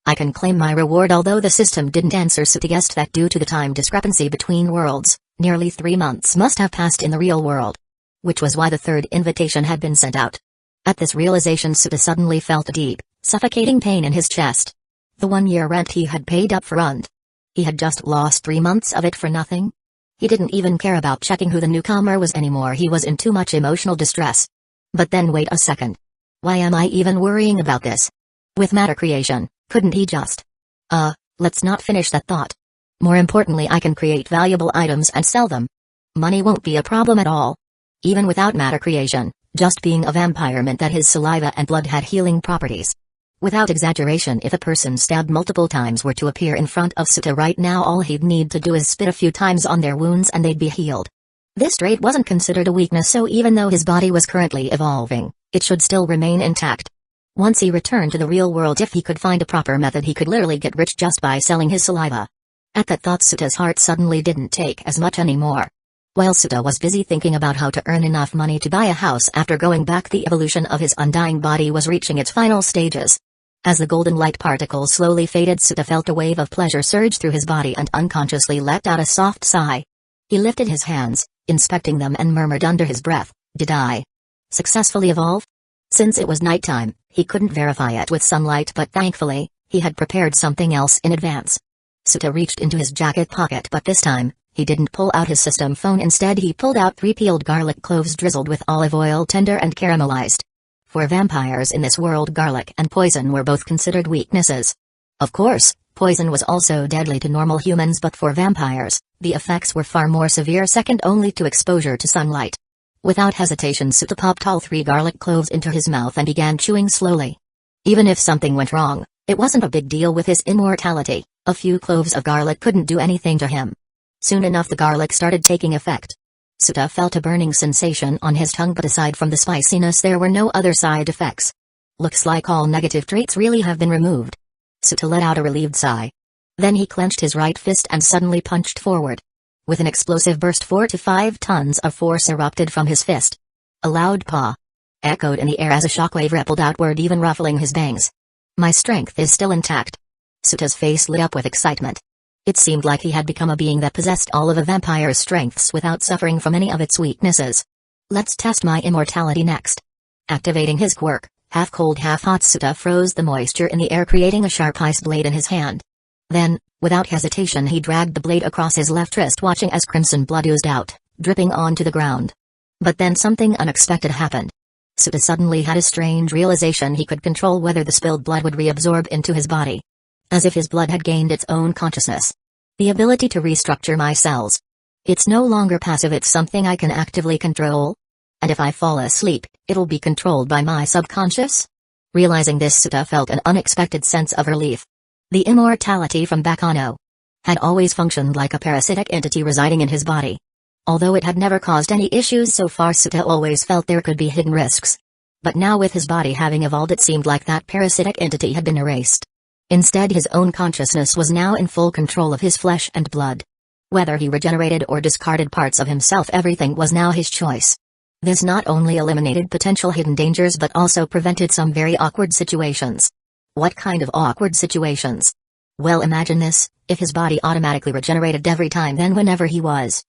I can claim my reward. Although the system didn't answer, Suta guessed that due to the time discrepancy between worlds, nearly 3 months must have passed in the real world. Which was why the third invitation had been sent out. At this realization, Suta suddenly felt a deep, suffocating pain in his chest. The 1-year rent he had paid up front. He had just lost 3 months of it for nothing. He didn't even care about checking who the newcomer was anymore. He was in too much emotional distress. But then wait a second. Why am I even worrying about this? With matter creation, couldn't he just... let's not finish that thought. More importantly, I can create valuable items and sell them. Money won't be a problem at all. Even without matter creation, just being a vampire meant that his saliva and blood had healing properties. Without exaggeration, if a person stabbed multiple times were to appear in front of Suta right now, all he'd need to do is spit a few times on their wounds and they'd be healed. This trait wasn't considered a weakness, so even though his body was currently evolving, it should still remain intact. Once he returned to the real world, if he could find a proper method, he could literally get rich just by selling his saliva. At that thought, Suta's heart suddenly didn't take as much anymore. While Suta was busy thinking about how to earn enough money to buy a house after going back, the evolution of his undying body was reaching its final stages. As the golden light particles slowly faded, Suta felt a wave of pleasure surge through his body and unconsciously let out a soft sigh. He lifted his hands, inspecting them, and murmured under his breath, "Did I successfully evolve?" Since it was nighttime, he couldn't verify it with sunlight, but thankfully, he had prepared something else in advance. Suta reached into his jacket pocket, but this time, he didn't pull out his system phone. Instead, he pulled out 3 peeled garlic cloves drizzled with olive oil, tender and caramelized. For vampires in this world, garlic and poison were both considered weaknesses. Of course, poison was also deadly to normal humans, but for vampires, the effects were far more severe, second only to exposure to sunlight. Without hesitation, Suta popped all 3 garlic cloves into his mouth and began chewing slowly. Even if something went wrong, it wasn't a big deal with his immortality. A few cloves of garlic couldn't do anything to him. Soon enough, the garlic started taking effect. Suta felt a burning sensation on his tongue, but aside from the spiciness, there were no other side effects. Looks like all negative traits really have been removed. Suta let out a relieved sigh. Then he clenched his right fist and suddenly punched forward. With an explosive burst, 4 to 5 tons of force erupted from his fist. A loud paw echoed in the air as a shockwave rippled outward, even ruffling his bangs. "My strength is still intact." Suta's face lit up with excitement. It seemed like he had become a being that possessed all of a vampire's strengths without suffering from any of its weaknesses. "Let's test my immortality next." Activating his quirk, half cold half hot, Suta froze the moisture in the air, creating a sharp ice blade in his hand. Then, without hesitation, he dragged the blade across his left wrist, watching as crimson blood oozed out, dripping onto the ground. But then something unexpected happened. Suta suddenly had a strange realization. He could control whether the spilled blood would reabsorb into his body. As if his blood had gained its own consciousness. The ability to restructure my cells. It's no longer passive, it's something I can actively control. And if I fall asleep, it'll be controlled by my subconscious? Realizing this, Suta felt an unexpected sense of relief. The immortality from Bacano had always functioned like a parasitic entity residing in his body. Although it had never caused any issues so far, Suta always felt there could be hidden risks. But now, with his body having evolved, it seemed like that parasitic entity had been erased. Instead, his own consciousness was now in full control of his flesh and blood. Whether he regenerated or discarded parts of himself, everything was now his choice. This not only eliminated potential hidden dangers but also prevented some very awkward situations. What kind of awkward situations? Well, imagine this: if his body automatically regenerated every time, then whenever he was,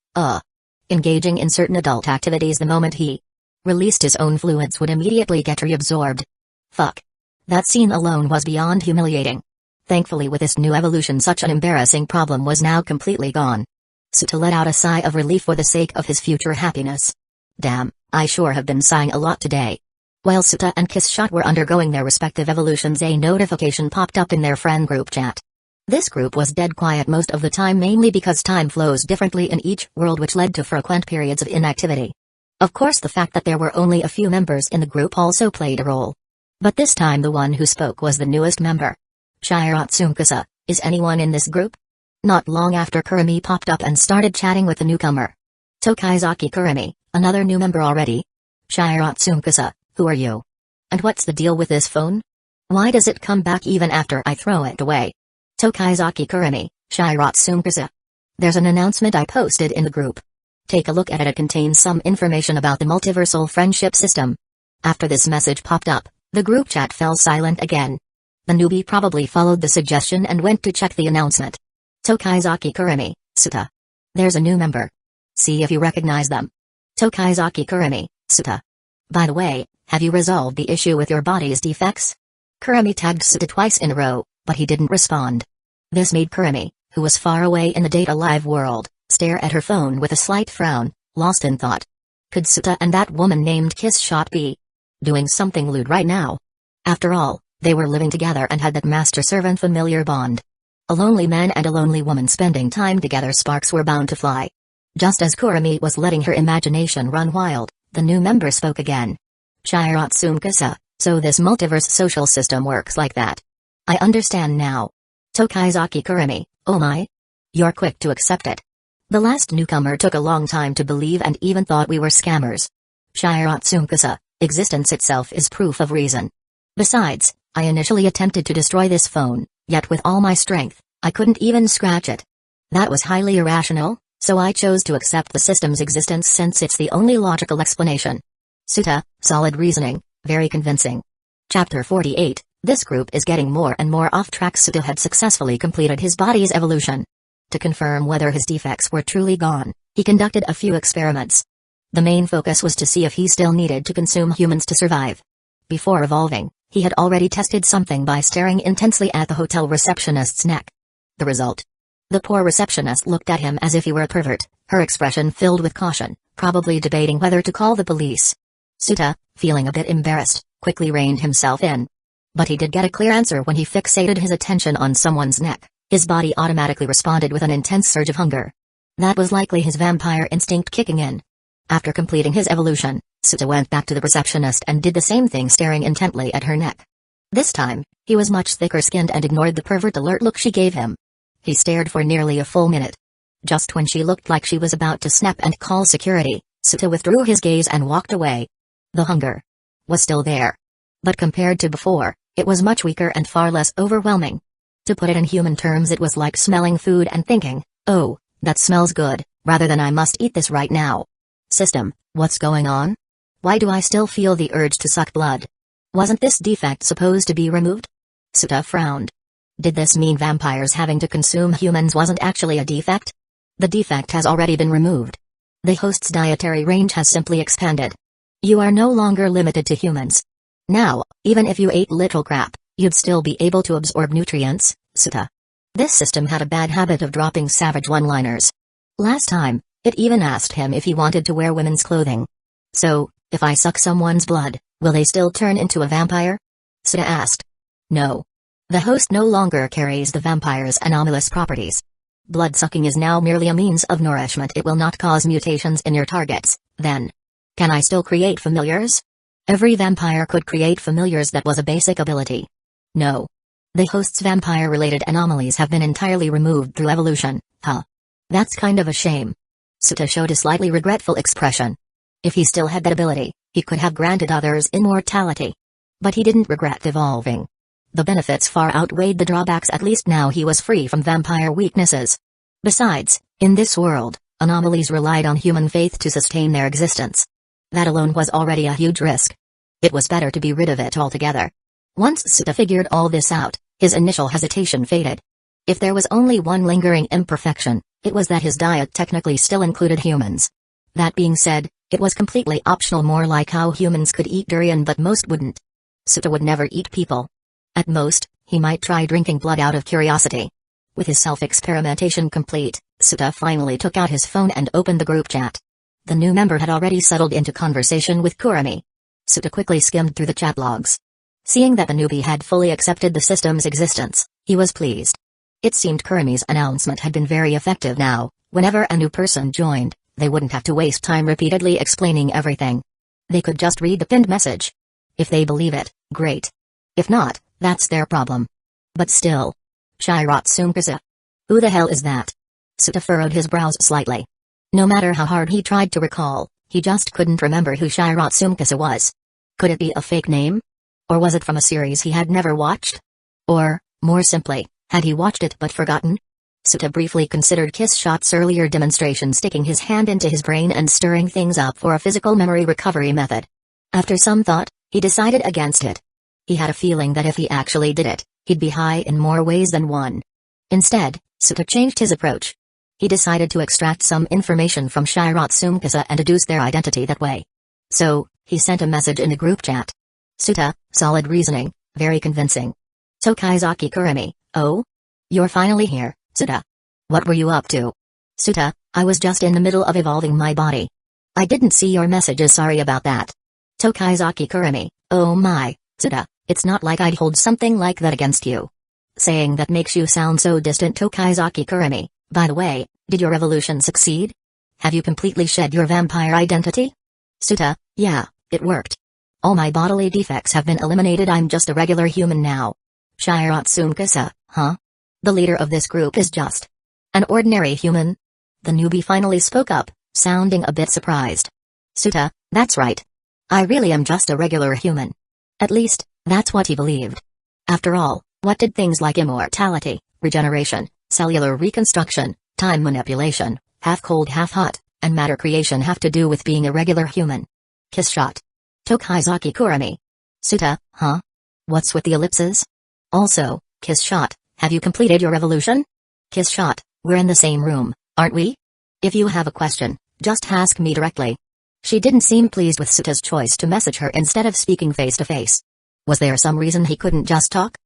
engaging in certain adult activities, the moment he released his own fluids would immediately get reabsorbed. Fuck. That scene alone was beyond humiliating. Thankfully, with this new evolution, such an embarrassing problem was now completely gone. Suta let out a sigh of relief for the sake of his future happiness. Damn, I sure have been sighing a lot today. While Suta and Kissshot were undergoing their respective evolutions, a notification popped up in their friend group chat. This group was dead quiet most of the time, mainly because time flows differently in each world, which led to frequent periods of inactivity. Of course, the fact that there were only a few members in the group also played a role. But this time the one who spoke was the newest member. Shiratsunkasa, is anyone in this group? Not long after, Kurumi popped up and started chatting with the newcomer. Tokaizaki Kurumi, another new member already? Shiratsunkasa, who are you? And what's the deal with this phone? Why does it come back even after I throw it away? Tokaizaki Kurumi, Shiratsunkasa. There's an announcement I posted in the group. Take a look at it. It contains some information about the multiversal friendship system. After this message popped up, the group chat fell silent again. The newbie probably followed the suggestion and went to check the announcement. Tokaizaki Kurumi, Suta. There's a new member. See if you recognize them. Tokaizaki Kurumi, Suta. By the way, have you resolved the issue with your body's defects? Kurumi tagged Suta twice in a row, but he didn't respond. This made Kurumi, who was far away in the data live world, stare at her phone with a slight frown, lost in thought. Could Suta and that woman named Kiss Shot be doing something lewd right now? After all, they were living together and had that master-servant familiar bond. A lonely man and a lonely woman spending time together, sparks were bound to fly. Just as Kurumi was letting her imagination run wild, the new member spoke again. Shiratsumkasa, so this multiverse social system works like that. I understand now. Tokaizaki Kurumi, oh my? You're quick to accept it. The last newcomer took a long time to believe and even thought we were scammers. Shiratsumkasa, existence itself is proof of reason. Besides, I initially attempted to destroy this phone, yet with all my strength, I couldn't even scratch it. That was highly irrational, so I chose to accept the system's existence since it's the only logical explanation. Suta, solid reasoning, very convincing. Chapter 48, this group is getting more and more off track. Suta had successfully completed his body's evolution. To confirm whether his defects were truly gone, he conducted a few experiments. The main focus was to see if he still needed to consume humans to survive. Before evolving, he had already tested something by staring intensely at the hotel receptionist's neck. The result? The poor receptionist looked at him as if he were a pervert, her expression filled with caution, probably debating whether to call the police. Suta, feeling a bit embarrassed, quickly reined himself in. But he did get a clear answer when he fixated his attention on someone's neck. His body automatically responded with an intense surge of hunger. That was likely his vampire instinct kicking in. After completing his evolution, Suta went back to the receptionist and did the same thing, staring intently at her neck. This time, he was much thicker-skinned and ignored the pervert alert look she gave him. He stared for nearly a full minute. Just when she looked like she was about to snap and call security, Suta withdrew his gaze and walked away. The hunger was still there. But compared to before, it was much weaker and far less overwhelming. To put it in human terms, it was like smelling food and thinking, oh, that smells good, rather than I must eat this right now. System, what's going on? Why do I still feel the urge to suck blood? Wasn't this defect supposed to be removed? Suta frowned. Did this mean vampires having to consume humans wasn't actually a defect? The defect has already been removed. The host's dietary range has simply expanded. You are no longer limited to humans. Now, even if you ate little crap, you'd still be able to absorb nutrients, Suta. This system had a bad habit of dropping savage one-liners. Last time, it even asked him if he wanted to wear women's clothing. So, if I suck someone's blood, will they still turn into a vampire? Suta asked. No. The host no longer carries the vampire's anomalous properties. Blood-sucking is now merely a means of nourishment. It will not cause mutations in your targets, then. Can I still create familiars? Every vampire could create familiars. That was a basic ability. No. The host's vampire-related anomalies have been entirely removed through evolution, huh? That's kind of a shame. Suta showed a slightly regretful expression. If he still had that ability, he could have granted others immortality. But he didn't regret evolving. The benefits far outweighed the drawbacks. At least now he was free from vampire weaknesses. Besides, in this world, anomalies relied on human faith to sustain their existence. That alone was already a huge risk. It was better to be rid of it altogether. Once Suta figured all this out, his initial hesitation faded. If there was only one lingering imperfection, it was that his diet technically still included humans. That being said, it was completely optional, more like how humans could eat durian but most wouldn't. Suta would never eat people. At most, he might try drinking blood out of curiosity. With his self-experimentation complete, Suta finally took out his phone and opened the group chat. The new member had already settled into conversation with Kurumi. Suta quickly skimmed through the chat logs. Seeing that the newbie had fully accepted the system's existence, he was pleased. It seemed Kurumi's announcement had been very effective now. Whenever a new person joined, they wouldn't have to waste time repeatedly explaining everything. They could just read the pinned message. If they believe it, great. If not, that's their problem. But still. Shiratsumkasa. Who the hell is that? Suta furrowed his brows slightly. No matter how hard he tried to recall, he just couldn't remember who Shiratsumkasa was. Could it be a fake name? Or was it from a series he had never watched? Or, more simply, had he watched it but forgotten? Suta briefly considered Kiss Shot's earlier demonstration, sticking his hand into his brain and stirring things up for a physical memory recovery method. After some thought, he decided against it. He had a feeling that if he actually did it, He'd be high in more ways than one. Instead, Suta changed his approach. He decided to extract some information from Shiratsumkasa and deduce their identity that way. So, he sent a message in the group chat. Suta, solid reasoning, very convincing. Tokaizaki Kurumi, oh? You're finally here, Suta. What were you up to? Suta, I was just in the middle of evolving my body. I didn't see your messages, sorry about that. Tokaizaki Kurumi, oh my, Suta, it's not like I'd hold something like that against you. Saying that makes you sound so distant, Tokaizaki Kurumi. By the way, did your evolution succeed? Have you completely shed your vampire identity? Suta, yeah, it worked. All my bodily defects have been eliminated, I'm just a regular human now. Shiratsumkasa, huh? The leader of this group is just an ordinary human? The newbie finally spoke up, sounding a bit surprised. Suta, that's right. I really am just a regular human. At least, that's what he believed. After all, what did things like immortality, regeneration, cellular reconstruction, time manipulation, half cold half hot, and matter creation have to do with being a regular human? Kiss shot. Tokaizaki Kurumi. Suta, huh? What's with the ellipses? Also, kiss shot, have you completed your evolution? Kiss shot, we're in the same room, aren't we? If you have a question, just ask me directly. She didn't seem pleased with Suta's choice to message her instead of speaking face to face. Was there some reason he couldn't just talk?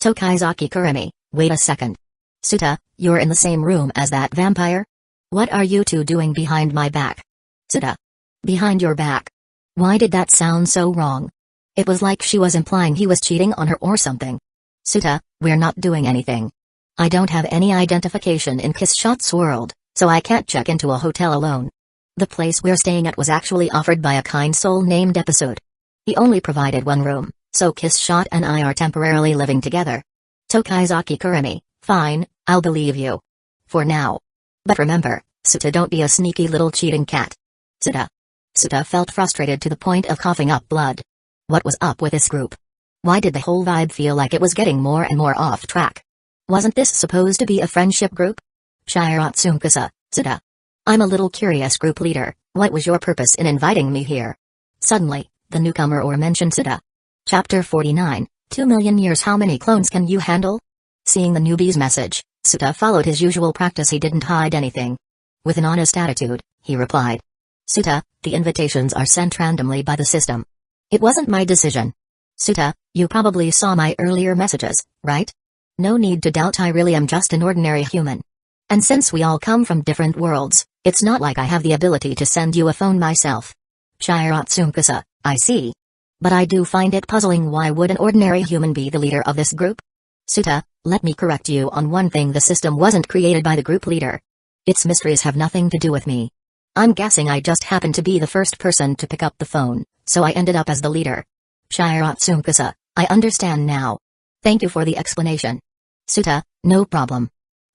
Tokaizaki Kurumi, wait a second. Suta, you're in the same room as that vampire? What are you two doing behind my back? Suta. Behind your back? Why did that sound so wrong? It was like she was implying he was cheating on her or something. Suta, we're not doing anything. I don't have any identification in Kiss Shot's world, so I can't check into a hotel alone. The place we're staying at was actually offered by a kind soul named Episode. He only provided one room, so Kiss Shot and I are temporarily living together. Tokaizaki Kurumi, fine, I'll believe you. For now. But remember, Suta, don't be a sneaky little cheating cat. Suta. Suta felt frustrated to the point of coughing up blood. What was up with this group? Why did the whole vibe feel like it was getting more and more off track? Wasn't this supposed to be a friendship group? Shiratsumkasa, Suta. I'm a little curious, group leader, what was your purpose in inviting me here? Suddenly, the newcomer mentioned Suta. Chapter 49, 2 million years. How many clones can you handle? Seeing the newbie's message, Suta followed his usual practice. He didn't hide anything. With an honest attitude, he replied. Suta, the invitations are sent randomly by the system. It wasn't my decision. Suta, you probably saw my earlier messages, right? No need to doubt, I really am just an ordinary human. And since we all come from different worlds, it's not like I have the ability to send you a phone myself. Shiratsumkasa, I see. But I do find it puzzling, why would an ordinary human be the leader of this group? Suta, let me correct you on one thing, the system wasn't created by the group leader. Its mysteries have nothing to do with me. I'm guessing I just happened to be the first person to pick up the phone, so I ended up as the leader. Shiratsumkasa, I understand now. Thank you for the explanation. Suta, no problem.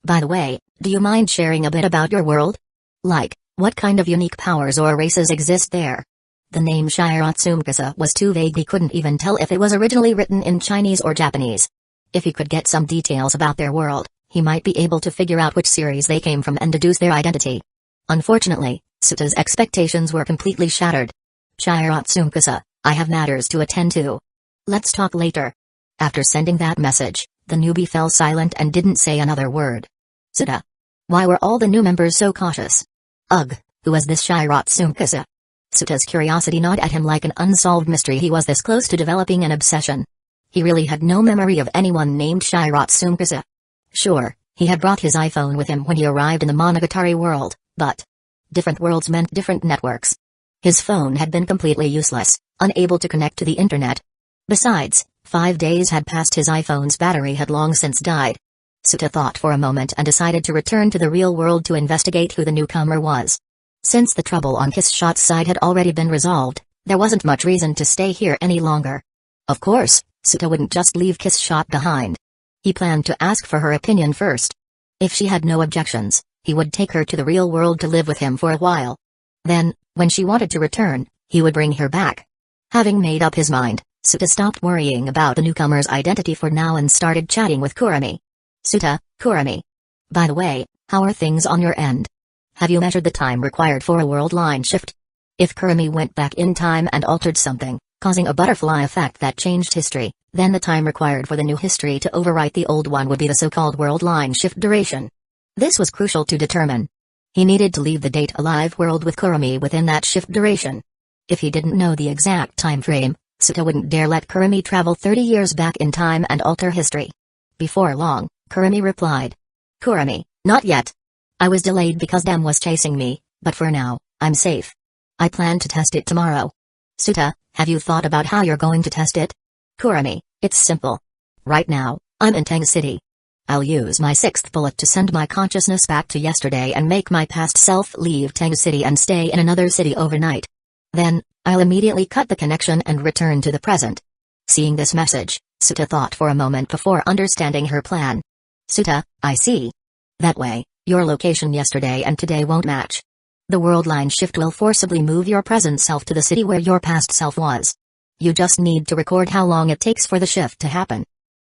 By the way, do you mind sharing a bit about your world? Like, what kind of unique powers or races exist there? The name Shiratsumkasa was too vague, he couldn't even tell if it was originally written in Chinese or Japanese. If he could get some details about their world, he might be able to figure out which series they came from and deduce their identity. Unfortunately, Suta's expectations were completely shattered. Shiratsumkasa, I have matters to attend to. Let's talk later. After sending that message, the newbie fell silent and didn't say another word. Suta. Why were all the new members so cautious? Ugh, who was this Shiratsumkasa? Suta's curiosity gnawed at him like an unsolved mystery. He was this close to developing an obsession. He really had no memory of anyone named Shiratsumkasa. Sure, he had brought his iPhone with him when he arrived in the Monogatari world, but different worlds meant different networks. His phone had been completely useless, unable to connect to the internet. Besides, 5 days had passed, his iPhone's battery had long since died. Suta thought for a moment and decided to return to the real world to investigate who the newcomer was. Since the trouble on Kiss Shot's side had already been resolved, there wasn't much reason to stay here any longer. Of course, Suta wouldn't just leave Kiss Shot behind. He planned to ask for her opinion first. If she had no objections, he would take her to the real world to live with him for a while. Then, when she wanted to return, he would bring her back. Having made up his mind, Suta stopped worrying about the newcomer's identity for now and started chatting with Kurumi. Suta, Kurumi. By the way, how are things on your end? Have you measured the time required for a world line shift? If Kurumi went back in time and altered something, causing a butterfly effect that changed history. Then the time required for the new history to overwrite the old one would be the so-called world line shift duration. This was crucial to determine. He needed to leave the date alive world with Kurumi within that shift duration. If he didn't know the exact time frame, Suta wouldn't dare let Kurumi travel 30 years back in time and alter history. Before long, Kurumi replied. Kurumi, not yet. I was delayed because Dem was chasing me, but for now, I'm safe. I plan to test it tomorrow. Suta, have you thought about how you're going to test it? Kurumi, it's simple. Right now, I'm in Tang City. I'll use my sixth bullet to send my consciousness back to yesterday and make my past self leave Tang City and stay in another city overnight. Then, I'll immediately cut the connection and return to the present. Seeing this message, Suta thought for a moment before understanding her plan. Suta, I see. That way, your location yesterday and today won't match. The world line shift will forcibly move your present self to the city where your past self was. You just need to record how long it takes for the shift to happen.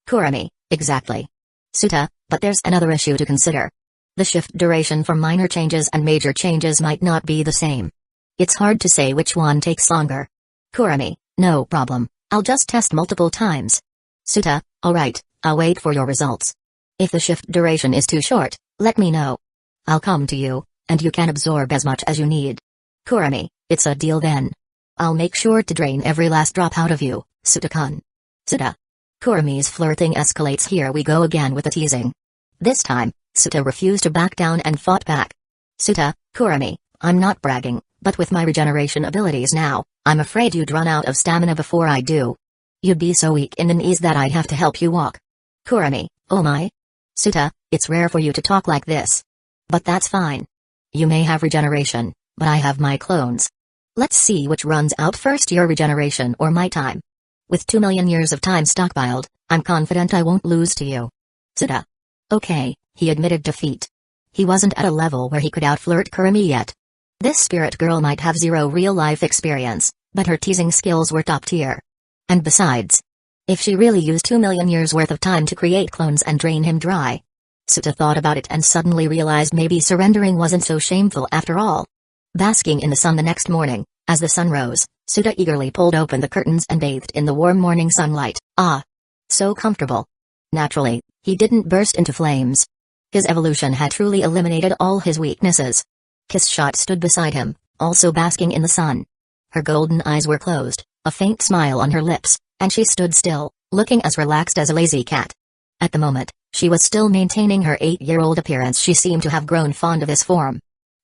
Kurumi, exactly. Suta, but there's another issue to consider. The shift duration for minor changes and major changes might not be the same. It's hard to say which one takes longer. Kurumi, no problem, I'll just test multiple times. Suta, alright, I'll wait for your results. If the shift duration is too short, let me know. I'll come to you, and you can absorb as much as you need. Kurumi, it's a deal then. I'll make sure to drain every last drop out of you, Suta-kun. Suta. Kurumi's flirting escalates. Here we go again with the teasing. This time, Suta refused to back down and fought back. Suta, Kurumi, I'm not bragging, but with my regeneration abilities now, I'm afraid you'd run out of stamina before I do. You'd be so weak in the knees that I'd have to help you walk. Kurumi, oh my. Suta, it's rare for you to talk like this. But that's fine. You may have regeneration, but I have my clones. Let's see which runs out first, your regeneration or my time. With 2 million years of time stockpiled, I'm confident I won't lose to you. Suta. Okay, he admitted defeat. He wasn't at a level where he could outflirt Kurumi yet. This spirit girl might have zero real-life experience, but her teasing skills were top tier. And besides, if she really used 2 million years worth of time to create clones and drain him dry. Suta thought about it and suddenly realized maybe surrendering wasn't so shameful after all. Basking in the sun the next morning, as the sun rose, Suta eagerly pulled open the curtains and bathed in the warm morning sunlight. Ah! So comfortable. Naturally, he didn't burst into flames. His evolution had truly eliminated all his weaknesses. Kissshot stood beside him, also basking in the sun. Her golden eyes were closed, a faint smile on her lips, and she stood still, looking as relaxed as a lazy cat. At the moment, she was still maintaining her 8-year-old appearance. She seemed to have grown fond of this form.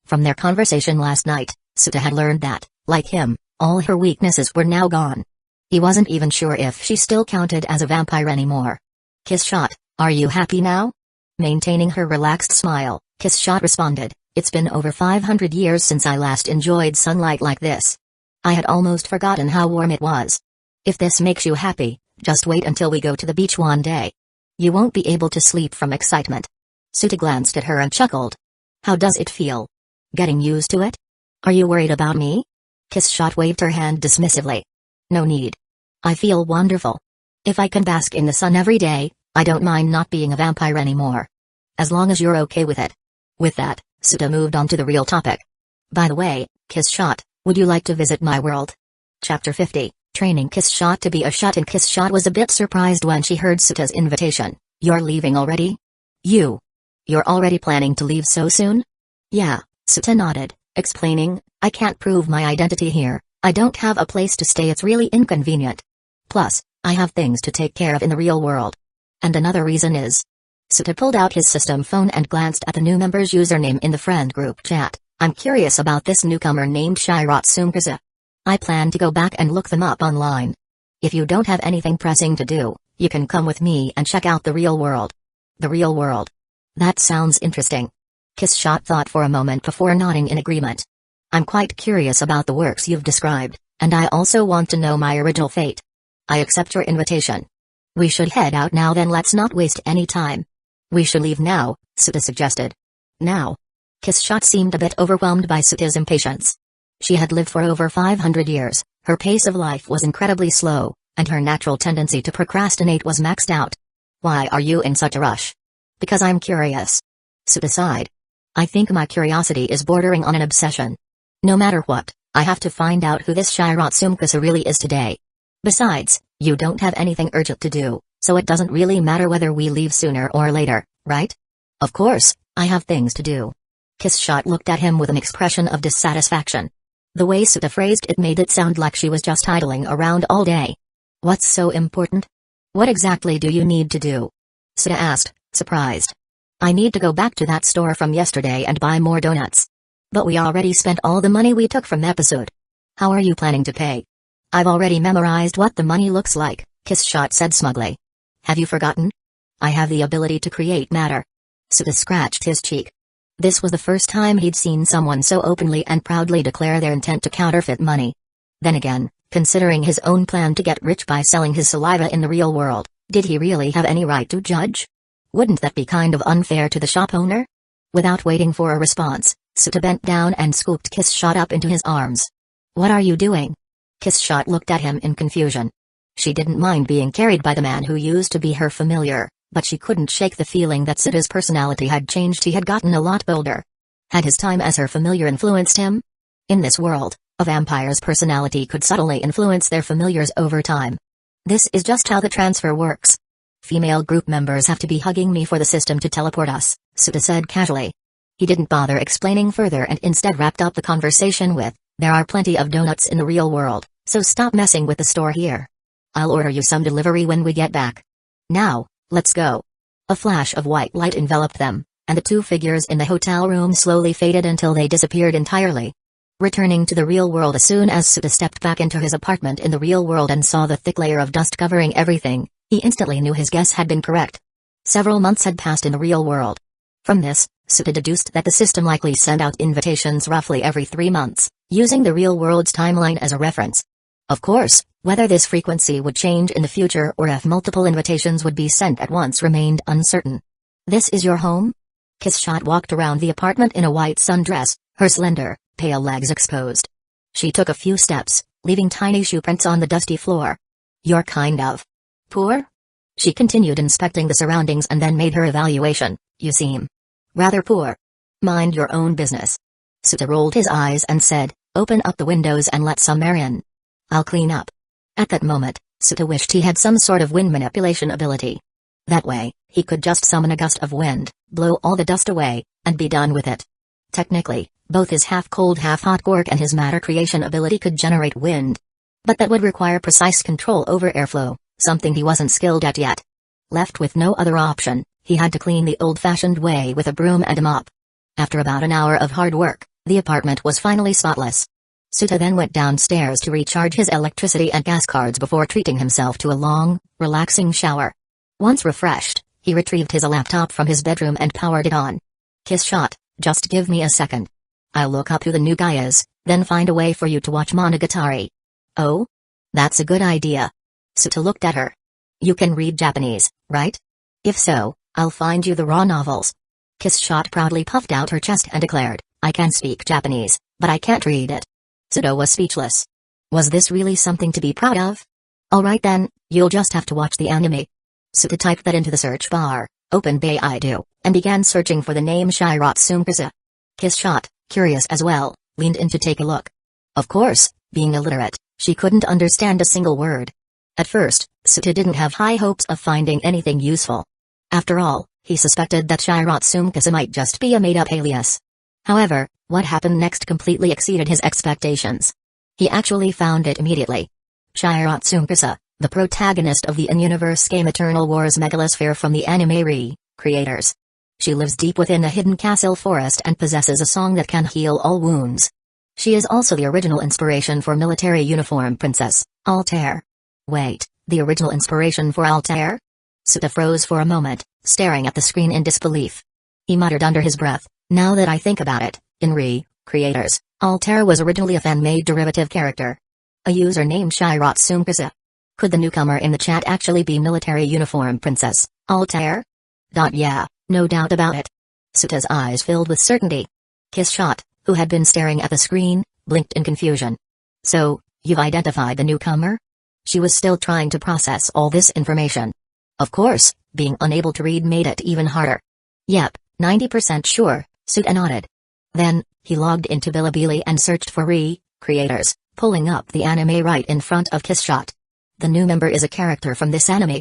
From their conversation last night, Suta had learned that, like him, all her weaknesses were now gone. He wasn't even sure if she still counted as a vampire anymore. Kissshot, are you happy now? Maintaining her relaxed smile, Kissshot responded, it's been over 500 years since I last enjoyed sunlight like this. I had almost forgotten how warm it was. If this makes you happy, just wait until we go to the beach one day. You won't be able to sleep from excitement. Suta glanced at her and chuckled. How does it feel? Getting used to it? Are you worried about me? Kissshot waved her hand dismissively. No need. I feel wonderful. If I can bask in the sun every day, I don't mind not being a vampire anymore. As long as you're okay with it. With that, Suta moved on to the real topic. By the way, Kissshot, would you like to visit my world? Chapter 50, Training Kissshot to be a shut-in. Kissshot was a bit surprised when she heard Suta's invitation. You're leaving already? You're already planning to leave so soon? Yeah, Suta nodded, explaining, I can't prove my identity here, I don't have a place to stay, it's really inconvenient. Plus, I have things to take care of in the real world. And another reason is... Suta pulled out his system phone and glanced at the new member's username in the friend group chat. I'm curious about this newcomer named Shiratsumkaza. I plan to go back and look them up online. If you don't have anything pressing to do, you can come with me and check out the real world. The real world. That sounds interesting. Kissshot thought for a moment before nodding in agreement. I'm quite curious about the works you've described, and I also want to know my original fate. I accept your invitation. We should head out now then, let's not waste any time. We should leave now, Suta suggested. Now? Kissshot seemed a bit overwhelmed by Suta's impatience. She had lived for over 500 years, her pace of life was incredibly slow, and her natural tendency to procrastinate was maxed out. Why are you in such a rush? Because I'm curious. Suta sighed. I think my curiosity is bordering on an obsession. No matter what, I have to find out who this Shiratsumkaza really is today. Besides, you don't have anything urgent to do, so it doesn't really matter whether we leave sooner or later, right? Of course, I have things to do. Kissshot looked at him with an expression of dissatisfaction. The way Suta phrased it made it sound like she was just idling around all day. What's so important? What exactly do you need to do? Suta asked, surprised. I need to go back to that store from yesterday and buy more donuts. But we already spent all the money we took from the episode. How are you planning to pay? I've already memorized what the money looks like, Kissshot said smugly. Have you forgotten? I have the ability to create matter. Suta scratched his cheek. This was the first time he'd seen someone so openly and proudly declare their intent to counterfeit money. Then again, considering his own plan to get rich by selling his saliva in the real world, did he really have any right to judge? Wouldn't that be kind of unfair to the shop owner? Without waiting for a response, Suta bent down and scooped Kissshot up into his arms. What are you doing? Kissshot looked at him in confusion. She didn't mind being carried by the man who used to be her familiar, but she couldn't shake the feeling that Suta's personality had changed. He had gotten a lot bolder. Had his time as her familiar influenced him? In this world, a vampire's personality could subtly influence their familiars over time. This is just how the transfer works. Female group members have to be hugging me for the system to teleport us, Suta said casually. He didn't bother explaining further and instead wrapped up the conversation with, there are plenty of donuts in the real world, so stop messing with the store here. I'll order you some delivery when we get back. Now, let's go. A flash of white light enveloped them, and the two figures in the hotel room slowly faded until they disappeared entirely. Returning to the real world as soon as Suta stepped back into his apartment in the real world and saw the thick layer of dust covering everything, he instantly knew his guess had been correct. Several months had passed in the real world. From this, Suta deduced that the system likely sent out invitations roughly every 3 months, using the real world's timeline as a reference. Of course, whether this frequency would change in the future or if multiple invitations would be sent at once remained uncertain. This is your home? Kissshot walked around the apartment in a white sundress, her slender, pale legs exposed. She took a few steps, leaving tiny shoe prints on the dusty floor. You're kind of poor? She continued inspecting the surroundings and then made her evaluation. You seem rather poor. Mind your own business. Suta rolled his eyes and said, open up the windows and let some air in. I'll clean up. At that moment, Suta wished he had some sort of wind manipulation ability. That way, he could just summon a gust of wind, blow all the dust away, and be done with it. Technically, both his half-cold half-hot quirk and his matter creation ability could generate wind. But that would require precise control over airflow, something he wasn't skilled at yet. Left with no other option, he had to clean the old-fashioned way with a broom and a mop. After about an hour of hard work, the apartment was finally spotless. Suta then went downstairs to recharge his electricity and gas cards before treating himself to a long, relaxing shower. Once refreshed, he retrieved his laptop from his bedroom and powered it on. Kissshot, just give me a second. I'll look up who the new guy is, then find a way for you to watch Monogatari. Oh? That's a good idea. Suta looked at her. You can read Japanese, right? If so, I'll find you the raw novels. Kissshot proudly puffed out her chest and declared, I can speak Japanese, but I can't read it. Suta was speechless. Was this really something to be proud of? Alright then, you'll just have to watch the anime. Suta typed that into the search bar, opened Baidu, and began searching for the name Shiratsumkasa. Kissshot, curious as well, leaned in to take a look. Of course, being illiterate, she couldn't understand a single word. At first, Suta didn't have high hopes of finding anything useful. After all, he suspected that Shiratsumkasa might just be a made-up alias. However, what happened next completely exceeded his expectations. He actually found it immediately. Shiratsumkasa, the protagonist of the in-universe game Eternal Wars Megalosphere from the anime creators. She lives deep within a hidden castle forest and possesses a song that can heal all wounds. She is also the original inspiration for military uniform princess, Altair. Wait, the original inspiration for Altair? Suta froze for a moment, staring at the screen in disbelief. He muttered under his breath, now that I think about it, in creators, Altair was originally a fan-made derivative character. A user named Shiratsumkasa. Could the newcomer in the chat actually be military uniform princess, Altair? Yeah, no doubt about it. Suta's eyes filled with certainty. Kissshot, who had been staring at the screen, blinked in confusion. So, you've identified the newcomer? She was still trying to process all this information. Of course, being unable to read made it even harder. Yep, 90% sure, Suta nodded. Then, he logged into Bilibili and searched for creators, pulling up the anime right in front of Kissshot. The new member is a character from this anime.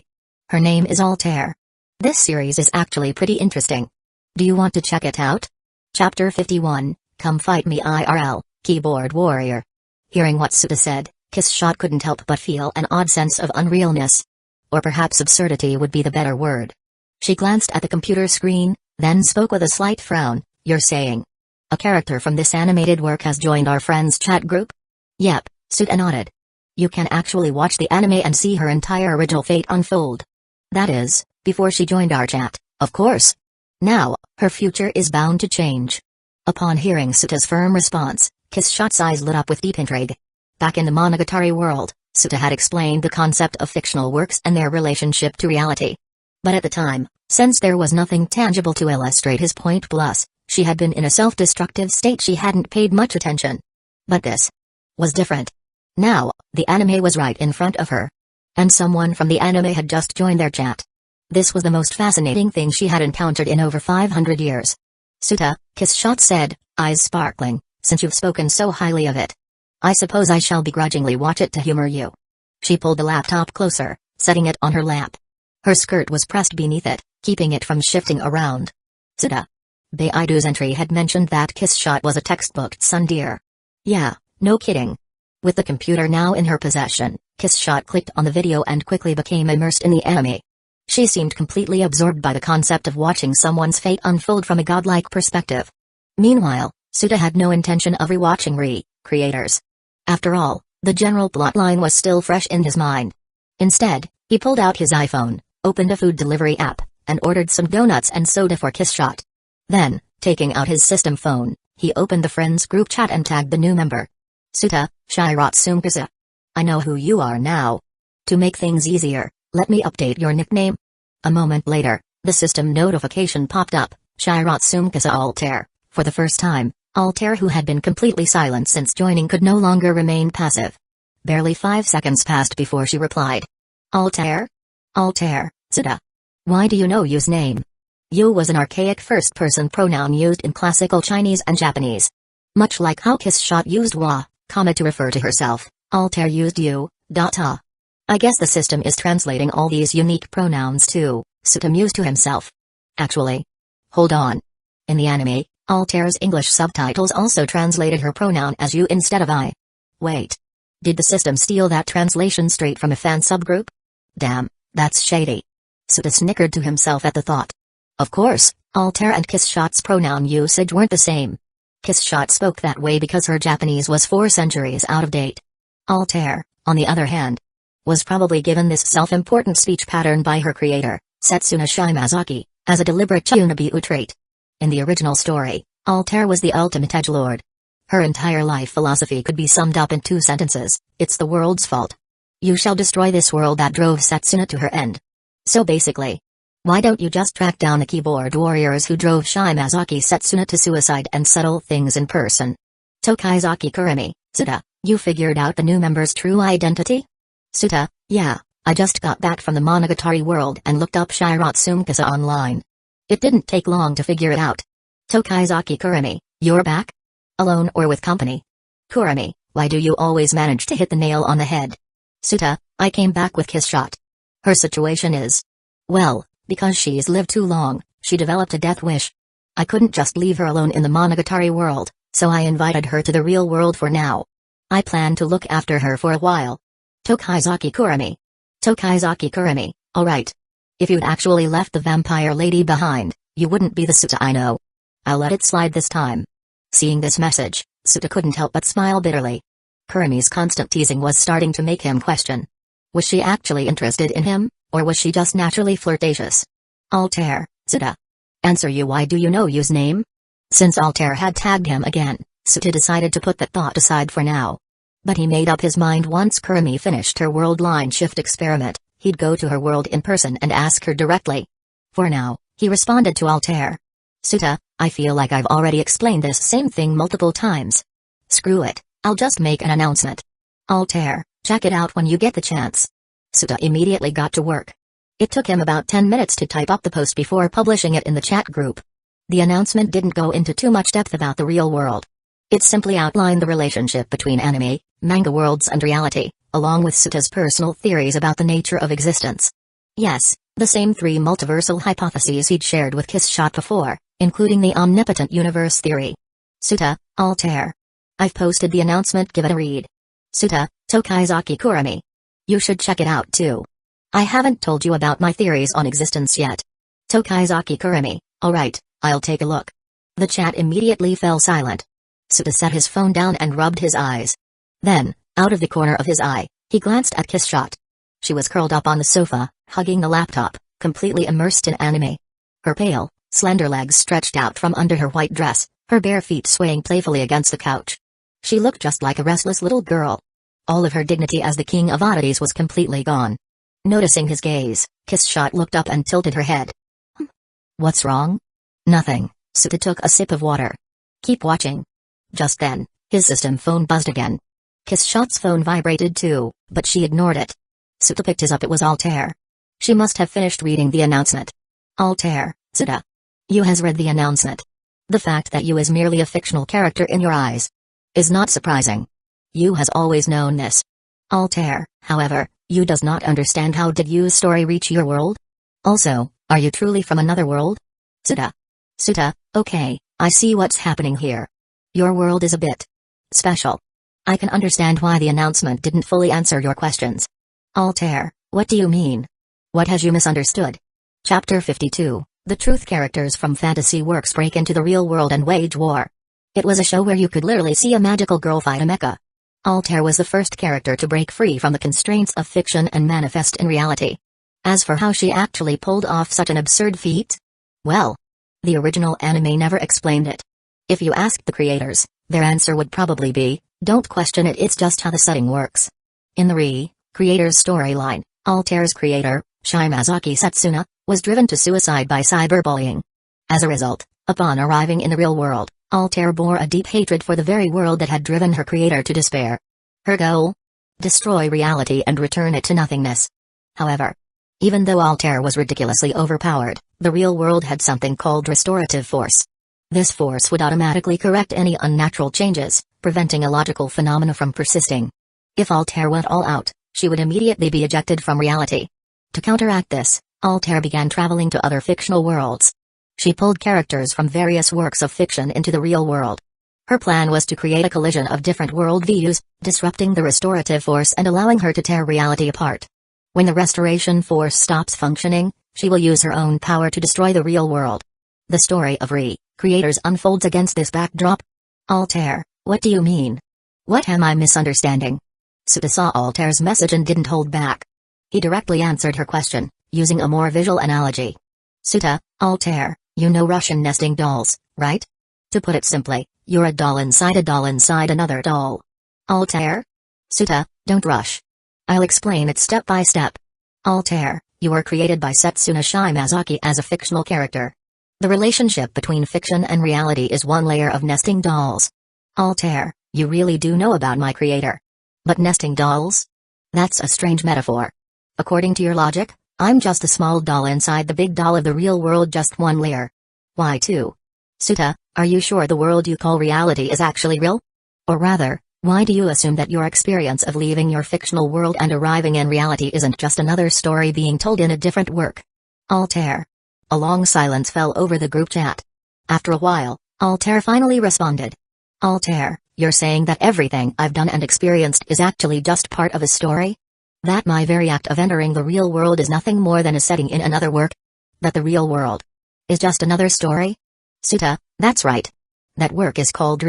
Her name is Altair. This series is actually pretty interesting. Do you want to check it out? Chapter 51, Come Fight Me IRL, Keyboard Warrior. Hearing what Suta said, Kiss Shot couldn't help but feel an odd sense of unrealness. Or perhaps absurdity would be the better word. She glanced at the computer screen, then spoke with a slight frown. You're saying a character from this animated work has joined our friends' chat group? Yep, Suta nodded. You can actually watch the anime and see her entire original fate unfold. That is, before she joined our chat, of course. Now, her future is bound to change. Upon hearing Suta's firm response, Kiss Shot's eyes lit up with deep intrigue. Back in the Monogatari world, Suta had explained the concept of fictional works and their relationship to reality. But at the time, since there was nothing tangible to illustrate his point, plus, she had been in a self-destructive state, she hadn't paid much attention. But this was different. Now, the anime was right in front of her. And someone from the anime had just joined their chat. This was the most fascinating thing she had encountered in over 500 years. Suta, Kiss Shot said, eyes sparkling, since you've spoken so highly of it, I suppose I shall begrudgingly watch it to humor you. She pulled the laptop closer, setting it on her lap. Her skirt was pressed beneath it, keeping it from shifting around. Suta. Baidu's entry had mentioned that Kiss Shot was a textbook tsundere. Yeah, no kidding. With the computer now in her possession, Kiss Shot clicked on the video and quickly became immersed in the anime. She seemed completely absorbed by the concept of watching someone's fate unfold from a godlike perspective. Meanwhile, Suta had no intention of rewatching creators. After all, the general plotline was still fresh in his mind. Instead, he pulled out his iPhone, opened a food delivery app, and ordered some donuts and soda for Kiss Shot. Then, taking out his system phone, he opened the friends group chat and tagged the new member. Suta, Shiratsumkasa. I know who you are now. To make things easier, let me update your nickname. A moment later, the system notification popped up, Shiratsumkasa Altair. For the first time, Altair, who had been completely silent since joining, could no longer remain passive. Barely 5 seconds passed before she replied. Altair? Altair, Suta. Why do you know use name? You was an archaic first-person pronoun used in classical Chinese and Japanese. Much like how Kiss Shot used wa, to refer to herself, Altair used you, ta. I guess the system is translating all these unique pronouns too, Suta mused to himself. Actually. Hold on. In the anime, Altair's English subtitles also translated her pronoun as you instead of I. Wait. Did the system steal that translation straight from a fan subgroup? Damn, that's shady. Suta snickered to himself at the thought. Of course, Altair and Kiss Shot's pronoun usage weren't the same. Kiss Shot spoke that way because her Japanese was 4 centuries out of date. Altair, on the other hand, was probably given this self-important speech pattern by her creator, Setsuna Shimazaki, as a deliberate Chunabu trait. In the original story, Altair was the ultimate edgelord. Her entire life philosophy could be summed up in 2 sentences, it's the world's fault. You shall destroy this world that drove Setsuna to her end. So basically, why don't you just track down the keyboard warriors who drove Shimazaki Setsuna to suicide and settle things in person? Tokaizaki Kurumi, Suta, you figured out the new member's true identity? Suta, yeah, I just got back from the Monogatari world and looked up Shiratsumkasa online. It didn't take long to figure it out. Tokaizaki Kurumi, you're back? Alone or with company? Kurumi, why do you always manage to hit the nail on the head? Suta, I came back with Kiss Shot. Her situation is, well, because she's lived too long, she developed a death wish. I couldn't just leave her alone in the Monogatari world, so I invited her to the real world for now. I plan to look after her for a while. Tokaizaki Kurumi. Tokaizaki Kurumi, alright. If you'd actually left the vampire lady behind, you wouldn't be the Suta I know. I'll let it slide this time. Seeing this message, Suta couldn't help but smile bitterly. Kurumi's constant teasing was starting to make him question. Was she actually interested in him, or was she just naturally flirtatious? Altair, Suta. Answer you, why do you know use name? Since Altair had tagged him again, Suta decided to put that thought aside for now. But he made up his mind once Kurumi finished her world line shift experiment, he'd go to her world in person and ask her directly. For now, he responded to Altair. Suta, I feel like I've already explained this same thing multiple times. Screw it, I'll just make an announcement. Altair, check it out when you get the chance. Suta immediately got to work. It took him about 10 minutes to type up the post before publishing it in the chat group. The announcement didn't go into too much depth about the real world. It simply outlined the relationship between anime, manga worlds and reality, along with Suta's personal theories about the nature of existence. Yes, the same 3 multiversal hypotheses he'd shared with Kissshot before, including the omnipotent universe theory. Suta, Altair. I've posted the announcement, give it a read. Suta, Tokaizaki Kurami. You should check it out too. I haven't told you about my theories on existence yet. Tokaizaki Kurami, alright, I'll take a look. The chat immediately fell silent. Suta set his phone down and rubbed his eyes. Then, out of the corner of his eye, he glanced at Kissshot. She was curled up on the sofa, hugging the laptop, completely immersed in anime. Her pale, slender legs stretched out from under her white dress, her bare feet swaying playfully against the couch. She looked just like a restless little girl. All of her dignity as the king of oddities was completely gone. Noticing his gaze, Kissshot looked up and tilted her head. What's wrong? Nothing. Suta took a sip of water. Keep watching. Just then, his system phone buzzed again. Kissshot's phone vibrated too, but she ignored it. Suta picked his up. It was Altair. She must have finished reading the announcement. Altair, Suta. You has read the announcement. The fact that you is merely a fictional character in your eyes is not surprising. You has always known this. Altair, however, you does not understand how did you's story reach your world? Also, are you truly from another world? Suta. Suta, okay, I see what's happening here. Your world is a bit special. I can understand why the announcement didn't fully answer your questions. Altair, what do you mean? What has you misunderstood? Chapter 52, The Truth. Characters from fantasy works break into the real world and wage war. It was a show where you could literally see a magical girl fight a mecha. Altair was the first character to break free from the constraints of fiction and manifest in reality. As for how she actually pulled off such an absurd feat, well, the original anime never explained it. If you asked the creators, their answer would probably be, don't question it, it's just how the setting works. In the creator's storyline, Altair's creator, Shimazaki Setsuna, was driven to suicide by cyberbullying. As a result, upon arriving in the real world, Altair bore a deep hatred for the very world that had driven her creator to despair. Her goal? Destroy reality and return it to nothingness. However, even though Altair was ridiculously overpowered, the real world had something called restorative force. This force would automatically correct any unnatural changes, preventing illogical phenomena from persisting. If Altair went all out, she would immediately be ejected from reality. To counteract this, Altair began traveling to other fictional worlds. She pulled characters from various works of fiction into the real world. Her plan was to create a collision of different worldviews, disrupting the restorative force and allowing her to tear reality apart. When the restoration force stops functioning, she will use her own power to destroy the real world. The story of creators unfolds against this backdrop. Altair, what do you mean? What am I misunderstanding? Suta saw Altair's message and didn't hold back. He directly answered her question, using a more visual analogy. Suta, Altair, you know Russian nesting dolls, right? To put it simply, you're a doll inside another doll. Altair? Suta, don't rush. I'll explain it step by step. Altair, you were created by Setsuna Shimazaki as a fictional character. The relationship between fiction and reality is one layer of nesting dolls. Altair, you really do know about my creator. But nesting dolls? That's a strange metaphor. According to your logic, I'm just a small doll inside the big doll of the real world, just one layer. Why two? Suta, are you sure the world you call reality is actually real? Or rather, why do you assume that your experience of leaving your fictional world and arriving in reality isn't just another story being told in a different work? Altair. A long silence fell over the group chat. After a while, Altair finally responded. Altair, you're saying that everything I've done and experienced is actually just part of a story? That my very act of entering the real world is nothing more than a setting in another work? That the real world is just another story? Suta, that's right. That work is called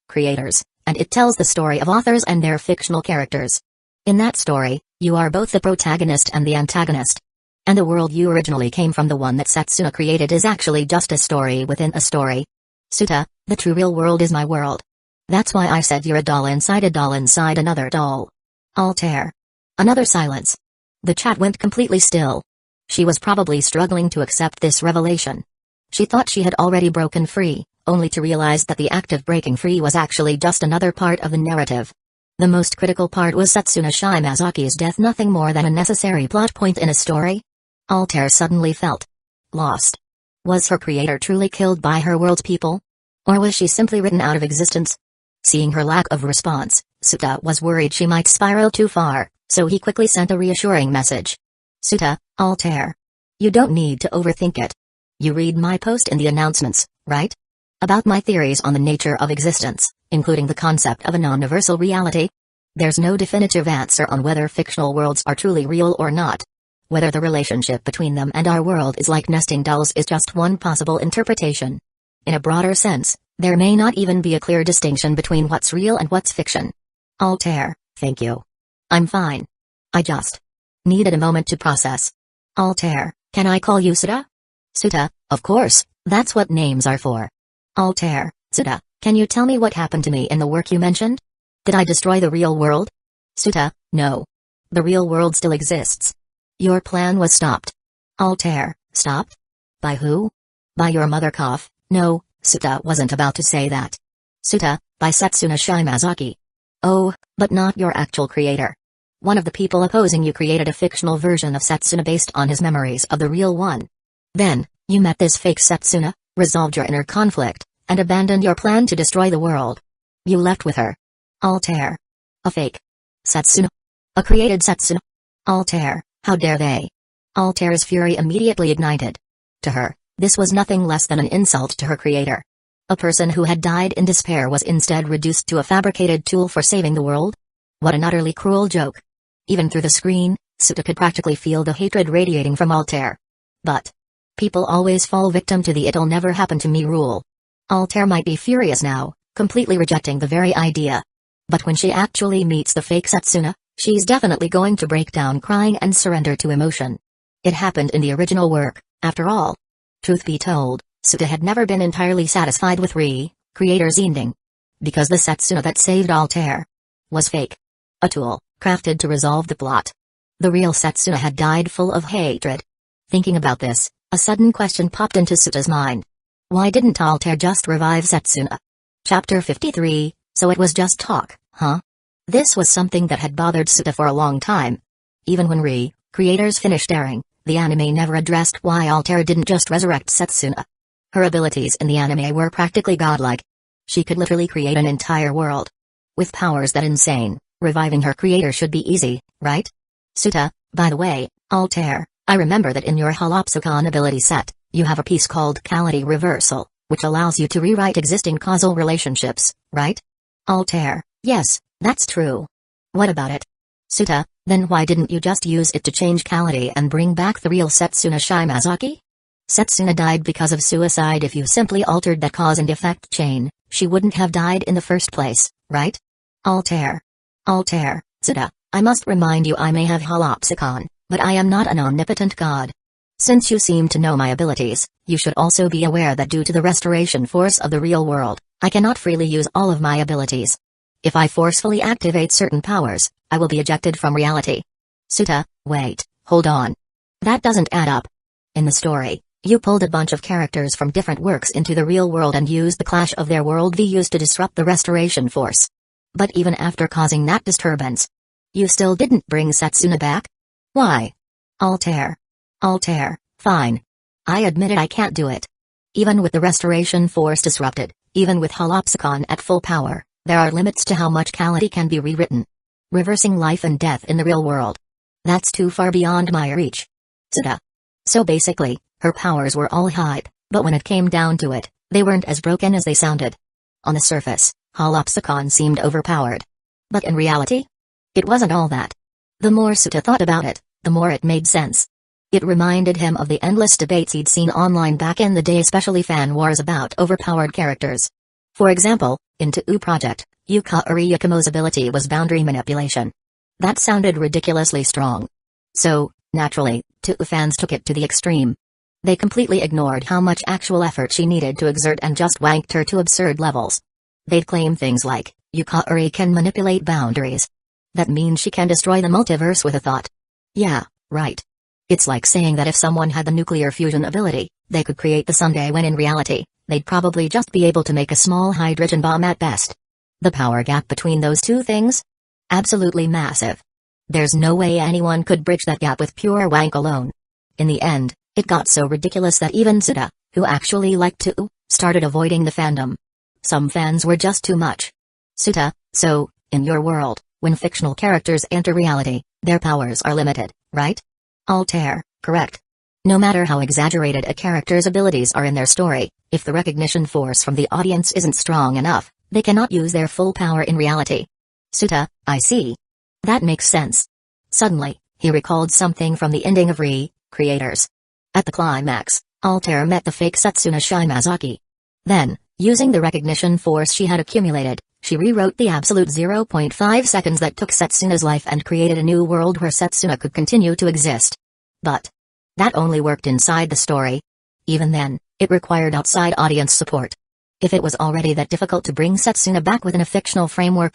Creators, and it tells the story of authors and their fictional characters. In that story, you are both the protagonist and the antagonist. And the world you originally came from, the one that Setsuna created, is actually just a story within a story. Suta, the true real world is my world. That's why I said you're a doll inside another doll. Altair. Another silence. The chat went completely still. She was probably struggling to accept this revelation. She thought she had already broken free, only to realize that the act of breaking free was actually just another part of the narrative. The most critical part was Setsuna Shimazaki's death, nothing more than a necessary plot point in a story. Altair suddenly felt lost. Was her creator truly killed by her world's people? Or was she simply written out of existence? Seeing her lack of response, Suta was worried she might spiral too far, so he quickly sent a reassuring message. Suta, Altair. You don't need to overthink it. You read my post in the announcements, right? About my theories on the nature of existence, including the concept of a non-universal reality? There's no definitive answer on whether fictional worlds are truly real or not. Whether the relationship between them and our world is like nesting dolls is just one possible interpretation. In a broader sense, there may not even be a clear distinction between what's real and what's fiction. Altair, thank you. I'm fine. I just needed a moment to process. Altair, can I call you Suta? Suta, of course, that's what names are for. Altair, Suta, can you tell me what happened to me in the work you mentioned? Did I destroy the real world? Suta, no. The real world still exists. Your plan was stopped. Altair, stopped? By who? By your mother. No, Suta wasn't about to say that. Suta, by Setsuna Shimazaki. Oh, but not your actual creator. One of the people opposing you created a fictional version of Setsuna based on his memories of the real one. Then, you met this fake Setsuna, resolved your inner conflict, and abandoned your plan to destroy the world. You left with her. Altair. A fake Setsuna. A created Setsuna. Altair, how dare they? Altair's fury immediately ignited. To her, this was nothing less than an insult to her creator. A person who had died in despair was instead reduced to a fabricated tool for saving the world? What an utterly cruel joke. Even through the screen, Suta could practically feel the hatred radiating from Altair. But people always fall victim to the "it'll never happen to me" rule. Altair might be furious now, completely rejecting the very idea. But when she actually meets the fake Setsuna, she's definitely going to break down crying and surrender to emotion. It happened in the original work, after all. Truth be told, Suta had never been entirely satisfied with creator's ending. Because the Setsuna that saved Altair was fake. A tool, crafted to resolve the plot. The real Setsuna had died full of hatred. Thinking about this, a sudden question popped into Suta's mind. Why didn't Altair just revive Setsuna? Chapter 53, so it was just talk, huh? This was something that had bothered Suta for a long time. Even when creators finished airing, the anime never addressed why Altair didn't just resurrect Setsuna. Her abilities in the anime were practically godlike. She could literally create an entire world. With powers that insane, reviving her creator should be easy, right? Suta, by the way, Altair, I remember that in your Holopsicon ability set, you have a piece called Cality Reversal, which allows you to rewrite existing causal relationships, right? Altair, yes, that's true. What about it? Suta, then why didn't you just use it to change Cality and bring back the real Setsuna Shimazaki? Setsuna died because of suicide. If you simply altered that cause and effect chain, she wouldn't have died in the first place, right? Altair, Suta, I must remind you I may have Holopsicon, but I am not an omnipotent god. Since you seem to know my abilities, you should also be aware that due to the restoration force of the real world, I cannot freely use all of my abilities. If I forcefully activate certain powers, I will be ejected from reality. Suta, wait, hold on. That doesn't add up. In the story, you pulled a bunch of characters from different works into the real world and used the clash of their worldviews to disrupt the restoration force. But even after causing that disturbance, you still didn't bring Setsuna back? Why? Altair, fine. I admit it, I can't do it. Even with the restoration force disrupted, even with Holopsicon at full power, there are limits to how much Cality can be rewritten. Reversing life and death in the real world. That's too far beyond my reach. Suta. So basically, her powers were all hype, but when it came down to it, they weren't as broken as they sounded. On the surface, Holopsicon seemed overpowered. But in reality? It wasn't all that. The more Suta thought about it, the more it made sense. It reminded him of the endless debates he'd seen online back in the day, especially fan wars about overpowered characters. For example, in To Project, Yuka Uriyukumo's ability was boundary manipulation. That sounded ridiculously strong. So, naturally, To fans took it to the extreme. They completely ignored how much actual effort she needed to exert and just wanked her to absurd levels. They'd claim things like, Yuka Uri can manipulate boundaries. That means she can destroy the multiverse with a thought. Yeah, right. It's like saying that if someone had the nuclear fusion ability, they could create the Sunday, when in reality, they'd probably just be able to make a small hydrogen bomb at best. The power gap between those two things? Absolutely massive. There's no way anyone could bridge that gap with pure wank alone. In the end, it got so ridiculous that even Suta, who actually liked To, started avoiding the fandom. Some fans were just too much. Suta, so, in your world, when fictional characters enter reality, their powers are limited, right? Altair, correct. No matter how exaggerated a character's abilities are in their story, if the recognition force from the audience isn't strong enough, they cannot use their full power in reality. Suta, I see. That makes sense. Suddenly, he recalled something from the ending of Creators. At the climax, Altair met the fake Setsuna Shimazaki. Then, using the recognition force she had accumulated, she rewrote the absolute 0.5 seconds that took Setsuna's life and created a new world where Setsuna could continue to exist. But that only worked inside the story. Even then, it required outside audience support. If it was already that difficult to bring Setsuna back within a fictional framework,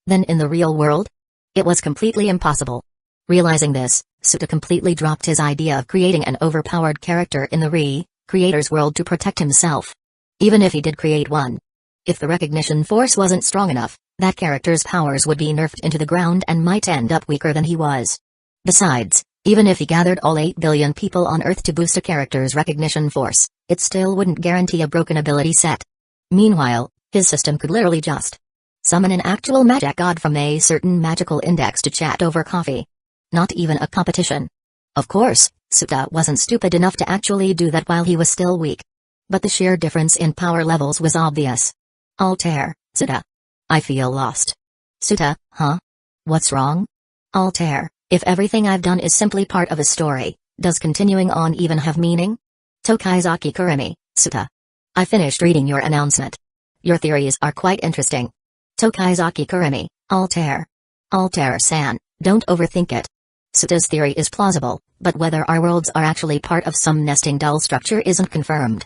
then in the real world? It was completely impossible. Realizing this, Suta completely dropped his idea of creating an overpowered character in the Creators world to protect himself. Even if he did create one. If the recognition force wasn't strong enough, that character's powers would be nerfed into the ground and might end up weaker than he was. Besides, even if he gathered all 8 billion people on Earth to boost a character's recognition force, it still wouldn't guarantee a broken ability set. Meanwhile, his system could literally just summon an actual magic god from a certain magical index to chat over coffee. Not even a competition. Of course, Suta wasn't stupid enough to actually do that while he was still weak. But the sheer difference in power levels was obvious. Altair, Suta. I feel lost. Suta, huh? What's wrong? Altair, if everything I've done is simply part of a story, does continuing on even have meaning? Tokaizaki Kurumi, Suta. I finished reading your announcement. Your theories are quite interesting. Tokaizaki Kurumi, Altair. Altair-san, don't overthink it. Suta's theory is plausible, but whether our worlds are actually part of some nesting doll structure isn't confirmed.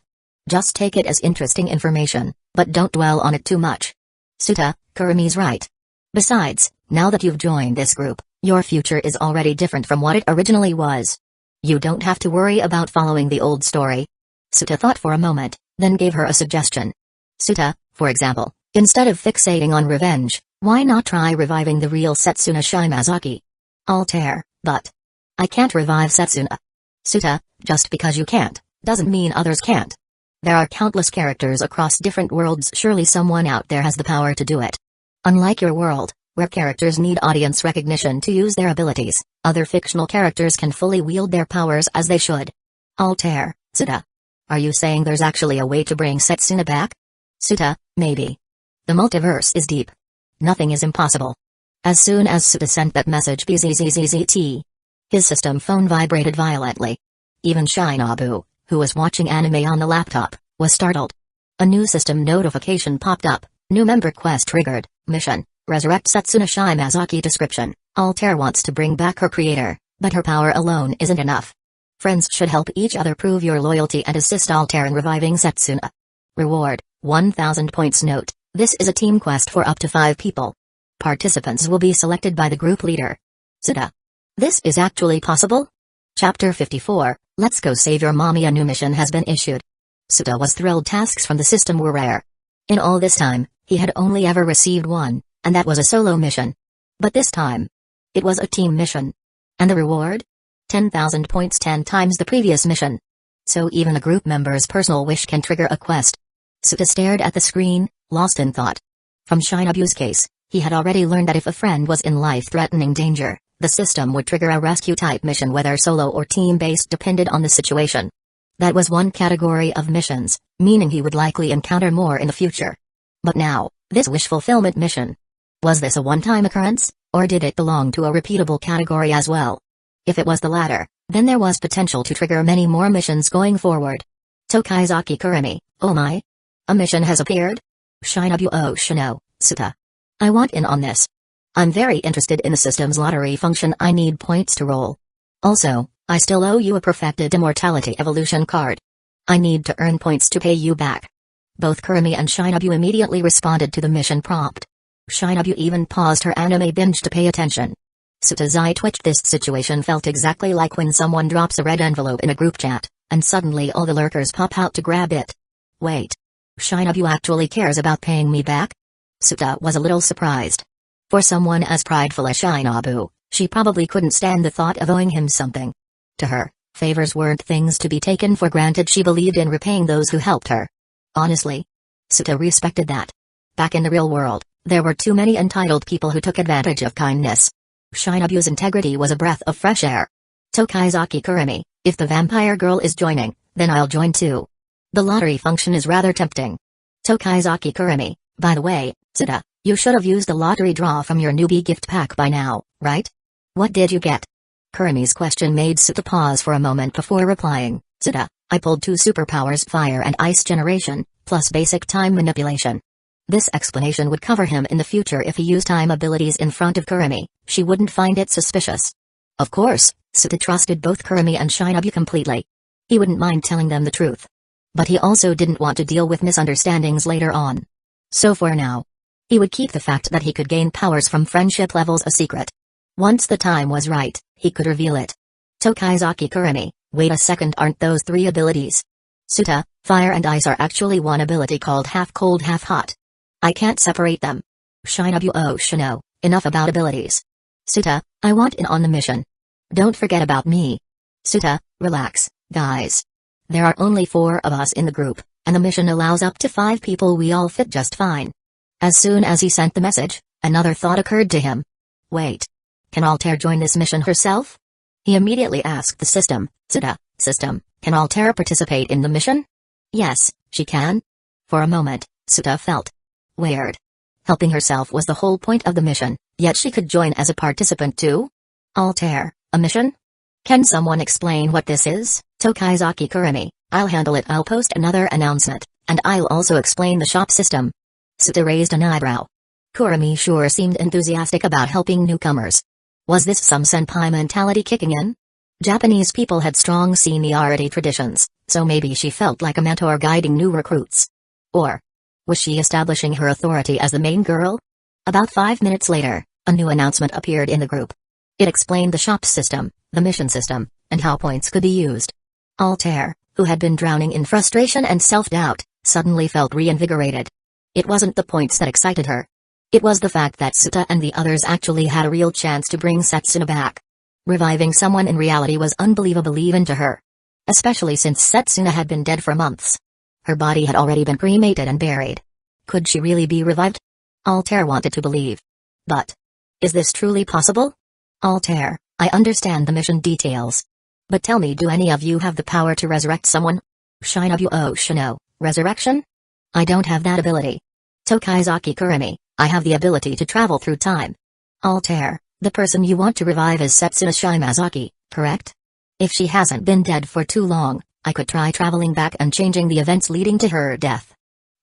Just take it as interesting information, but don't dwell on it too much. Suta, Kurumi's right. Besides, now that you've joined this group, your future is already different from what it originally was. You don't have to worry about following the old story. Suta thought for a moment, then gave her a suggestion. Suta, for example, instead of fixating on revenge, why not try reviving the real Setsuna Shimazaki? Altair, but I can't revive Setsuna. Suta, just because you can't, doesn't mean others can't. There are countless characters across different worlds. Surely someone out there has the power to do it. Unlike your world, where characters need audience recognition to use their abilities, other fictional characters can fully wield their powers as they should. Altair, Suta. Are you saying there's actually a way to bring Setsuna back? Suta, maybe. The multiverse is deep. Nothing is impossible. As soon as Suta sent that message bzzzt, his system phone vibrated violently. Even Shinobu, who was watching anime on the laptop, was startled. A new system notification popped up. New member quest triggered. Mission: resurrect Setsuna Shimazaki. Description: Altair wants to bring back her creator, but her power alone isn't enough. Friends should help each other. Prove your loyalty and assist Altair in reviving Setsuna. Reward: 1000 points. Note: this is a team quest for up to 5 people. Participants will be selected by the group leader. Suta. This is actually possible? Chapter 54, Let's Go Save Your Mommy. A new mission has been issued. Suta was thrilled. Tasks from the system were rare. In all this time, he had only ever received one, and that was a solo mission. But this time, it was a team mission. And the reward? 10,000 points, 10 times the previous mission. So even a group member's personal wish can trigger a quest. Suta stared at the screen, lost in thought. From Shinobu's case, he had already learned that if a friend was in life-threatening danger, the system would trigger a rescue-type mission, whether solo or team-based depended on the situation. That was one category of missions, meaning he would likely encounter more in the future. But now, this wish fulfillment mission. Was this a one-time occurrence, or did it belong to a repeatable category as well? If it was the latter, then there was potential to trigger many more missions going forward. Tokaizaki Kurumi, oh my! A mission has appeared? Shinobu Oshino, Suta. I want in on this. I'm very interested in the system's lottery function. I need points to roll. Also, I still owe you a perfected immortality evolution card. I need to earn points to pay you back. Both Kurumi and Shinobu immediately responded to the mission prompt. Shinobu even paused her anime binge to pay attention. Suta's eye twitched. This situation felt exactly like when someone drops a red envelope in a group chat, and suddenly all the lurkers pop out to grab it. Wait. Shinobu actually cares about paying me back? Suta was a little surprised. For someone as prideful as Shinobu, she probably couldn't stand the thought of owing him something. To her, favors weren't things to be taken for granted. She believed in repaying those who helped her. Honestly, Suta respected that. Back in the real world, There were too many entitled people who took advantage of kindness. Shinobu's integrity was a breath of fresh air. Tokaizaki Kurumi, if the vampire girl is joining, then I'll join too. The lottery function is rather tempting. Tokaizaki Kurumi, by the way, Tsuda, you should have used the lottery draw from your newbie gift pack by now, right? What did you get? Kurumi's question made Tsuda pause for a moment before replying. Tsuda, I pulled 2 superpowers, fire and ice generation, plus basic time manipulation. This explanation would cover him in the future if he used time abilities in front of Kurumi. She wouldn't find it suspicious. Of course, Tsuda trusted both Kurumi and Shinobu completely. He wouldn't mind telling them the truth. But he also didn't want to deal with misunderstandings later on. So for now, he would keep the fact that he could gain powers from friendship levels a secret. Once the time was right, he could reveal it. Tokaizaki Kurumi, wait a second, aren't those 3 abilities? Tsuda, fire and ice are actually one ability called half cold half hot. I can't separate them. Shinobu, oh Shino, enough about abilities. Tsuda, I want in on the mission. Don't forget about me. Tsuda, relax, guys. There are only 4 of us in the group, and the mission allows up to 5 people. We all fit just fine. As soon as he sent the message, another thought occurred to him. Wait. Can Altair join this mission herself? He immediately asked the system. Tsuda, system, can Altair participate in the mission? Yes, she can. For a moment, Tsuda felt weird. Helping herself was the whole point of the mission, yet she could join as a participant too? Altair, a mission? Can someone explain what this is? Tokaizaki Kurumi, I'll handle it. I'll post another announcement, and I'll also explain the shop system. Tsuda raised an eyebrow. Kurumi sure seemed enthusiastic about helping newcomers. Was this some senpai mentality kicking in? Japanese people had strong seniority traditions, so maybe she felt like a mentor guiding new recruits. Or was she establishing her authority as the main girl? About 5 minutes later, a new announcement appeared in the group. It explained the shop system, the mission system, and how points could be used. Altair, who had been drowning in frustration and self-doubt, suddenly felt reinvigorated. It wasn't the points that excited her. It was the fact that Tsuda and the others actually had a real chance to bring Setsuna back. Reviving someone in reality was unbelievable even to her. Especially since Setsuna had been dead for months. Her body had already been cremated and buried. Could she really be revived? Altair wanted to believe. But is this truly possible? Altair, I understand the mission details. But tell me, do any of you have the power to resurrect someone? Shinobu, oh Shino, resurrection? I don't have that ability. Tokaizaki Kurumi, I have the ability to travel through time. Altair, the person you want to revive is Setsuna Shimazaki, correct? If she hasn't been dead for too long, I could try traveling back and changing the events leading to her death.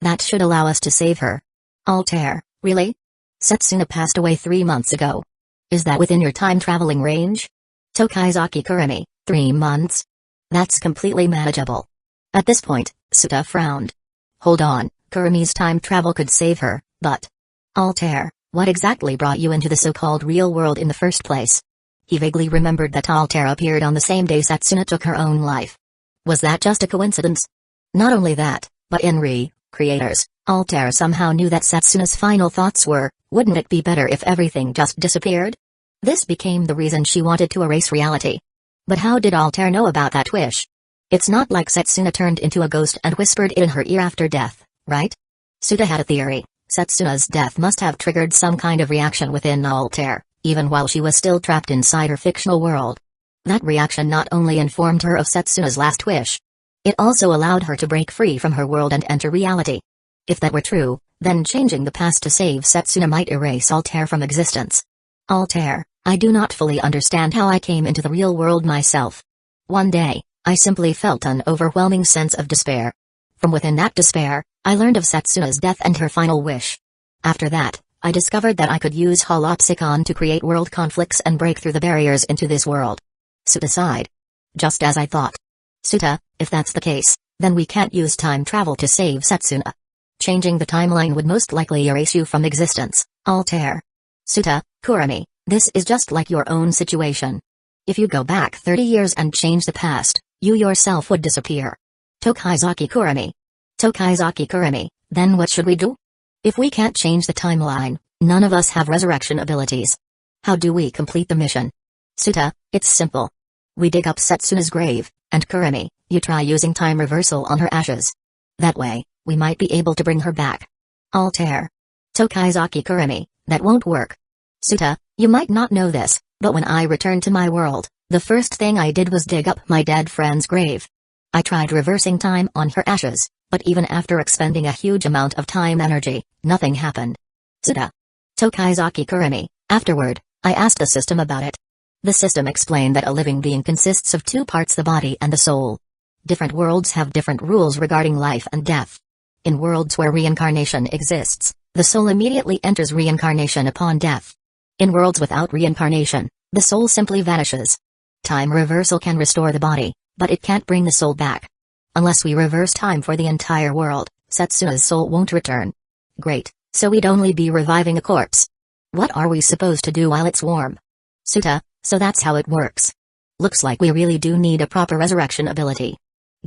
That should allow us to save her. Altair, really? Setsuna passed away 3 months ago. Is that within your time-traveling range? Tokaizaki Kurumi, 3 months? That's completely manageable. At this point, Tsuda frowned. Hold on, Kurumi's time travel could save her, but Altair, what exactly brought you into the so-called real world in the first place? He vaguely remembered that Altair appeared on the same day Setsuna took her own life. Was that just a coincidence? Not only that, but in creators, Altair somehow knew that Setsuna's final thoughts were, wouldn't it be better if everything just disappeared? This became the reason she wanted to erase reality. But how did Altair know about that wish? It's not like Setsuna turned into a ghost and whispered in her ear after death, right? Tsuda had a theory. Setsuna's death must have triggered some kind of reaction within Altair, even while she was still trapped inside her fictional world. That reaction not only informed her of Setsuna's last wish, it also allowed her to break free from her world and enter reality. If that were true, then changing the past to save Setsuna might erase Altair from existence. Altair, I do not fully understand how I came into the real world myself. One day, I simply felt an overwhelming sense of despair. From within that despair, I learned of Setsuna's death and her final wish. After that, I discovered that I could use Holopsicon to create world conflicts and break through the barriers into this world. Tsuda sighed. Just as I thought. Tsuda, if that's the case, then we can't use time travel to save Setsuna. Changing the timeline would most likely erase you from existence, Altair. Tsuda, Kurumi, this is just like your own situation. If you go back 30 years and change the past, you yourself would disappear. Tokaizaki Kurumi. Tokaizaki Kurumi, then what should we do? If we can't change the timeline, none of us have resurrection abilities. How do we complete the mission? Tsuda, it's simple. We dig up Setsuna's grave, and Kurumi, you try using time reversal on her ashes. That way, we might be able to bring her back. Altair. Tokaizaki Kurumi, that won't work. Suta, you might not know this, but when I returned to my world, the first thing I did was dig up my dead friend's grave. I tried reversing time on her ashes, but even after expending a huge amount of time energy, nothing happened. Suta. Tokaizaki Kurumi, afterward, I asked the system about it. The system explained that a living being consists of two parts, the body and the soul. Different worlds have different rules regarding life and death. In worlds where reincarnation exists, the soul immediately enters reincarnation upon death. In worlds without reincarnation, the soul simply vanishes. Time reversal can restore the body, but it can't bring the soul back. Unless we reverse time for the entire world, Setsuna's soul won't return. Great, so we'd only be reviving a corpse. What are we supposed to do while it's warm? Suta, so that's how it works. Looks like we really do need a proper resurrection ability.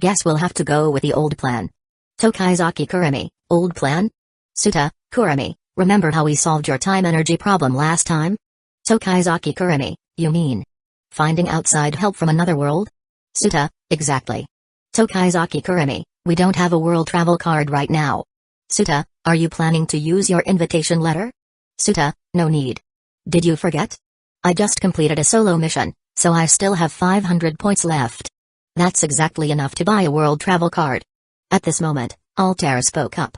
Guess we'll have to go with the old plan. Tokaizaki Kurumi, old plan? Suta, Kurumi, remember how we solved your time energy problem last time? Tokaizaki Kurumi, you mean finding outside help from another world? Suta, exactly. Tokaizaki Kurumi, we don't have a world travel card right now. Suta, are you planning to use your invitation letter? Suta, no need. Did you forget? I just completed a solo mission, so I still have 500 points left. That's exactly enough to buy a world travel card. At this moment, Altair spoke up.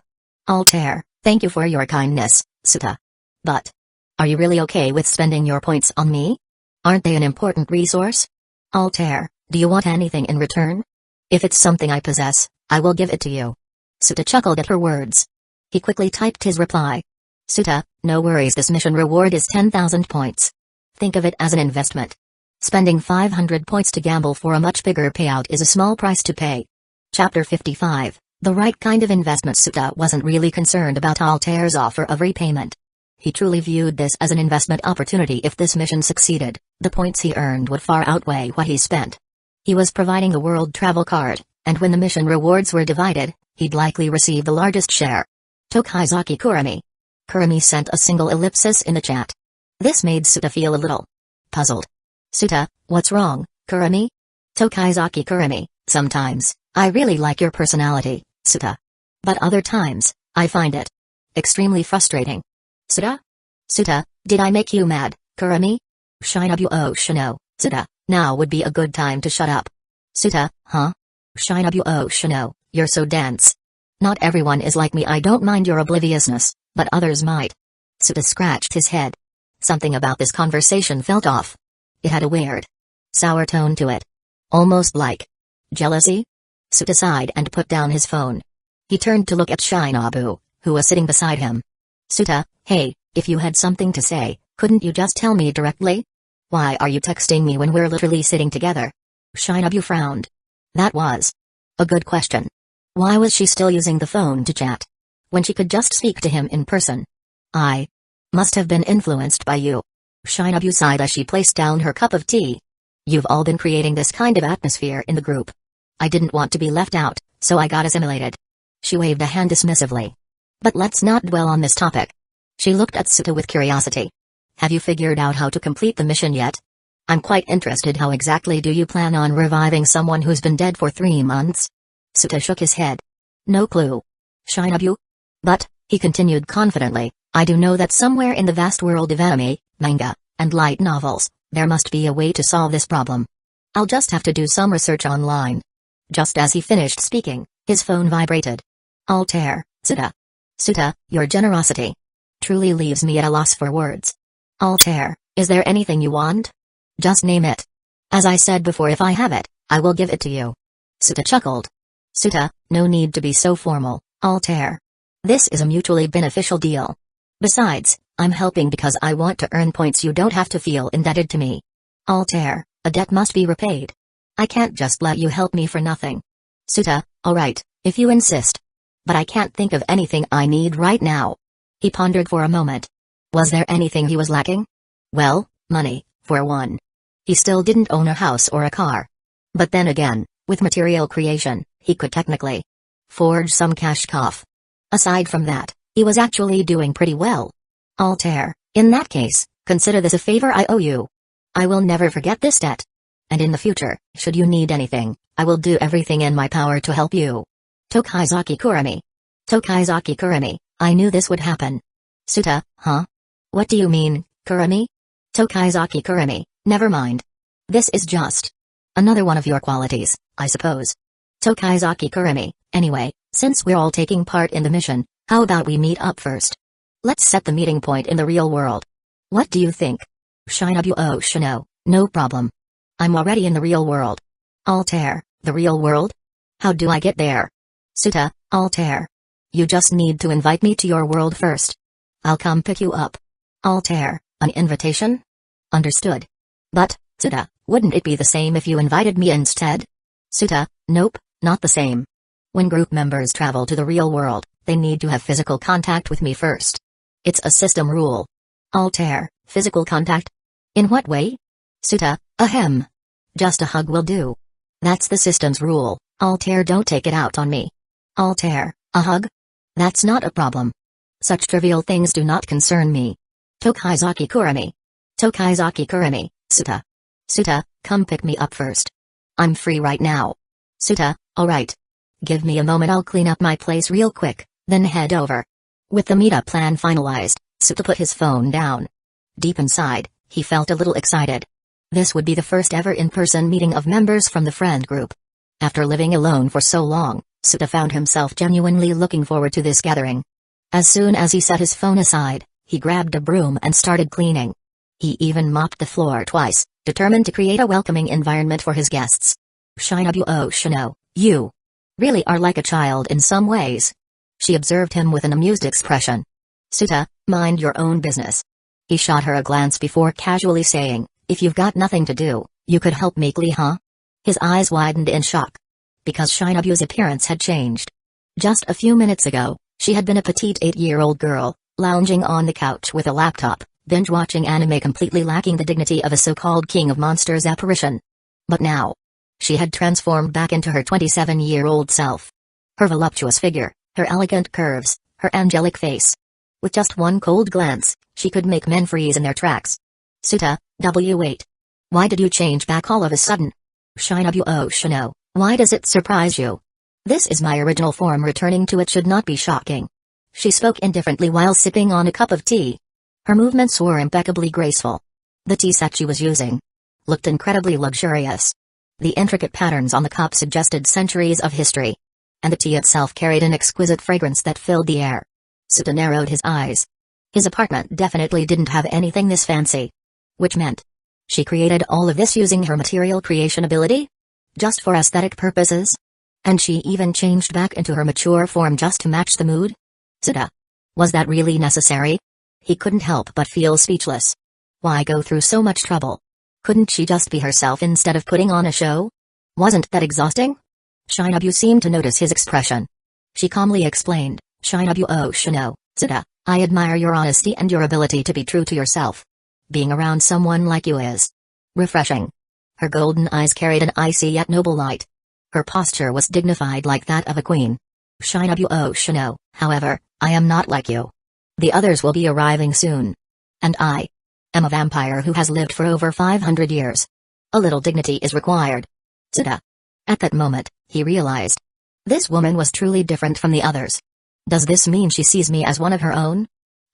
Altair, thank you for your kindness, Suta. But are you really okay with spending your points on me? Aren't they an important resource? Altair, do you want anything in return? If it's something I possess, I will give it to you. Suta chuckled at her words. He quickly typed his reply. Suta, no worries, this mission reward is 10,000 points. Think of it as an investment. Spending 500 points to gamble for a much bigger payout is a small price to pay. Chapter 55, the right kind of investment. Suta wasn't really concerned about Altair's offer of repayment. He truly viewed this as an investment opportunity. If this mission succeeded, the points he earned would far outweigh what he spent. He was providing the world travel card, and when the mission rewards were divided, he'd likely receive the largest share. Tokaizaki Kurumi. Kurumi sent a single ellipsis in the chat. This made Suta feel a little puzzled. Suta, what's wrong, Kurumi? Tokaizaki Kurumi, sometimes, I really like your personality, Suta. But other times, I find it extremely frustrating. Suta? Suta, did I make you mad, Kurumi? Shinobu Shino, Suta, now would be a good time to shut up. Suta, huh? Shinobu Shino, you're so dense. Not everyone is like me. I don't mind your obliviousness, but others might. Suta scratched his head. Something about this conversation felt off. It had a weird, sour tone to it. Almost like jealousy? Suta sighed and put down his phone. He turned to look at Shinobu, who was sitting beside him. Suta, hey, if you had something to say, couldn't you just tell me directly? Why are you texting me when we're literally sitting together? Shinobu frowned. That was a good question. Why was she still using the phone to chat when she could just speak to him in person? I must have been influenced by you. Shinobu sighed as she placed down her cup of tea. You've all been creating this kind of atmosphere in the group. I didn't want to be left out, so I got assimilated. She waved a hand dismissively. But let's not dwell on this topic. She looked at Suta with curiosity. Have you figured out how to complete the mission yet? I'm quite interested. How exactly do you plan on reviving someone who's been dead for 3 months? Suta shook his head. No clue. Shinobu? But, he continued confidently, I do know that somewhere in the vast world of anime, manga, and light novels, there must be a way to solve this problem. I'll just have to do some research online. Just as he finished speaking, his phone vibrated. Altair, Suta. Suta, your generosity truly leaves me at a loss for words. Altair, is there anything you want? Just name it. As I said before, if I have it, I will give it to you. Suta chuckled. Suta, no need to be so formal, Altair. This is a mutually beneficial deal. Besides, I'm helping because I want to earn points. You don't have to feel indebted to me. Altair, a debt must be repaid. I can't just let you help me for nothing. Suta, alright, if you insist. But I can't think of anything I need right now. He pondered for a moment. Was there anything he was lacking? Well, money, for one. He still didn't own a house or a car. But then again, with material creation, he could technically forge some cash cough. Aside from that, he was actually doing pretty well. Altair, in that case, consider this a favor I owe you. I will never forget this debt. And in the future, should you need anything, I will do everything in my power to help you. Tokaizaki Kurumi. Tokaizaki Kurumi, I knew this would happen. Suta, huh? What do you mean, Kurumi? Tokaizaki Kurumi, never mind. This is just another one of your qualities, I suppose. Tokaizaki Kurumi, anyway, since we're all taking part in the mission, how about we meet up first? Let's set the meeting point in the real world. What do you think? Shinobu Shino, no problem. I'm already in the real world. Altair, the real world? How do I get there? Suta, Altair. You just need to invite me to your world first. I'll come pick you up. Altair, an invitation? Understood. But, Suta, wouldn't it be the same if you invited me instead? Suta, nope, not the same. When group members travel to the real world, they need to have physical contact with me first. It's a system rule. Altair, physical contact? In what way? Suta, ahem. Just a hug will do. That's the system's rule. Altair, don't take it out on me. Altair, a hug? That's not a problem. Such trivial things do not concern me. Tokaizaki Kurumi. Tokaizaki Kurumi, Suta. Suta, come pick me up first. I'm free right now. Suta, alright. Give me a moment, I'll clean up my place real quick, then head over. With the meetup plan finalized, Suta put his phone down. Deep inside, he felt a little excited. This would be the first ever in-person meeting of members from the friend group. After living alone for so long, Suta found himself genuinely looking forward to this gathering. As soon as he set his phone aside, he grabbed a broom and started cleaning. He even mopped the floor twice, determined to create a welcoming environment for his guests. Shinobu Shino, you really are like a child in some ways. She observed him with an amused expression. Suta, mind your own business. He shot her a glance before casually saying, if you've got nothing to do, you could help me, huh? His eyes widened in shock. Because Shinobu's appearance had changed. Just a few minutes ago, she had been a petite 8-year-old girl, lounging on the couch with a laptop, binge-watching anime completely lacking the dignity of a so-called king of monsters apparition. But now, she had transformed back into her 27-year-old self. Her voluptuous figure, her elegant curves, her angelic face. With just one cold glance, she could make men freeze in their tracks. Suta, wait. Why did you change back all of a sudden? Shinobu Shino, why does it surprise you? This is my original form, returning to it should not be shocking. She spoke indifferently while sipping on a cup of tea. Her movements were impeccably graceful. The tea set she was using looked incredibly luxurious. The intricate patterns on the cup suggested centuries of history. And the tea itself carried an exquisite fragrance that filled the air. Suta narrowed his eyes. His apartment definitely didn't have anything this fancy. Which meant she created all of this using her material creation ability? Just for aesthetic purposes? And she even changed back into her mature form just to match the mood? Suta. Was that really necessary? He couldn't help but feel speechless. Why go through so much trouble? Couldn't she just be herself instead of putting on a show? Wasn't that exhausting? Shinobu seemed to notice his expression. She calmly explained, Shinobu Shino, Suta, I admire your honesty and your ability to be true to yourself. Being around someone like you is refreshing. Her golden eyes carried an icy yet noble light. Her posture was dignified like that of a queen. Shinobu Shino, however, I am not like you. The others will be arriving soon. And I am a vampire who has lived for over 500 years. A little dignity is required. Suta. At that moment, he realized. This woman was truly different from the others. Does this mean she sees me as one of her own?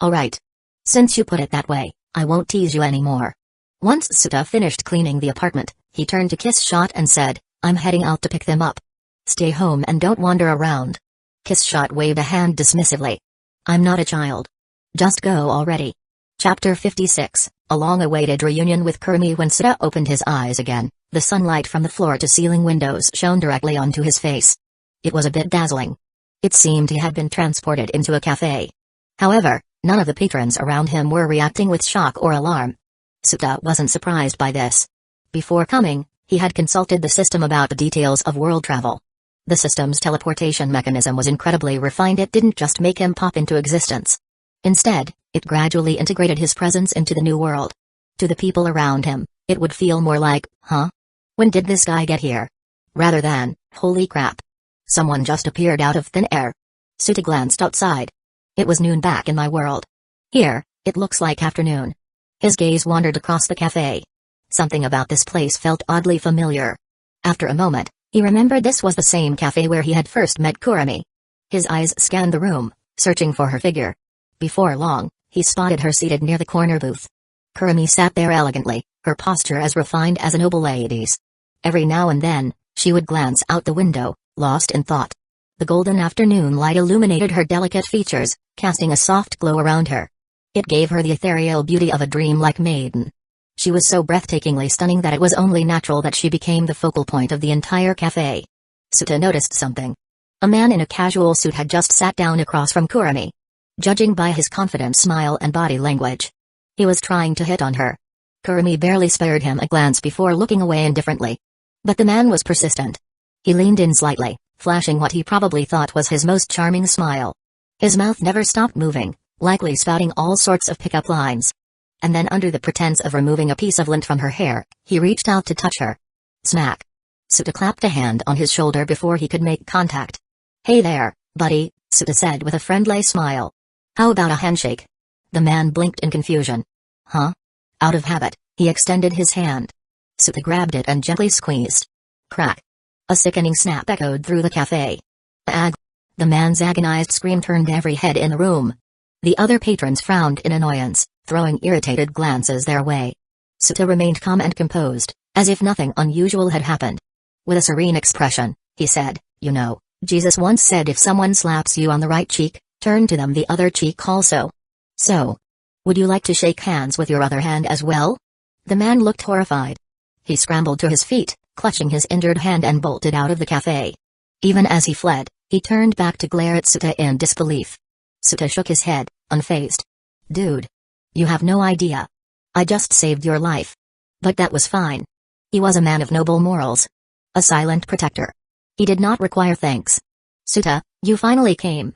Alright. Since you put it that way, I won't tease you anymore. Once Suta finished cleaning the apartment, he turned to Kiss Shot and said, I'm heading out to pick them up. Stay home and don't wander around. Kiss Shot waved a hand dismissively. I'm not a child. Just go already. Chapter 56, a long-awaited reunion with Kurumi. When Suta opened his eyes again, the sunlight from the floor-to-ceiling windows shone directly onto his face. It was a bit dazzling. It seemed he had been transported into a cafe. However, none of the patrons around him were reacting with shock or alarm. Suta wasn't surprised by this. Before coming, he had consulted the system about the details of world travel. The system's teleportation mechanism was incredibly refined. It didn't just make him pop into existence. Instead, it gradually integrated his presence into the new world. To the people around him, it would feel more like, huh? When did this guy get here? Rather than, holy crap. Someone just appeared out of thin air. Suta glanced outside. It was noon back in my world. Here, it looks like afternoon. His gaze wandered across the cafe. Something about this place felt oddly familiar. After a moment, he remembered this was the same cafe where he had first met Kurumi. His eyes scanned the room, searching for her figure. Before long, he spotted her seated near the corner booth. Kurumi sat there elegantly, her posture as refined as a noble lady's. Every now and then, she would glance out the window, lost in thought. The golden afternoon light illuminated her delicate features, casting a soft glow around her. It gave her the ethereal beauty of a dreamlike maiden. She was so breathtakingly stunning that it was only natural that she became the focal point of the entire cafe. Suta noticed something. A man in a casual suit had just sat down across from Kurumi. Judging by his confident smile and body language, he was trying to hit on her. Kurumi barely spared him a glance before looking away indifferently. But the man was persistent. He leaned in slightly, flashing what he probably thought was his most charming smile. His mouth never stopped moving, likely spouting all sorts of pickup lines. And then under the pretense of removing a piece of lint from her hair, he reached out to touch her. Smack. Suta clapped a hand on his shoulder before he could make contact. "Hey there, buddy," Suta said with a friendly smile. "How about a handshake?" The man blinked in confusion. "Huh?" Out of habit, he extended his hand. Suta grabbed it and gently squeezed. Crack. A sickening snap echoed through the cafe. Ag. The man's agonized scream turned every head in the room. The other patrons frowned in annoyance, throwing irritated glances their way. Suta remained calm and composed, as if nothing unusual had happened. With a serene expression, he said, "You know, Jesus once said if someone slaps you on the right cheek, turn to them the other cheek also. So, would you like to shake hands with your other hand as well?" The man looked horrified. He scrambled to his feet, clutching his injured hand and bolted out of the cafe. Even as he fled, he turned back to glare at Suta in disbelief. Suta shook his head, unfazed. "Dude. You have no idea. I just saved your life." But that was fine. He was a man of noble morals. A silent protector. He did not require thanks. "Suta, you finally came."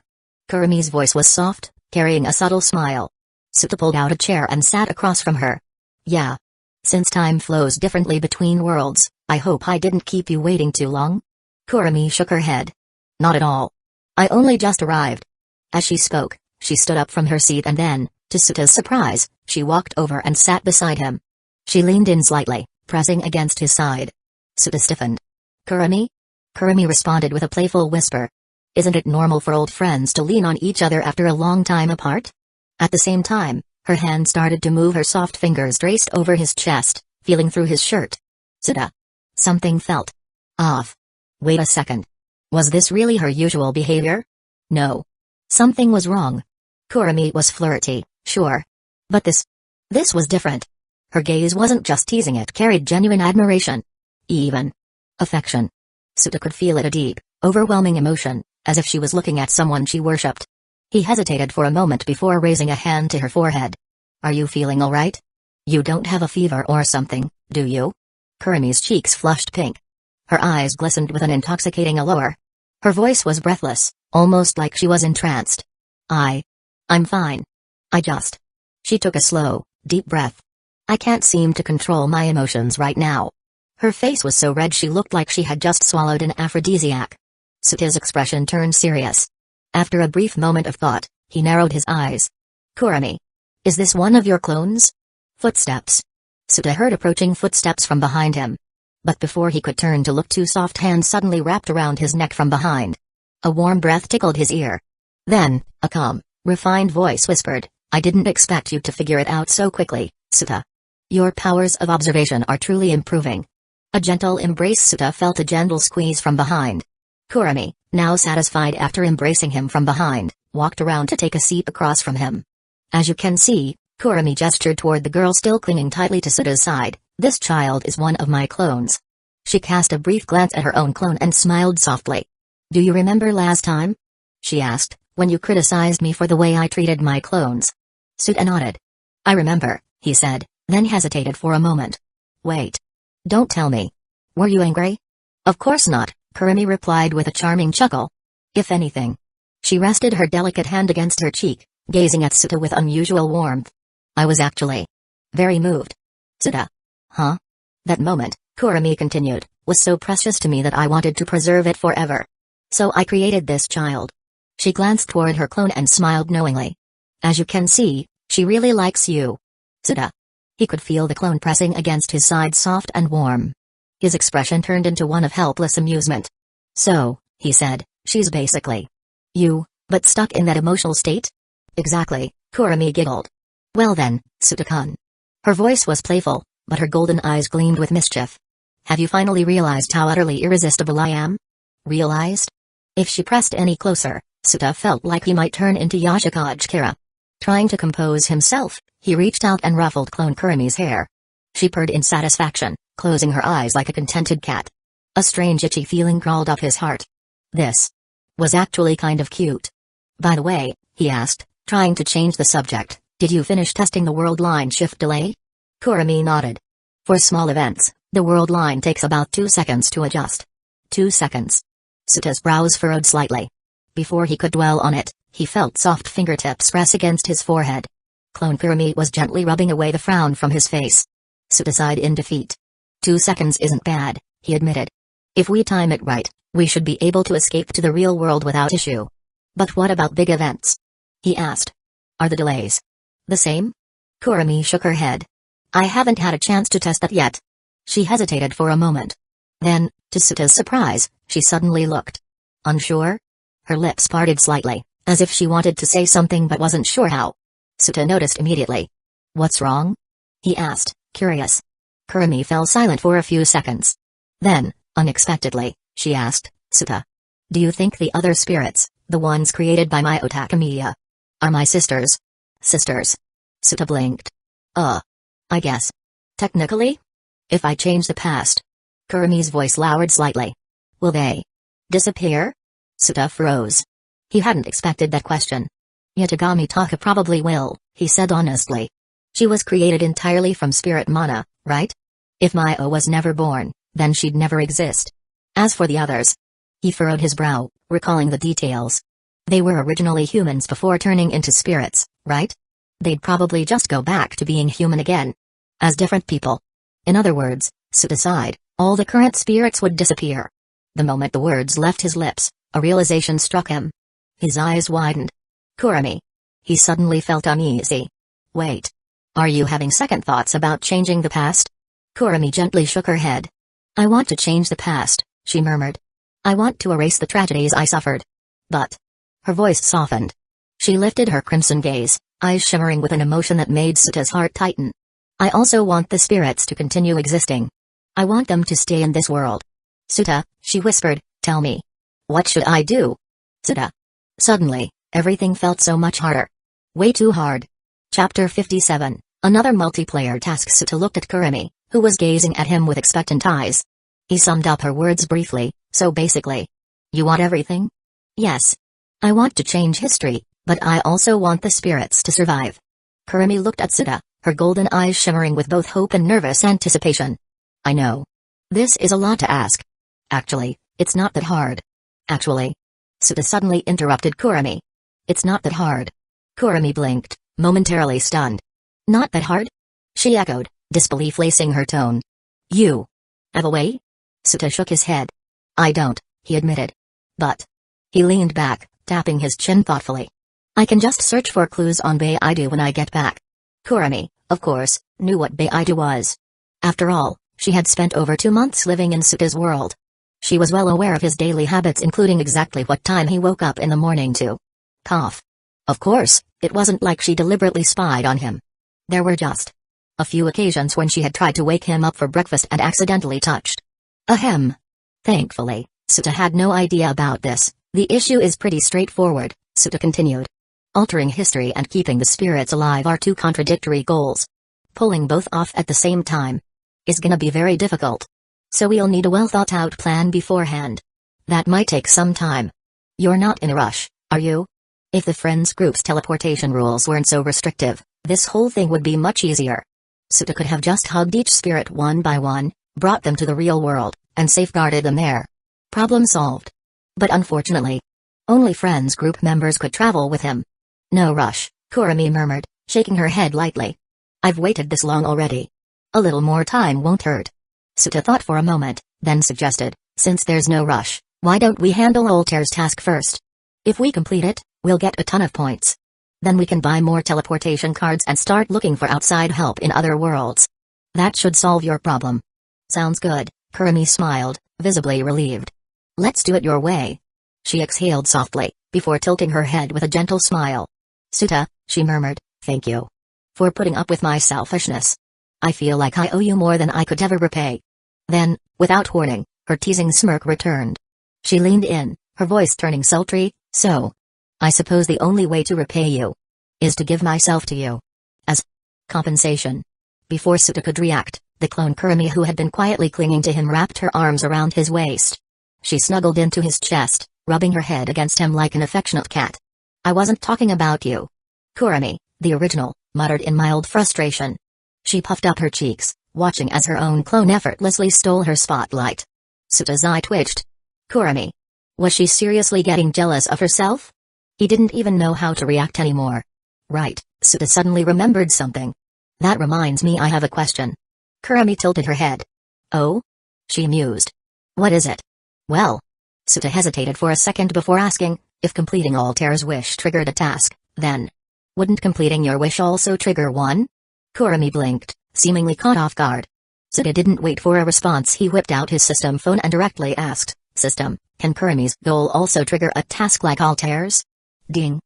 Kurumi's voice was soft, carrying a subtle smile. Suta pulled out a chair and sat across from her. "Yeah. Since time flows differently between worlds, I hope I didn't keep you waiting too long?" Kurumi shook her head. "Not at all. I only just arrived." As she spoke, she stood up from her seat and then, to Suta's surprise, she walked over and sat beside him. She leaned in slightly, pressing against his side. Suta stiffened. "Kurumi?" Kurumi responded with a playful whisper. "Isn't it normal for old friends to lean on each other after a long time apart?" At the same time, her hand started to move, her soft fingers traced over his chest, feeling through his shirt. Suta. Something felt off. Wait a second. Was this really her usual behavior? No. Something was wrong. Kurumi was flirty, sure. But this was different. Her gaze wasn't just teasing, it carried genuine admiration. Even affection. Suta could feel it, a deep, overwhelming emotion, as if she was looking at someone she worshipped. He hesitated for a moment before raising a hand to her forehead. "Are you feeling all right? You don't have a fever or something, do you?" Kurumi's cheeks flushed pink. Her eyes glistened with an intoxicating allure. Her voice was breathless, almost like she was entranced. I'm fine. She took a slow, deep breath. "I can't seem to control my emotions right now." Her face was so red she looked like she had just swallowed an aphrodisiac. Suta's expression turned serious. After a brief moment of thought, he narrowed his eyes. "Kurumi. Is this one of your clones?" Footsteps. Suta heard approaching footsteps from behind him. But before he could turn to look, two soft hands suddenly wrapped around his neck from behind. A warm breath tickled his ear. Then, a calm, refined voice whispered, "I didn't expect you to figure it out so quickly, Suta. Your powers of observation are truly improving." A gentle embrace. Suta felt a gentle squeeze from behind. Kurumi, now satisfied after embracing him from behind, walked around to take a seat across from him. "As you can see," Kurumi gestured toward the girl still clinging tightly to Suta's side, "this child is one of my clones." She cast a brief glance at her own clone and smiled softly. "Do you remember last time?" she asked, "when you criticized me for the way I treated my clones?" Suta nodded. "I remember," he said, then hesitated for a moment. "Wait. Don't tell me. Were you angry?" "Of course not," Kurumi replied with a charming chuckle. "If anything." She rested her delicate hand against her cheek, gazing at Suta with unusual warmth. "I was actually very moved." "Suta. Huh?" "That moment," Kurumi continued, "was so precious to me that I wanted to preserve it forever. So I created this child." She glanced toward her clone and smiled knowingly. "As you can see, she really likes you, Suta." He could feel the clone pressing against his side, soft and warm. His expression turned into one of helpless amusement. "So," he said, "she's basically you, but stuck in that emotional state?" "Exactly," Kurumi giggled. Well then, Suta-kun. Her voice was playful, but her golden eyes gleamed with mischief. Have you finally realized how utterly irresistible I am? Realized? If she pressed any closer, Suta felt like he might turn into Yashikage Kira. Trying to compose himself, he reached out and ruffled Clone Kurumi's hair. She purred in satisfaction, closing her eyes like a contented cat. A strange itchy feeling crawled up his heart. This was actually kind of cute. By the way, he asked, trying to change the subject, did you finish testing the world line shift delay? Kurumi nodded. For small events, the world line takes about 2 seconds to adjust. 2 seconds. Suta's brows furrowed slightly. Before he could dwell on it, he felt soft fingertips press against his forehead. Clone Kurumi was gently rubbing away the frown from his face. Suta sighed in defeat. 2 seconds isn't bad, he admitted. If we time it right, we should be able to escape to the real world without issue. But what about big events? He asked. Are the delays the same? Kurumi shook her head. I haven't had a chance to test that yet. She hesitated for a moment. Then, to Suta's surprise, she suddenly looked unsure. Her lips parted slightly, as if she wanted to say something but wasn't sure how. Suta noticed immediately. What's wrong? He asked, curious. Kurumi fell silent for a few seconds. Then, unexpectedly, she asked, Suta. Do you think the other spirits, the ones created by my Otakamiya, are my sisters? Sisters? Suta blinked. I guess. Technically? If I change the past. Kurumi's voice lowered slightly. Will they disappear? Suta froze. He hadn't expected that question. Yatagami Taka probably will, he said honestly. She was created entirely from spirit mana, right? If Maya was never born, then she'd never exist. As for the others, he furrowed his brow, recalling the details. They were originally humans before turning into spirits, right? They'd probably just go back to being human again. As different people. In other words, Suta sighed, all the current spirits would disappear. The moment the words left his lips, a realization struck him. His eyes widened. Kurumi. He suddenly felt uneasy. Wait. Are you having second thoughts about changing the past? Kurumi gently shook her head. I want to change the past, she murmured. I want to erase the tragedies I suffered. But. Her voice softened. She lifted her crimson gaze, eyes shimmering with an emotion that made Suta's heart tighten. I also want the spirits to continue existing. I want them to stay in this world. Suta, she whispered, tell me. What should I do? Suta. Suddenly, everything felt so much harder. Way too hard. Chapter 57, another multiplayer task. Suta looked at Kurumi, who was gazing at him with expectant eyes. He summed up her words briefly, so basically. You want everything? Yes. I want to change history, but I also want the spirits to survive. Kurumi looked at Suta, her golden eyes shimmering with both hope and nervous anticipation. I know. This is a lot to ask. Actually, it's not that hard. Actually. Suta suddenly interrupted Kurumi. It's not that hard. Kurumi blinked, momentarily stunned. Not that hard? She echoed, disbelief lacing her tone. You have a way? Suta shook his head. I don't, he admitted. But. He leaned back, tapping his chin thoughtfully. I can just search for clues on Beidou when I get back. Kurumi, of course, knew what Beidou was. After all, she had spent over 2 months living in Suta's world. She was well aware of his daily habits, including exactly what time he woke up in the morning to cough. Of course, it wasn't like she deliberately spied on him. There were just a few occasions when she had tried to wake him up for breakfast and accidentally touched. Ahem. Thankfully, Suta had no idea about this. The issue is pretty straightforward, Suta continued. Altering history and keeping the spirits alive are two contradictory goals. Pulling both off at the same time is gonna be very difficult. So we'll need a well-thought-out plan beforehand. That might take some time. You're not in a rush, are you? If the Friends group's teleportation rules weren't so restrictive, this whole thing would be much easier. Suta could have just hugged each spirit one by one, brought them to the real world, and safeguarded them there. Problem solved. But unfortunately, only Friends group members could travel with him. No rush, Kurumi murmured, shaking her head lightly. I've waited this long already. A little more time won't hurt. Suta thought for a moment, then suggested, since there's no rush, why don't we handle Altair's task first? If we complete it, we'll get a ton of points. Then we can buy more teleportation cards and start looking for outside help in other worlds. That should solve your problem. Sounds good, Kurumi smiled, visibly relieved. Let's do it your way. She exhaled softly, before tilting her head with a gentle smile. Suta, she murmured, thank you. For putting up with my selfishness. I feel like I owe you more than I could ever repay. Then, without warning, her teasing smirk returned. She leaned in, her voice turning sultry, so. I suppose the only way to repay you is to give myself to you. As compensation. Before Suta could react, the clone Kurumi who had been quietly clinging to him wrapped her arms around his waist. She snuggled into his chest, rubbing her head against him like an affectionate cat. I wasn't talking about you. Kurumi, the original, muttered in mild frustration. She puffed up her cheeks, watching as her own clone effortlessly stole her spotlight. Suta's eye twitched. Kurumi. Was she seriously getting jealous of herself? He didn't even know how to react anymore. Right, Suta suddenly remembered something. That reminds me, I have a question. Kurumi tilted her head. Oh? She mused. What is it? Well. Suta hesitated for a second before asking, if completing Altair's wish triggered a task, then. Wouldn't completing your wish also trigger one? Kurumi blinked, seemingly caught off guard. Suta didn't wait for a response. He whipped out his system phone and directly asked, System, can Kurumi's goal also trigger a task like Altair's? Ding.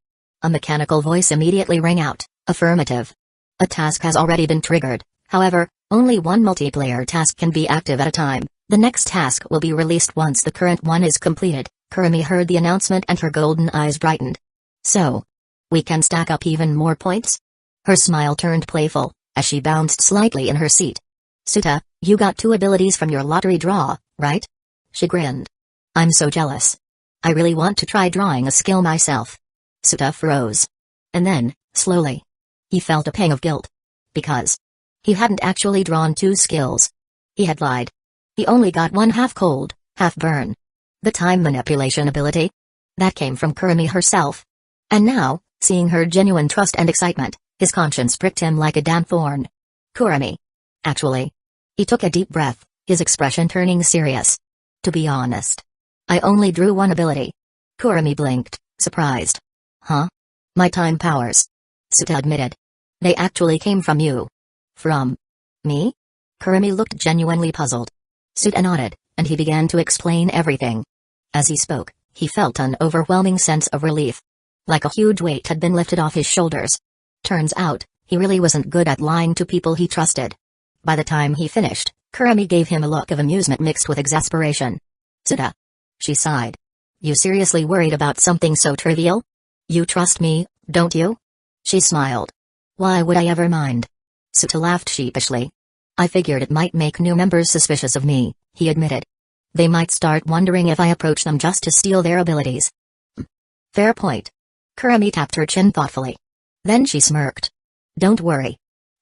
A mechanical voice immediately rang out, affirmative. A task has already been triggered, however, only one multiplayer task can be active at a time. The next task will be released once the current one is completed. Kurumi heard the announcement and her golden eyes brightened. So, we can stack up even more points? Her smile turned playful, as she bounced slightly in her seat. Suta, you got 2 abilities from your lottery draw, right? She grinned. I'm so jealous. I really want to try drawing a skill myself. Suta froze. And then, slowly, he felt a pang of guilt. Because he hadn't actually drawn 2 skills. He had lied. He only got one half cold, half burn. The time manipulation ability? That came from Kurumi herself. And now, seeing her genuine trust and excitement, his conscience pricked him like a damn thorn. Kurumi. Actually. He took a deep breath, his expression turning serious. To be honest, I only drew 1 ability. Kurumi blinked, surprised. Huh? My time powers. Suta admitted. They actually came from you. From me? Kurumi looked genuinely puzzled. Suta nodded, and he began to explain everything. As he spoke, he felt an overwhelming sense of relief. Like a huge weight had been lifted off his shoulders. Turns out, he really wasn't good at lying to people he trusted. By the time he finished, Kurumi gave him a look of amusement mixed with exasperation. Suta. She sighed. You seriously worried about something so trivial? You trust me, don't you? She smiled. Why would I ever mind? Suta laughed sheepishly. I figured it might make new members suspicious of me, he admitted. They might start wondering if I approach them just to steal their abilities. Fair point. Kurumi tapped her chin thoughtfully. Then she smirked. Don't worry.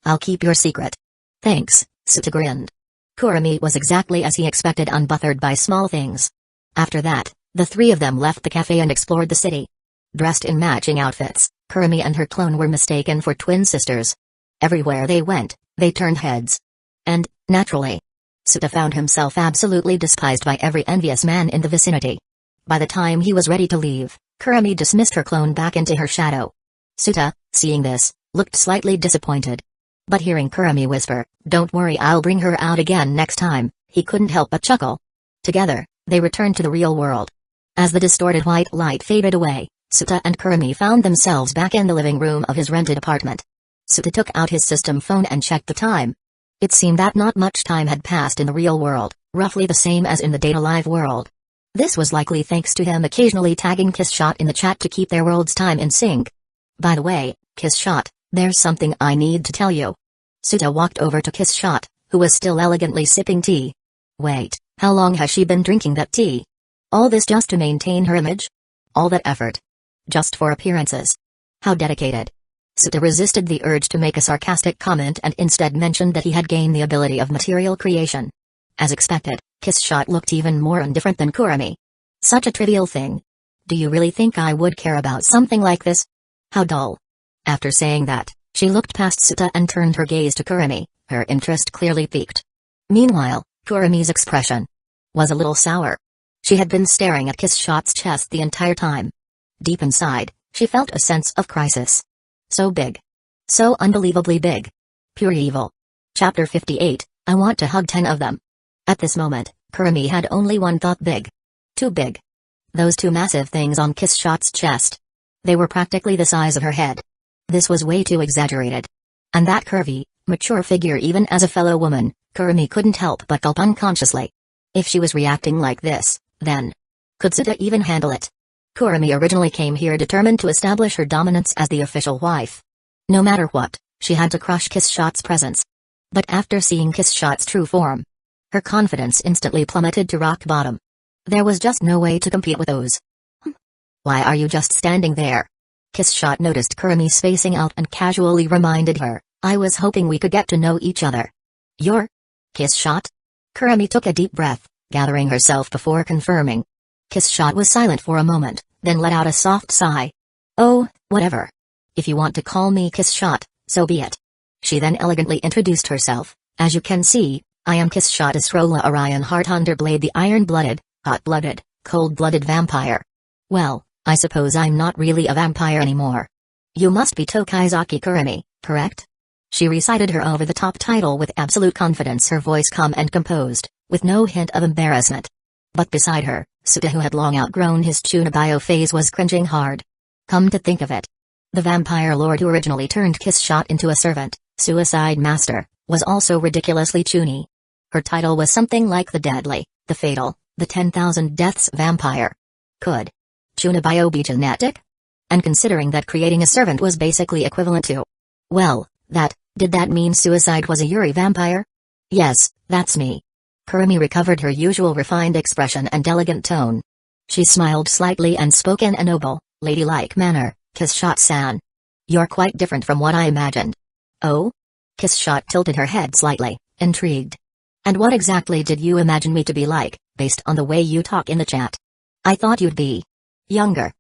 I'll keep your secret. Thanks, Suta grinned. Kurumi was exactly as he expected, unbothered by small things. After that, the 3 of them left the cafe and explored the city. Dressed in matching outfits, Kurumi and her clone were mistaken for twin sisters. Everywhere they went, they turned heads. And, naturally, Suta found himself absolutely despised by every envious man in the vicinity. By the time he was ready to leave, Kurumi dismissed her clone back into her shadow. Suta, seeing this, looked slightly disappointed. But hearing Kurumi whisper, "Don't worry, I'll bring her out again next time," he couldn't help but chuckle. Together, they returned to the real world. As the distorted white light faded away, Suta and Kurumi found themselves back in the living room of his rented apartment. Suta took out his system phone and checked the time. It seemed that not much time had passed in the real world, roughly the same as in the Data Live world. This was likely thanks to him occasionally tagging Kissshot in the chat to keep their world's time in sync. By the way, Kissshot, there's something I need to tell you. Suta walked over to Kissshot, who was still elegantly sipping tea. Wait, how long has she been drinking that tea? All this just to maintain her image? All that effort? Just for appearances? How dedicated. Suta resisted the urge to make a sarcastic comment and instead mentioned that he had gained the ability of material creation. As expected, Kissshot looked even more indifferent than Kurumi. Such a trivial thing. Do you really think I would care about something like this? How dull. After saying that, she looked past Suta and turned her gaze to Kurumi, her interest clearly piqued. Meanwhile, Kurumi's expression was a little sour. She had been staring at Kissshot's chest the entire time. Deep inside, she felt a sense of crisis. So big. So unbelievably big. Pure evil. Chapter 58, I want to hug 10 of them. At this moment, Kurumi had only one thought: big. Too big. Those 2 massive things on Kissshot's chest. They were practically the size of her head. This was way too exaggerated. And that curvy, mature figure, even as a fellow woman, Kurumi couldn't help but gulp unconsciously. If she was reacting like this, then could Suta even handle it? Kurumi originally came here determined to establish her dominance as the official wife. No matter what, she had to crush Kiss Shot's presence. But after seeing Kiss Shot's true form, her confidence instantly plummeted to rock bottom. There was just no way to compete with those. Why are you just standing there? Kiss Shot noticed Kurumi spacing out and casually reminded her, I was hoping we could get to know each other. You're Kiss Shot? Kurumi took a deep breath, gathering herself before confirming. Kiss Shot was silent for a moment, then let out a soft sigh. Oh, whatever. If you want to call me Kiss Shot, so be it. She then elegantly introduced herself. As you can see, I am Kiss Shot Asrola Orion Heart Underblade, the iron-blooded, hot-blooded, cold-blooded vampire. Well, I suppose I'm not really a vampire anymore. You must be Tokaizaki Kurumi, correct? She recited her over-the-top title with absolute confidence, her voice calm and composed, with no hint of embarrassment. But beside her, Suta, who had long outgrown his Chunabayo phase, was cringing hard. Come to think of it, the vampire lord who originally turned Kiss Shot into a servant, Suicide Master, was also ridiculously chuny. Her title was something like the Deadly, the Fatal, the 10,000 Deaths Vampire. Could Chunabayo be genetic? And considering that creating a servant was basically equivalent to, well, did that mean Suicide was a Yuri vampire? Yes, that's me. Kurumi recovered her usual refined expression and elegant tone. She smiled slightly and spoke in a noble, ladylike manner, Kiss Shot-san. You're quite different from what I imagined. Oh? Kiss Shot tilted her head slightly, intrigued. And what exactly did you imagine me to be like, based on the way you talk in the chat? I thought you'd be younger.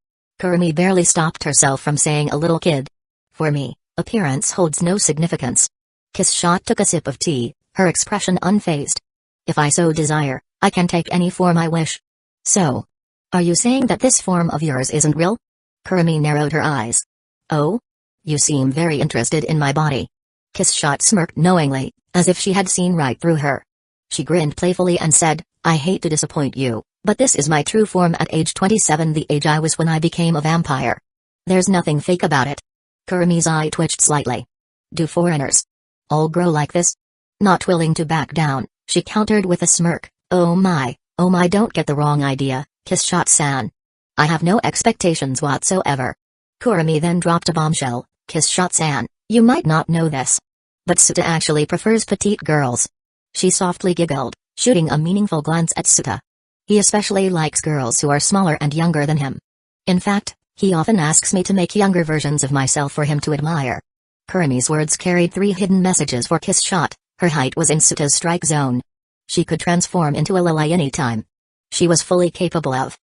Kurumi barely stopped herself from saying a little kid. For me, appearance holds no significance. Kiss Shot took a sip of tea, her expression unfazed. If I so desire, I can take any form I wish. So, are you saying that this form of yours isn't real? Kurumi narrowed her eyes. Oh? You seem very interested in my body. Kiss Shot smirked knowingly, as if she had seen right through her. She grinned playfully and said, I hate to disappoint you, but this is my true form at age 27, the age I was when I became a vampire. There's nothing fake about it. Kurumi's eye twitched slightly. Do foreigners all grow like this? Not willing to back down, she countered with a smirk. Oh my, don't get the wrong idea, Kiss Shot-san. I have no expectations whatsoever. Kurumi then dropped a bombshell. Kiss Shot-san, you might not know this, but Suta actually prefers petite girls. She softly giggled, shooting a meaningful glance at Suta. He especially likes girls who are smaller and younger than him. In fact, he often asks me to make younger versions of myself for him to admire. Kurumi's words carried 3 hidden messages for Kiss Shot. Her height was in Suta's strike zone. She could transform into a lily any time. She was fully capable of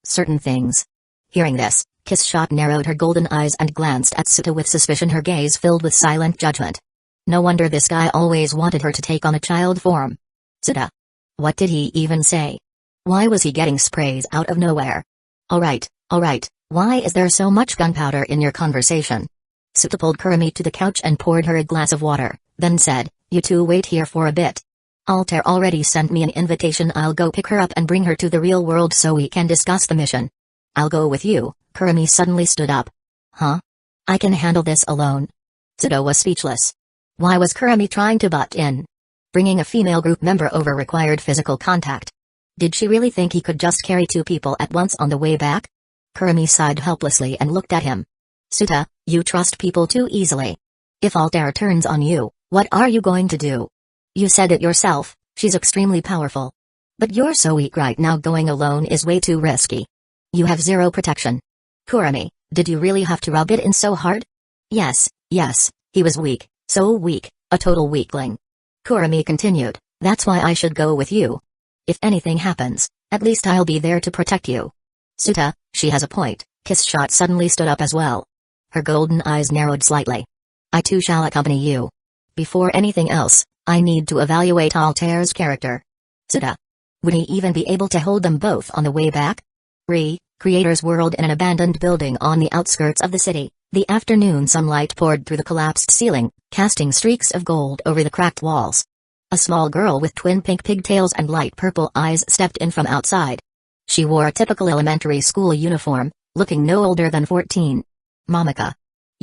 certain things. Hearing this, Kiss Shot narrowed her golden eyes and glanced at Suta with suspicion, her gaze filled with silent judgment. No wonder this guy always wanted her to take on a child form. Suta. What did he even say? Why was he getting sprays out of nowhere? Alright, why is there so much gunpowder in your conversation? Suta pulled Kurumi to the couch and poured her a glass of water, then said, you two wait here for a bit. Altair already sent me an invitation. I'll go pick her up and bring her to the real world so we can discuss the mission. I'll go with you. Kurumi suddenly stood up. Huh? I can handle this alone. Suta was speechless. Why was Kurumi trying to butt in? Bringing a female group member over required physical contact. Did she really think he could just carry 2 people at once on the way back? Kurumi sighed helplessly and looked at him. Suta, you trust people too easily. If Altair turns on you, what are you going to do? You said it yourself, she's extremely powerful. But you're so weak right now, going alone is way too risky. You have 0 protection. Kurumi, did you really have to rub it in so hard? Yes, he was weak, so weak, a total weakling. Kurumi continued, that's why I should go with you. If anything happens, at least I'll be there to protect you. Suta, she has a point. Kiss Shot suddenly stood up as well. Her golden eyes narrowed slightly. I too shall accompany you. Before anything else, I need to evaluate Altair's character. Suta. Would he even be able to hold them both on the way back? Creator's world. In an abandoned building on the outskirts of the city, the afternoon sunlight poured through the collapsed ceiling, casting streaks of gold over the cracked walls. A small girl with twin pink pigtails and light purple eyes stepped in from outside. She wore a typical elementary school uniform, looking no older than 14. Momika.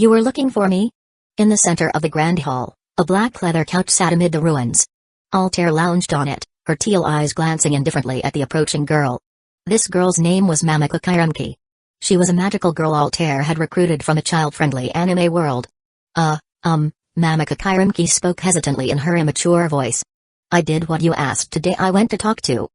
You were looking for me? In the center of the grand hall, a black leather couch sat amid the ruins. Altair lounged on it, her teal eyes glancing indifferently at the approaching girl. This girl's name was Mamika Kairumki. She was a magical girl Altair had recruited from a child-friendly anime world. Mamika Kairumki spoke hesitantly in her immature voice. I did what you asked today. I went to talk to.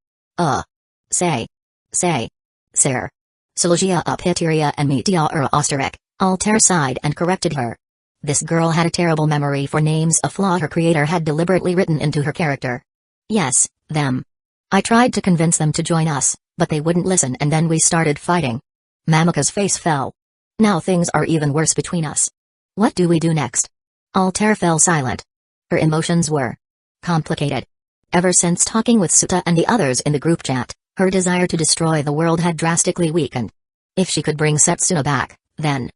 Say. Sir. Sylgia Upiteria and Meteora Osterek. Altair sighed and corrected her. This girl had a terrible memory for names, a flaw her creator had deliberately written into her character. Yes, them. I tried to convince them to join us, but they wouldn't listen and then we started fighting. Mamika's face fell. Now things are even worse between us. What do we do next? Altair fell silent. Her emotions were complicated. Ever since talking with Suta and the others in the group chat, her desire to destroy the world had drastically weakened. If she could bring Setsuna back, then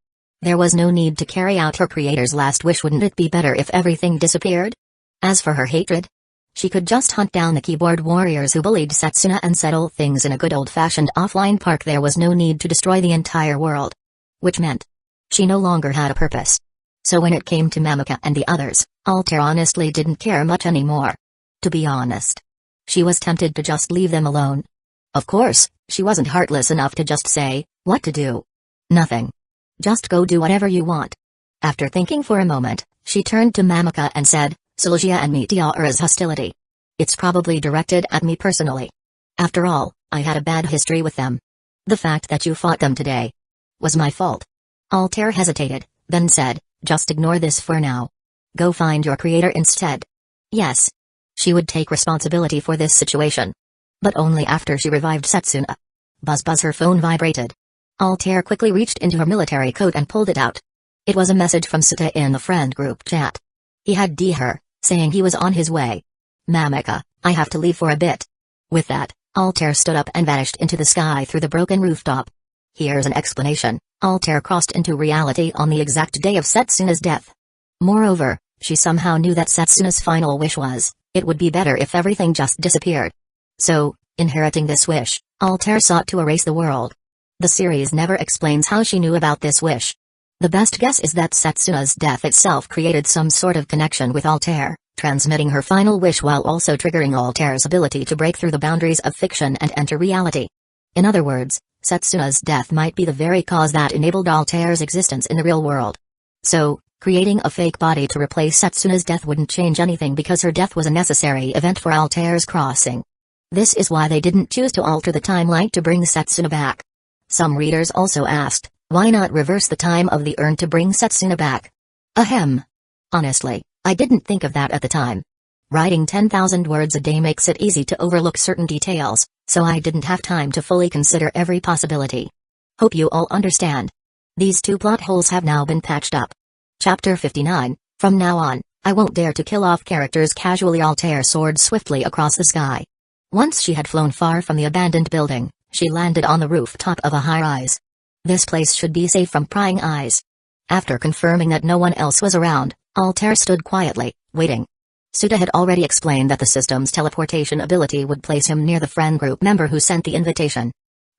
there was no need to carry out her creator's last wish. Wouldn't it be better if everything disappeared? As for her hatred, she could just hunt down the keyboard warriors who bullied Setsuna and settle things in a good old-fashioned offline park. There was no need to destroy the entire world. Which meant she no longer had a purpose. So when it came to Mamika and the others, Altair honestly didn't care much anymore. To be honest, she was tempted to just leave them alone. Of course, she wasn't heartless enough to just say, what to do? Nothing. Just go do whatever you want. After thinking for a moment, she turned to Mamika and said, Sylgia and Meteora's hostility. It's probably directed at me personally. After all, I had a bad history with them. The fact that you fought them today was my fault. Altair hesitated, then said, just ignore this for now. Go find your creator instead. Yes. She would take responsibility for this situation. But only after she revived Setsuna. Buzz, her phone vibrated. Altair quickly reached into her military coat and pulled it out. It was a message from Suta in the friend group chat. He had DM'd her, saying he was on his way. Mamika, I have to leave for a bit. With that, Altair stood up and vanished into the sky through the broken rooftop. Here's an explanation. Altair crossed into reality on the exact day of Setsuna's death. Moreover, she somehow knew that Setsuna's final wish was, it would be better if everything just disappeared. So, inheriting this wish, Altair sought to erase the world. The series never explains how she knew about this wish. The best guess is that Setsuna's death itself created some sort of connection with Altair, transmitting her final wish while also triggering Altair's ability to break through the boundaries of fiction and enter reality. In other words, Setsuna's death might be the very cause that enabled Altair's existence in the real world. So, creating a fake body to replace Setsuna's death wouldn't change anything because her death was a necessary event for Altair's crossing. This is why they didn't choose to alter the timeline to bring Setsuna back. Some readers also asked, why not reverse the time of the urn to bring Setsuna back? Ahem. Honestly, I didn't think of that at the time. Writing 10,000 words a day makes it easy to overlook certain details, so I didn't have time to fully consider every possibility. Hope you all understand. These two plot holes have now been patched up. Chapter 59, From now on, I won't dare to kill off characters casually. Altair soared swiftly across the sky. Once she had flown far from the abandoned building, she landed on the rooftop of a high-rise. This place should be safe from prying eyes. After confirming that no one else was around, Altair stood quietly, waiting. Suta had already explained that the system's teleportation ability would place him near the friend group member who sent the invitation.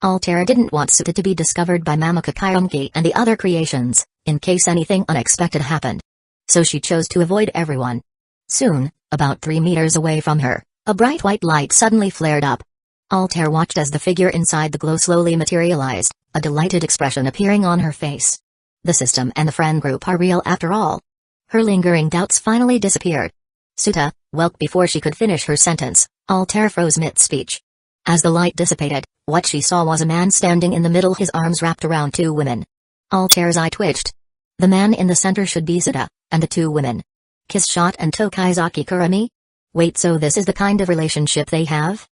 Altair didn't want Suta to be discovered by Mamika Kairumki and the other creations, in case anything unexpected happened. So she chose to avoid everyone. Soon, about 3 meters away from her, a bright white light suddenly flared up. Altair watched as the figure inside the glow slowly materialized, a delighted expression appearing on her face. The system and the friend group are real after all. Her lingering doubts finally disappeared. Suta, welp. Before she could finish her sentence, Altair froze mid-speech. As the light dissipated, what she saw was a man standing in the middle, his arms wrapped around 2 women. Altair's eye twitched. The man in the center should be Suta, and the 2 women. Kissshot and Tokaizaki Kurami? Wait, so this is the kind of relationship they have?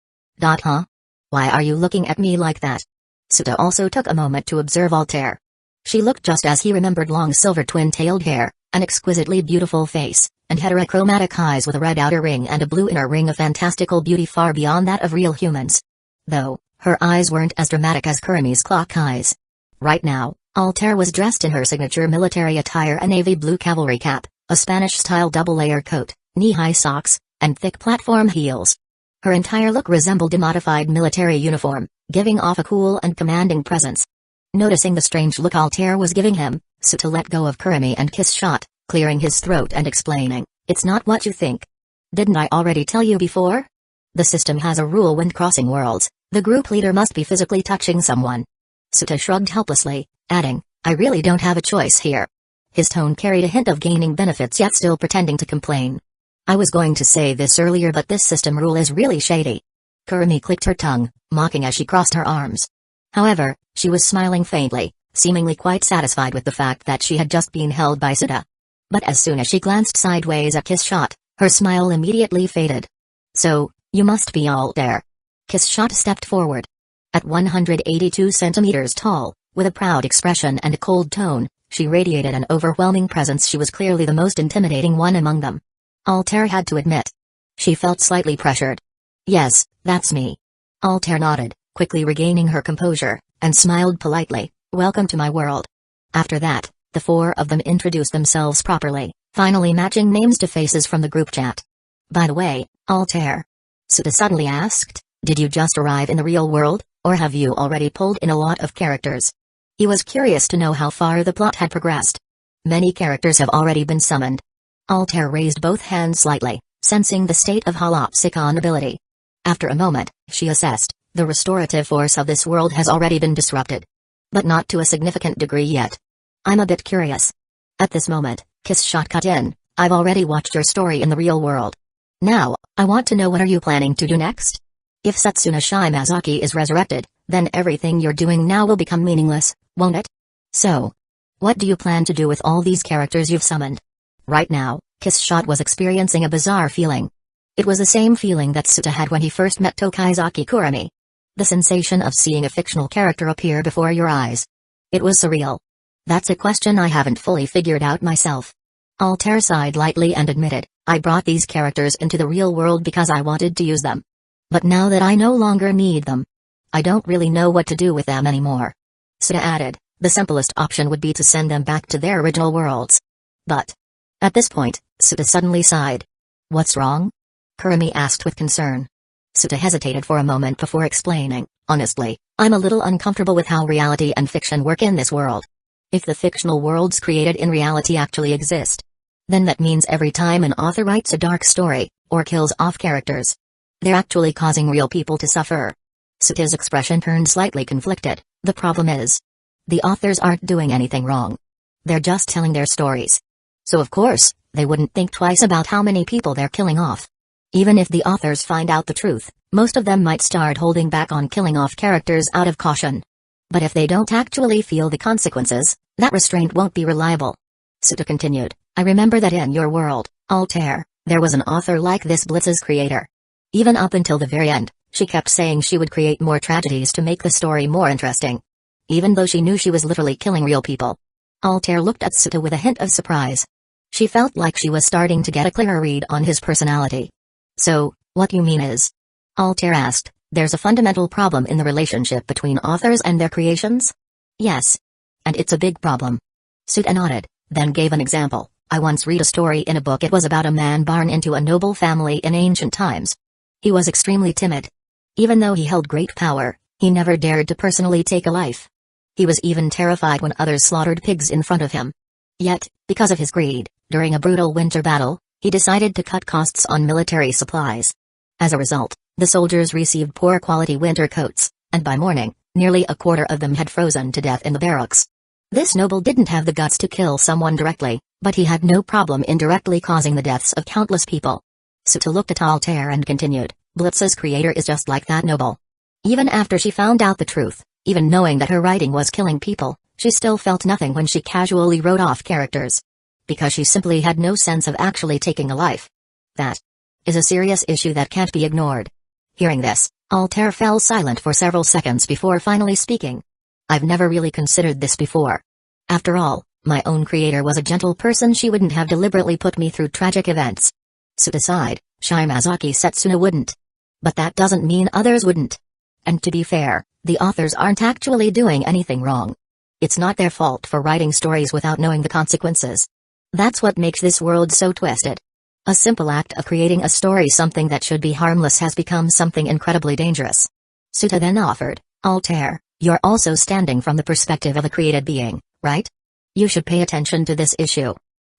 Huh? Why are you looking at me like that? Suta also took a moment to observe Altair. She looked just as he remembered: long silver twin-tailed hair, an exquisitely beautiful face, and heterochromatic eyes with a red outer ring and a blue inner ring of fantastical beauty far beyond that of real humans. Though, her eyes weren't as dramatic as Kurami's clock eyes. Right now, Altair was dressed in her signature military attire: a navy blue cavalry cap, a Spanish-style double-layer coat, knee-high socks, and thick platform heels. Her entire look resembled a modified military uniform, giving off a cool and commanding presence. Noticing the strange look Altair was giving him, Suta let go of Kurumi and Kiss Shot, clearing his throat and explaining, "It's not what you think. Didn't I already tell you before? The system has a rule when crossing worlds, the group leader must be physically touching someone." Suta shrugged helplessly, adding, "I really don't have a choice here." His tone carried a hint of gaining benefits yet still pretending to complain. "I was going to say this earlier, but this system rule is really shady." Kurumi clicked her tongue, mocking as she crossed her arms. However, she was smiling faintly, seemingly quite satisfied with the fact that she had just been held by Suta. But as soon as she glanced sideways at Kiss Shot, her smile immediately faded. "So, you must be Altair." Kiss Shot stepped forward. At 182 centimeters tall, with a proud expression and a cold tone, she radiated an overwhelming presence. She was clearly the most intimidating one among them. Altair had to admit. She felt slightly pressured. "Yes, that's me." Altair nodded, quickly regaining her composure, and smiled politely, "Welcome to my world." After that, the four of them introduced themselves properly, finally matching names to faces from the group chat. "By the way, Altair," Suta suddenly asked, "did you just arrive in the real world, or have you already pulled in a lot of characters?" He was curious to know how far the plot had progressed. "Many characters have already been summoned." Altair raised both hands slightly, sensing the state of holopsychon ability. After a moment, she assessed, "The restorative force of this world has already been disrupted. But not to a significant degree yet. I'm a bit curious." At this moment, Kiss Shot cut in, "I've already watched your story in the real world. Now, I want to know, what are you planning to do next? If Setsuna Shimazaki is resurrected, then everything you're doing now will become meaningless, won't it? So, what do you plan to do with all these characters you've summoned?" Right now, Kiss Shot was experiencing a bizarre feeling. It was the same feeling that Suta had when he first met Tokaizaki Kurumi. The sensation of seeing a fictional character appear before your eyes. It was surreal. "That's a question I haven't fully figured out myself." Altair sighed lightly and admitted, "I brought these characters into the real world because I wanted to use them. But now that I no longer need them, I don't really know what to do with them anymore." Suta added, "The simplest option would be to send them back to their original worlds. But..." At this point, Suta suddenly sighed. "What's wrong?" Kurumi asked with concern. Suta hesitated for a moment before explaining, "Honestly, I'm a little uncomfortable with how reality and fiction work in this world. If the fictional worlds created in reality actually exist, then that means every time an author writes a dark story, or kills off characters, they're actually causing real people to suffer." Suta's expression turned slightly conflicted. "The problem is, the authors aren't doing anything wrong. They're just telling their stories. So of course, they wouldn't think twice about how many people they're killing off. Even if the authors find out the truth, most of them might start holding back on killing off characters out of caution. But if they don't actually feel the consequences, that restraint won't be reliable." Suta continued, "I remember that in your world, Altair, there was an author like this, Blitz's creator. Even up until the very end, she kept saying she would create more tragedies to make the story more interesting. Even though she knew she was literally killing real people." Altair looked at Suta with a hint of surprise. She felt like she was starting to get a clearer read on his personality. "So, what you mean is," Altair asked, "there's a fundamental problem in the relationship between authors and their creations?" "Yes. And it's a big problem." Suta nodded, then gave an example. "I once read a story in a book. It was about a man born into a noble family in ancient times. He was extremely timid. Even though he held great power, he never dared to personally take a life. He was even terrified when others slaughtered pigs in front of him. Yet, because of his greed, during a brutal winter battle, he decided to cut costs on military supplies. As a result, the soldiers received poor quality winter coats, and by morning, nearly a quarter of them had frozen to death in the barracks. This noble didn't have the guts to kill someone directly, but he had no problem indirectly causing the deaths of countless people." Suta looked at Altair and continued, "Blitz's creator is just like that noble. Even after she found out the truth, even knowing that her writing was killing people, she still felt nothing when she casually wrote off characters. Because she simply had no sense of actually taking a life. That is a serious issue that can't be ignored." Hearing this, Altair fell silent for several seconds before finally speaking. "I've never really considered this before. After all, my own creator was a gentle person. She wouldn't have deliberately put me through tragic events." Suta sighed, "Shimazaki Setsuna wouldn't. But that doesn't mean others wouldn't. And to be fair, the authors aren't actually doing anything wrong. It's not their fault for writing stories without knowing the consequences. That's what makes this world so twisted. A simple act of creating a story, something that should be harmless, has become something incredibly dangerous." Suta then offered, "Altair, you're also standing from the perspective of a created being, right? You should pay attention to this issue.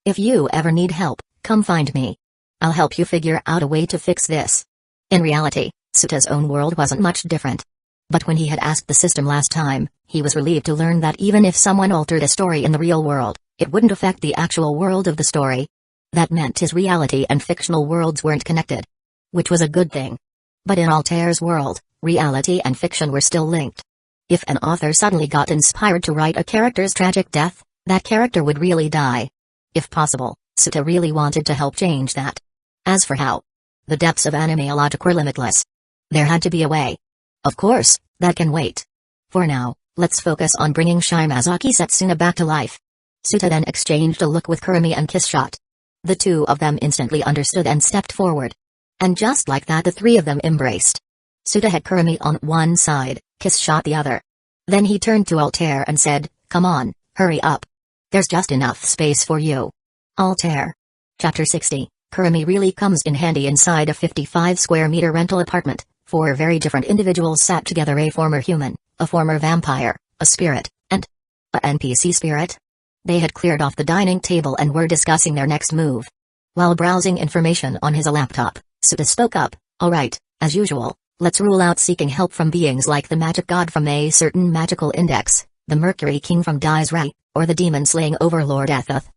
If you ever need help, come find me. I'll help you figure out a way to fix this. In reality, Suta's own world wasn't much different. But when he had asked the system last time, he was relieved to learn that even if someone altered a story in the real world, it wouldn't affect the actual world of the story. That meant his reality and fictional worlds weren't connected. Which was a good thing. But in Altair's world, reality and fiction were still linked. If an author suddenly got inspired to write a character's tragic death, that character would really die. If possible, Suta really wanted to help change that. As for how, the depths of anime logic were limitless. There had to be a way. Of course, that can wait. For now, let's focus on bringing Shimazaki Setsuna back to life. Suta then exchanged a look with Kurumi and Kiss Shot. The two of them instantly understood and stepped forward. And just like that, the three of them embraced. Suta had Kurumi on one side, Kiss Shot the other. Then he turned to Altair and said, "Come on, hurry up. There's just enough space for you." Altair. Chapter 60. Kurumi really comes in handy inside a 55 square meter rental apartment. Four very different individuals sat together: a former human, a former vampire, a spirit, and a NPC spirit. They had cleared off the dining table and were discussing their next move. While browsing information on his laptop, Suta spoke up, "Alright, as usual, let's rule out seeking help from beings like the magic god from a certain magical index, the Mercury King from Dai's Rai, or the demon-slaying overlord Athoth."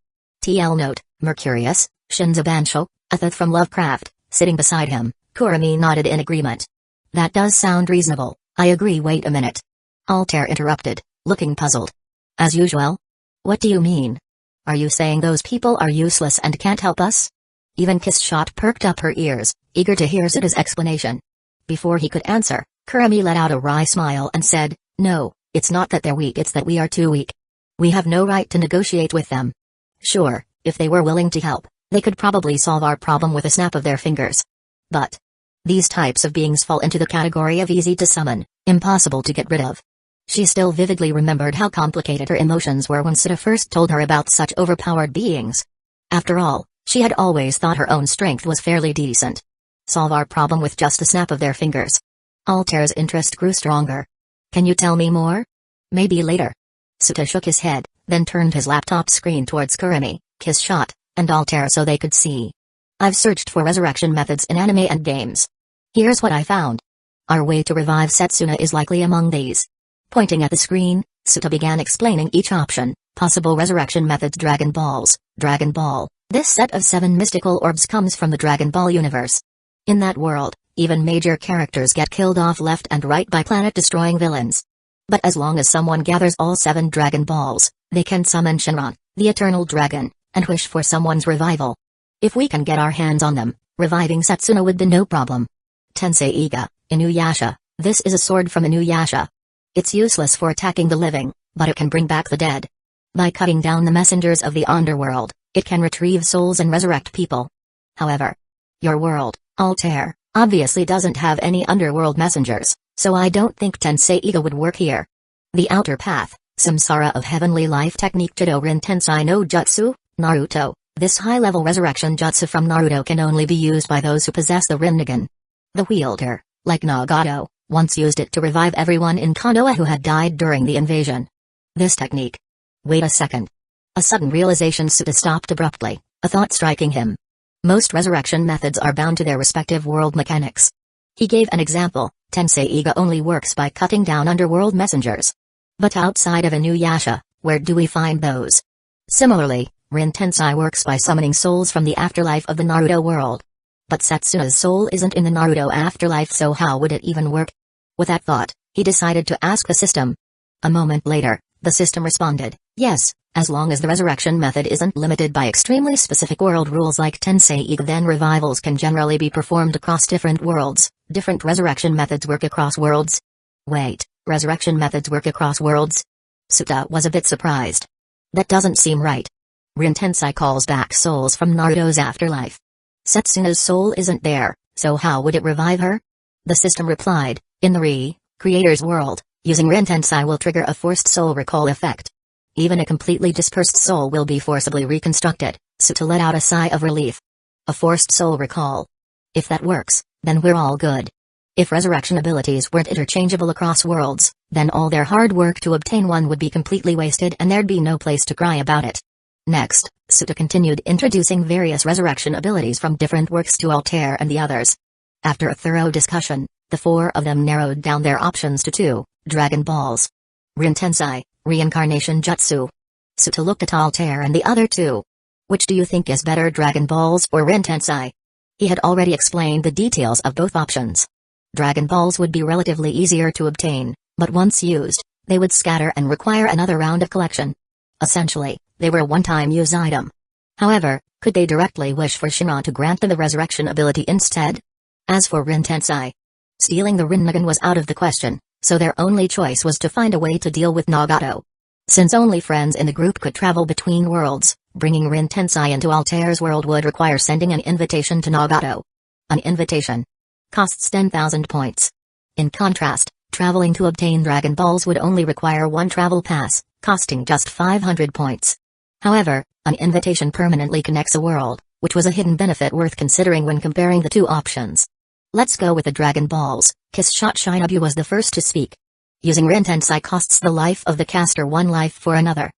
TL note, Mercurius, Shinza Bansho, Athoth from Lovecraft, sitting beside him. Kurumi nodded in agreement. "That does sound reasonable, I agree. Wait a minute." Altair interrupted, looking puzzled. "As usual? What do you mean? Are you saying those people are useless and can't help us?" Even Kiss Shot perked up her ears, eager to hear Suta's explanation. Before he could answer, Kurumi let out a wry smile and said, "No, it's not that they're weak, it's that we are too weak. We have no right to negotiate with them. Sure, if they were willing to help, they could probably solve our problem with a snap of their fingers. But these types of beings fall into the category of easy to summon, impossible to get rid of." She still vividly remembered how complicated her emotions were when Suta first told her about such overpowered beings. After all, she had always thought her own strength was fairly decent. Solve our problem with just a snap of their fingers. Altair's interest grew stronger. "Can you tell me more?" "Maybe later." Suta shook his head, then turned his laptop screen towards Kurumi, Kiss Shot, and Altair so they could see. "I've searched for resurrection methods in anime and games. Here's what I found. Our way to revive Setsuna is likely among these." Pointing at the screen, Suta began explaining each option. Possible resurrection methods: Dragon Balls. Dragon Ball. This set of 7 mystical orbs comes from the Dragon Ball universe. In that world, even major characters get killed off left and right by planet-destroying villains. But as long as someone gathers all 7 Dragon Balls, they can summon Shinran, the eternal dragon, and wish for someone's revival. If we can get our hands on them, reviving Setsuna would be no problem. Tensei Iga, Inuyasha. This is a sword from Inuyasha. It's useless for attacking the living, but it can bring back the dead. By cutting down the messengers of the underworld, it can retrieve souls and resurrect people. However, your world, Altair, obviously doesn't have any underworld messengers, so I don't think Tensei Iga would work here. The Outer Path, Samsara of Heavenly Life Technique Judo Rin Tensei no Jutsu, Naruto. This high-level resurrection jutsu from Naruto can only be used by those who possess the Rinnegan. The wielder, like Nagato, once used it to revive everyone in Konoha who had died during the invasion. This technique. Wait a second. A sudden realization. Suta stopped abruptly, a thought striking him. Most resurrection methods are bound to their respective world mechanics. He gave an example: Tensei Iga only works by cutting down underworld messengers. But outside of Inuyasha, where do we find those? Similarly, Rin Tensei works by summoning souls from the afterlife of the Naruto world. But Setsuna's soul isn't in the Naruto afterlife, so how would it even work? With that thought, he decided to ask the system. A moment later, the system responded, "Yes, as long as the resurrection method isn't limited by extremely specific world rules like Tensei Iga, then revivals can generally be performed across different worlds. Different resurrection methods work across worlds." Wait, resurrection methods work across worlds? Suta was a bit surprised. That doesn't seem right. Rin Tensei calls back souls from Naruto's afterlife. Setsuna's soul isn't there, so how would it revive her? The system replied, "In the Creator's world, using Rin Tensei will trigger a forced soul recall effect. Even a completely dispersed soul will be forcibly reconstructed." Suta let out a sigh of relief. A forced soul recall. If that works, then we're all good. If resurrection abilities weren't interchangeable across worlds, then all their hard work to obtain one would be completely wasted and there'd be no place to cry about it. Next, Suta continued introducing various resurrection abilities from different works to Altair and the others. After a thorough discussion, the four of them narrowed down their options to two: Dragon Balls. Rin Tensei, Reincarnation Jutsu. Suta looked at Altair and the other two. Which do you think is better, Dragon Balls or Rin Tensei? He had already explained the details of both options. Dragon Balls would be relatively easier to obtain, but once used, they would scatter and require another round of collection. Essentially, they were a one-time use item. However, could they directly wish for Shinra to grant them the resurrection ability instead? As for Rin Tensei, stealing the Rinnegan was out of the question, so their only choice was to find a way to deal with Nagato. Since only friends in the group could travel between worlds, bringing Rin Tensei into Altair's world would require sending an invitation to Nagato. An invitation costs 10,000 points. In contrast, traveling to obtain Dragon Balls would only require one travel pass, costing just 500 points. However, an invitation permanently connects a world, which was a hidden benefit worth considering when comparing the two options. Let's go with the Dragon Balls. Kiss Shot Shinobu was the first to speak. Using Rin Tensei costs the life of the caster one life for another.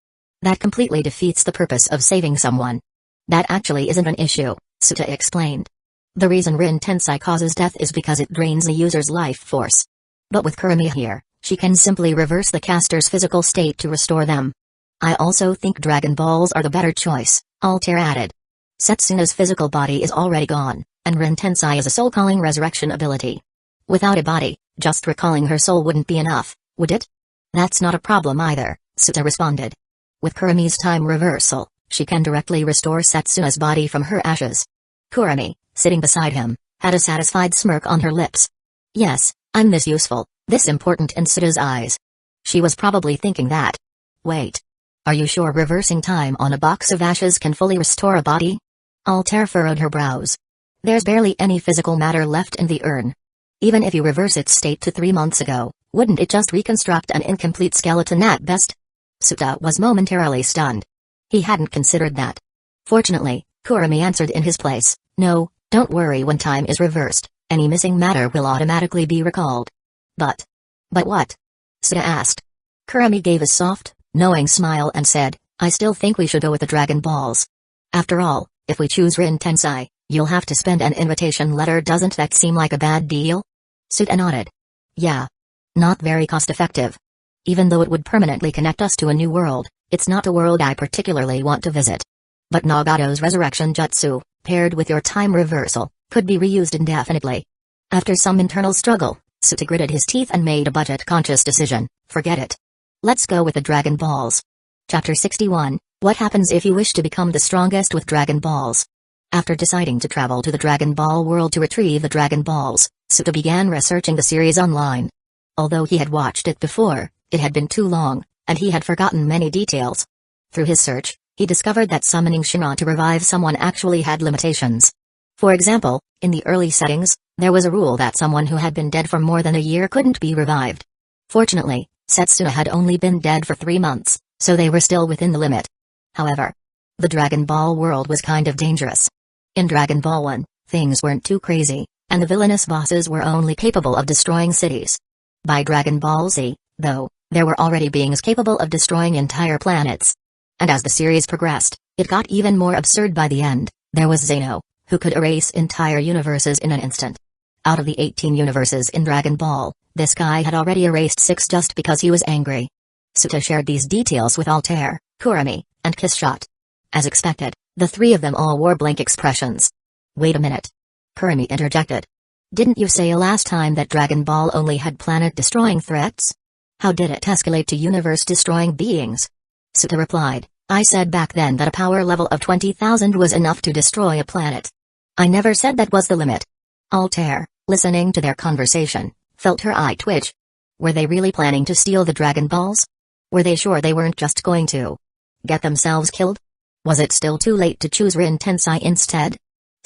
That completely defeats the purpose of saving someone. That actually isn't an issue, Suta explained. The reason Rin Tensei causes death is because it drains the user's life force. But with Kurumi here, she can simply reverse the caster's physical state to restore them. I also think Dragon Balls are the better choice, Altair added. Setsuna's physical body is already gone, and Rin Tensei is a soul-calling resurrection ability. Without a body, just recalling her soul wouldn't be enough, would it? That's not a problem either, Suta responded. With Kurumi's time reversal, she can directly restore Setsuna's body from her ashes. Kurumi, sitting beside him, had a satisfied smirk on her lips. Yes, I'm this useful, this important in Suta's eyes. She was probably thinking that. Wait. Are you sure reversing time on a box of ashes can fully restore a body? Altair furrowed her brows. There's barely any physical matter left in the urn. Even if you reverse its state to 3 months ago, wouldn't it just reconstruct an incomplete skeleton at best? Suta was momentarily stunned. He hadn't considered that. Fortunately, Kurumi answered in his place, no, don't worry, when time is reversed, any missing matter will automatically be recalled. But what? Suta asked. Kurumi gave a soft, knowing smile and said, I still think we should go with the Dragon Balls. After all, if we choose Rin Tensei, you'll have to spend an invitation letter. Doesn't that seem like a bad deal? Suta nodded. Yeah. Not very cost-effective. Even though it would permanently connect us to a new world, it's not a world I particularly want to visit. But Nagato's resurrection jutsu, paired with your time reversal, could be reused indefinitely. After some internal struggle, Suta gritted his teeth and made a budget-conscious decision. Forget it. Let's go with the Dragon Balls. Chapter 61, What happens if you wish to become the strongest with Dragon Balls? After deciding to travel to the Dragon Ball world to retrieve the Dragon Balls, Suta began researching the series online. Although he had watched it before, it had been too long, and he had forgotten many details. Through his search, he discovered that summoning Shinra to revive someone actually had limitations. For example, in the early settings, there was a rule that someone who had been dead for more than a year couldn't be revived. Fortunately, Setsuna had only been dead for 3 months, so they were still within the limit. However, the Dragon Ball world was kind of dangerous. In Dragon Ball 1, things weren't too crazy, and the villainous bosses were only capable of destroying cities. By Dragon Ball Z, though, there were already beings capable of destroying entire planets. And as the series progressed, it got even more absurd by the end. There was Zeno, who could erase entire universes in an instant. Out of the 18 universes in Dragon Ball, this guy had already erased 6 just because he was angry. Suta shared these details with Altair, Kurumi, and Kissshot. As expected, the 3 of them all wore blank expressions. Wait a minute. Kurumi interjected. Didn't you say last time that Dragon Ball only had planet-destroying threats? How did it escalate to universe-destroying beings? Suta replied, I said back then that a power level of 20,000 was enough to destroy a planet. I never said that was the limit. Altair, listening to their conversation, felt her eye twitch. Were they really planning to steal the Dragon Balls? Were they sure they weren't just going to get themselves killed? Was it still too late to choose Rin Tensei instead?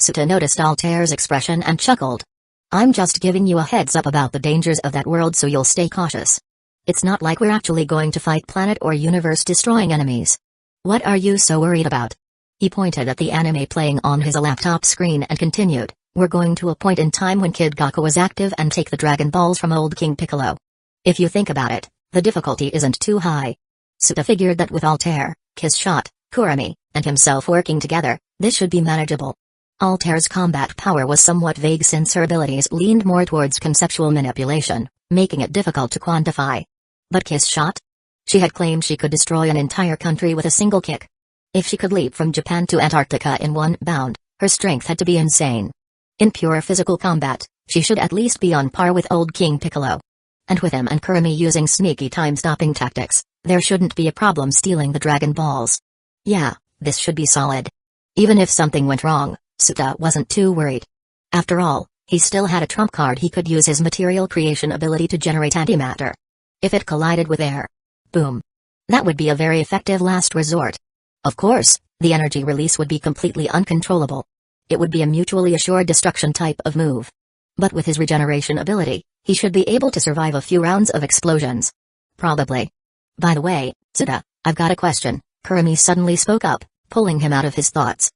Suta noticed Altair's expression and chuckled. I'm just giving you a heads up about the dangers of that world so you'll stay cautious. It's not like we're actually going to fight planet or universe-destroying enemies. What are you so worried about? He pointed at the anime playing on his laptop screen and continued, We're going to a point in time when Kid Gaku was active and take the Dragon Balls from old King Piccolo. If you think about it, the difficulty isn't too high. Suta figured that with Altair, Kiss Shot, Kurami, and himself working together, this should be manageable. Altair's combat power was somewhat vague since her abilities leaned more towards conceptual manipulation, making it difficult to quantify. But Kiss Shot? She had claimed she could destroy an entire country with a single kick. If she could leap from Japan to Antarctica in one bound, her strength had to be insane. In pure physical combat, she should at least be on par with old King Piccolo. And with him and Kurami using sneaky time-stopping tactics, there shouldn't be a problem stealing the Dragon Balls. Yeah, this should be solid. Even if something went wrong, Suta wasn't too worried. After all, he still had a trump card. He could use his material creation ability to generate antimatter. If it collided with air, boom. That would be a very effective last resort. Of course, the energy release would be completely uncontrollable. It would be a mutually assured destruction type of move. But with his regeneration ability, he should be able to survive a few rounds of explosions. Probably. By the way, Suta, I've got a question. Kurami suddenly spoke up, pulling him out of his thoughts.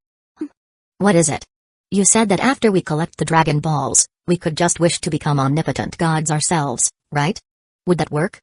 What is it? You said that after we collect the Dragon Balls, we could just wish to become omnipotent gods ourselves, right? Would that work?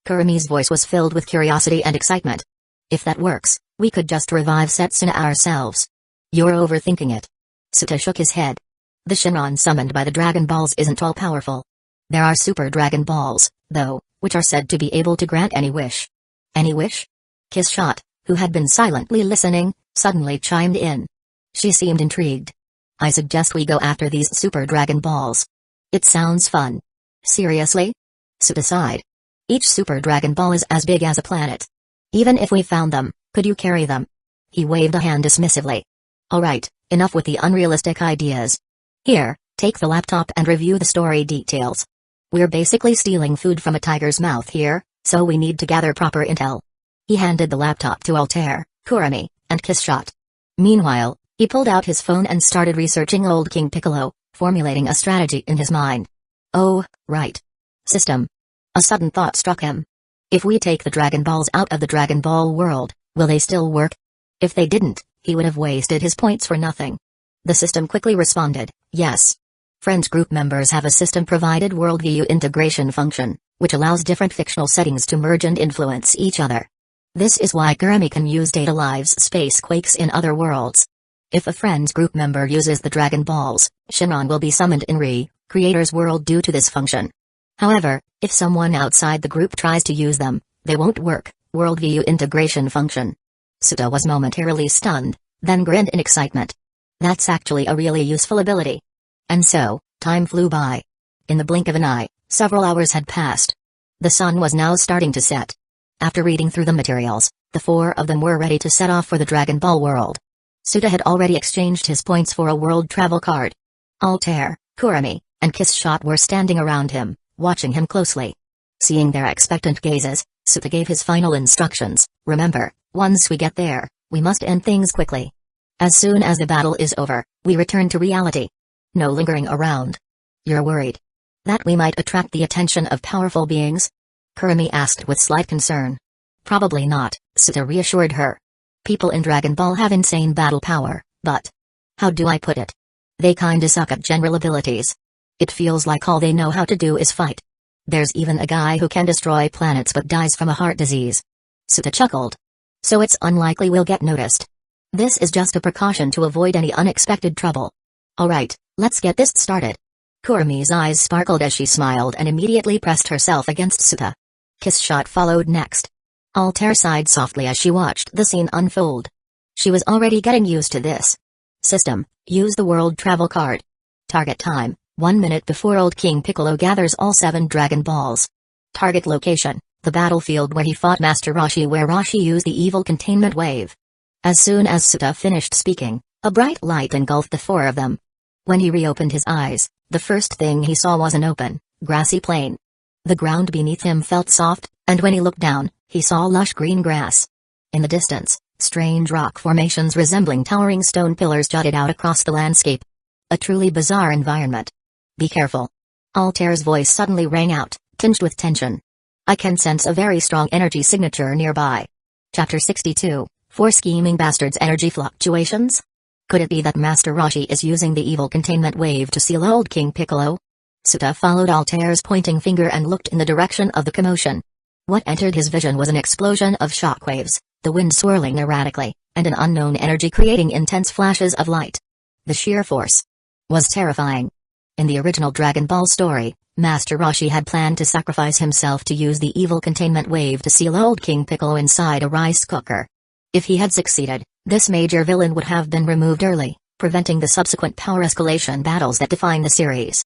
Kurami's voice was filled with curiosity and excitement. If that works, we could just revive Setsuna ourselves. You're overthinking it. Suta shook his head. The Shinran summoned by the Dragon Balls isn't all-powerful. There are Super Dragon Balls, though, which are said to be able to grant any wish. Any wish? Kiss Shot, who had been silently listening, suddenly chimed in. She seemed intrigued. I suggest we go after these Super Dragon Balls. It sounds fun. Seriously? Suta sighed. Each Super Dragon Ball is as big as a planet. Even if we found them, could you carry them? He waved a hand dismissively. Alright, enough with the unrealistic ideas. Here, take the laptop and review the story details. We're basically stealing food from a tiger's mouth here, so we need to gather proper intel. He handed the laptop to Altair, Kurami, and Kiss Shot. Meanwhile, he pulled out his phone and started researching old King Piccolo, formulating a strategy in his mind. Oh, right. System. A sudden thought struck him. If we take the Dragon Balls out of the Dragon Ball world, will they still work? If they didn't, he would have wasted his points for nothing. The system quickly responded, yes. Friends group members have a system-provided worldview integration function, which allows different fictional settings to merge and influence each other. This is why Kurami can use Data Live's space quakes in other worlds. If a friends group member uses the Dragon Balls, Shinran will be summoned in Creator's world due to this function. However, if someone outside the group tries to use them, they won't work. Worldview integration function. Suta was momentarily stunned, then grinned in excitement. That's actually a really useful ability. And so, time flew by. In the blink of an eye, several hours had passed. The sun was now starting to set. After reading through the materials, the four of them were ready to set off for the Dragon Ball world. Suta had already exchanged his points for a world travel card. Altair, Kurami, and Kiss Shot were standing around him, watching him closely. Seeing their expectant gazes, Suta gave his final instructions. Remember, once we get there, we must end things quickly. As soon as the battle is over, we return to reality. No lingering around. You're worried that we might attract the attention of powerful beings? Kurami asked with slight concern. Probably not, Suta reassured her. People in Dragon Ball have insane battle power, but how do I put it? They kinda suck at general abilities. It feels like all they know how to do is fight. There's even a guy who can destroy planets but dies from a heart disease. Suta chuckled. So it's unlikely we'll get noticed. This is just a precaution to avoid any unexpected trouble. Alright, let's get this started. Kurami's eyes sparkled as she smiled and immediately pressed herself against Suta. Kiss Shot followed next. Altair sighed softly as she watched the scene unfold. She was already getting used to this. System, use the world travel card. Target time, 1 minute before old King Piccolo gathers all 7 Dragon Balls. Target location, the battlefield where he fought Master Roshi, where Roshi used the evil containment wave. As soon as Suta finished speaking, a bright light engulfed the 4 of them. When he reopened his eyes, the first thing he saw was an open, grassy plain. The ground beneath him felt soft, and when he looked down, he saw lush green grass. In the distance, strange rock formations resembling towering stone pillars jutted out across the landscape. A truly bizarre environment. Be careful. Altair's voice suddenly rang out, tinged with tension. I can sense a very strong energy signature nearby. Chapter 62, 4 Scheming Bastards' Energy Fluctuations? Could it be that Master Roshi is using the evil containment wave to seal old King Piccolo? Suta followed Altair's pointing finger and looked in the direction of the commotion. What entered his vision was an explosion of shockwaves, the wind swirling erratically, and an unknown energy creating intense flashes of light. The sheer force was terrifying. In the original Dragon Ball story, Master Roshi had planned to sacrifice himself to use the evil containment wave to seal old King Piccolo inside a rice cooker. If he had succeeded, this major villain would have been removed early, preventing the subsequent power escalation battles that define the series.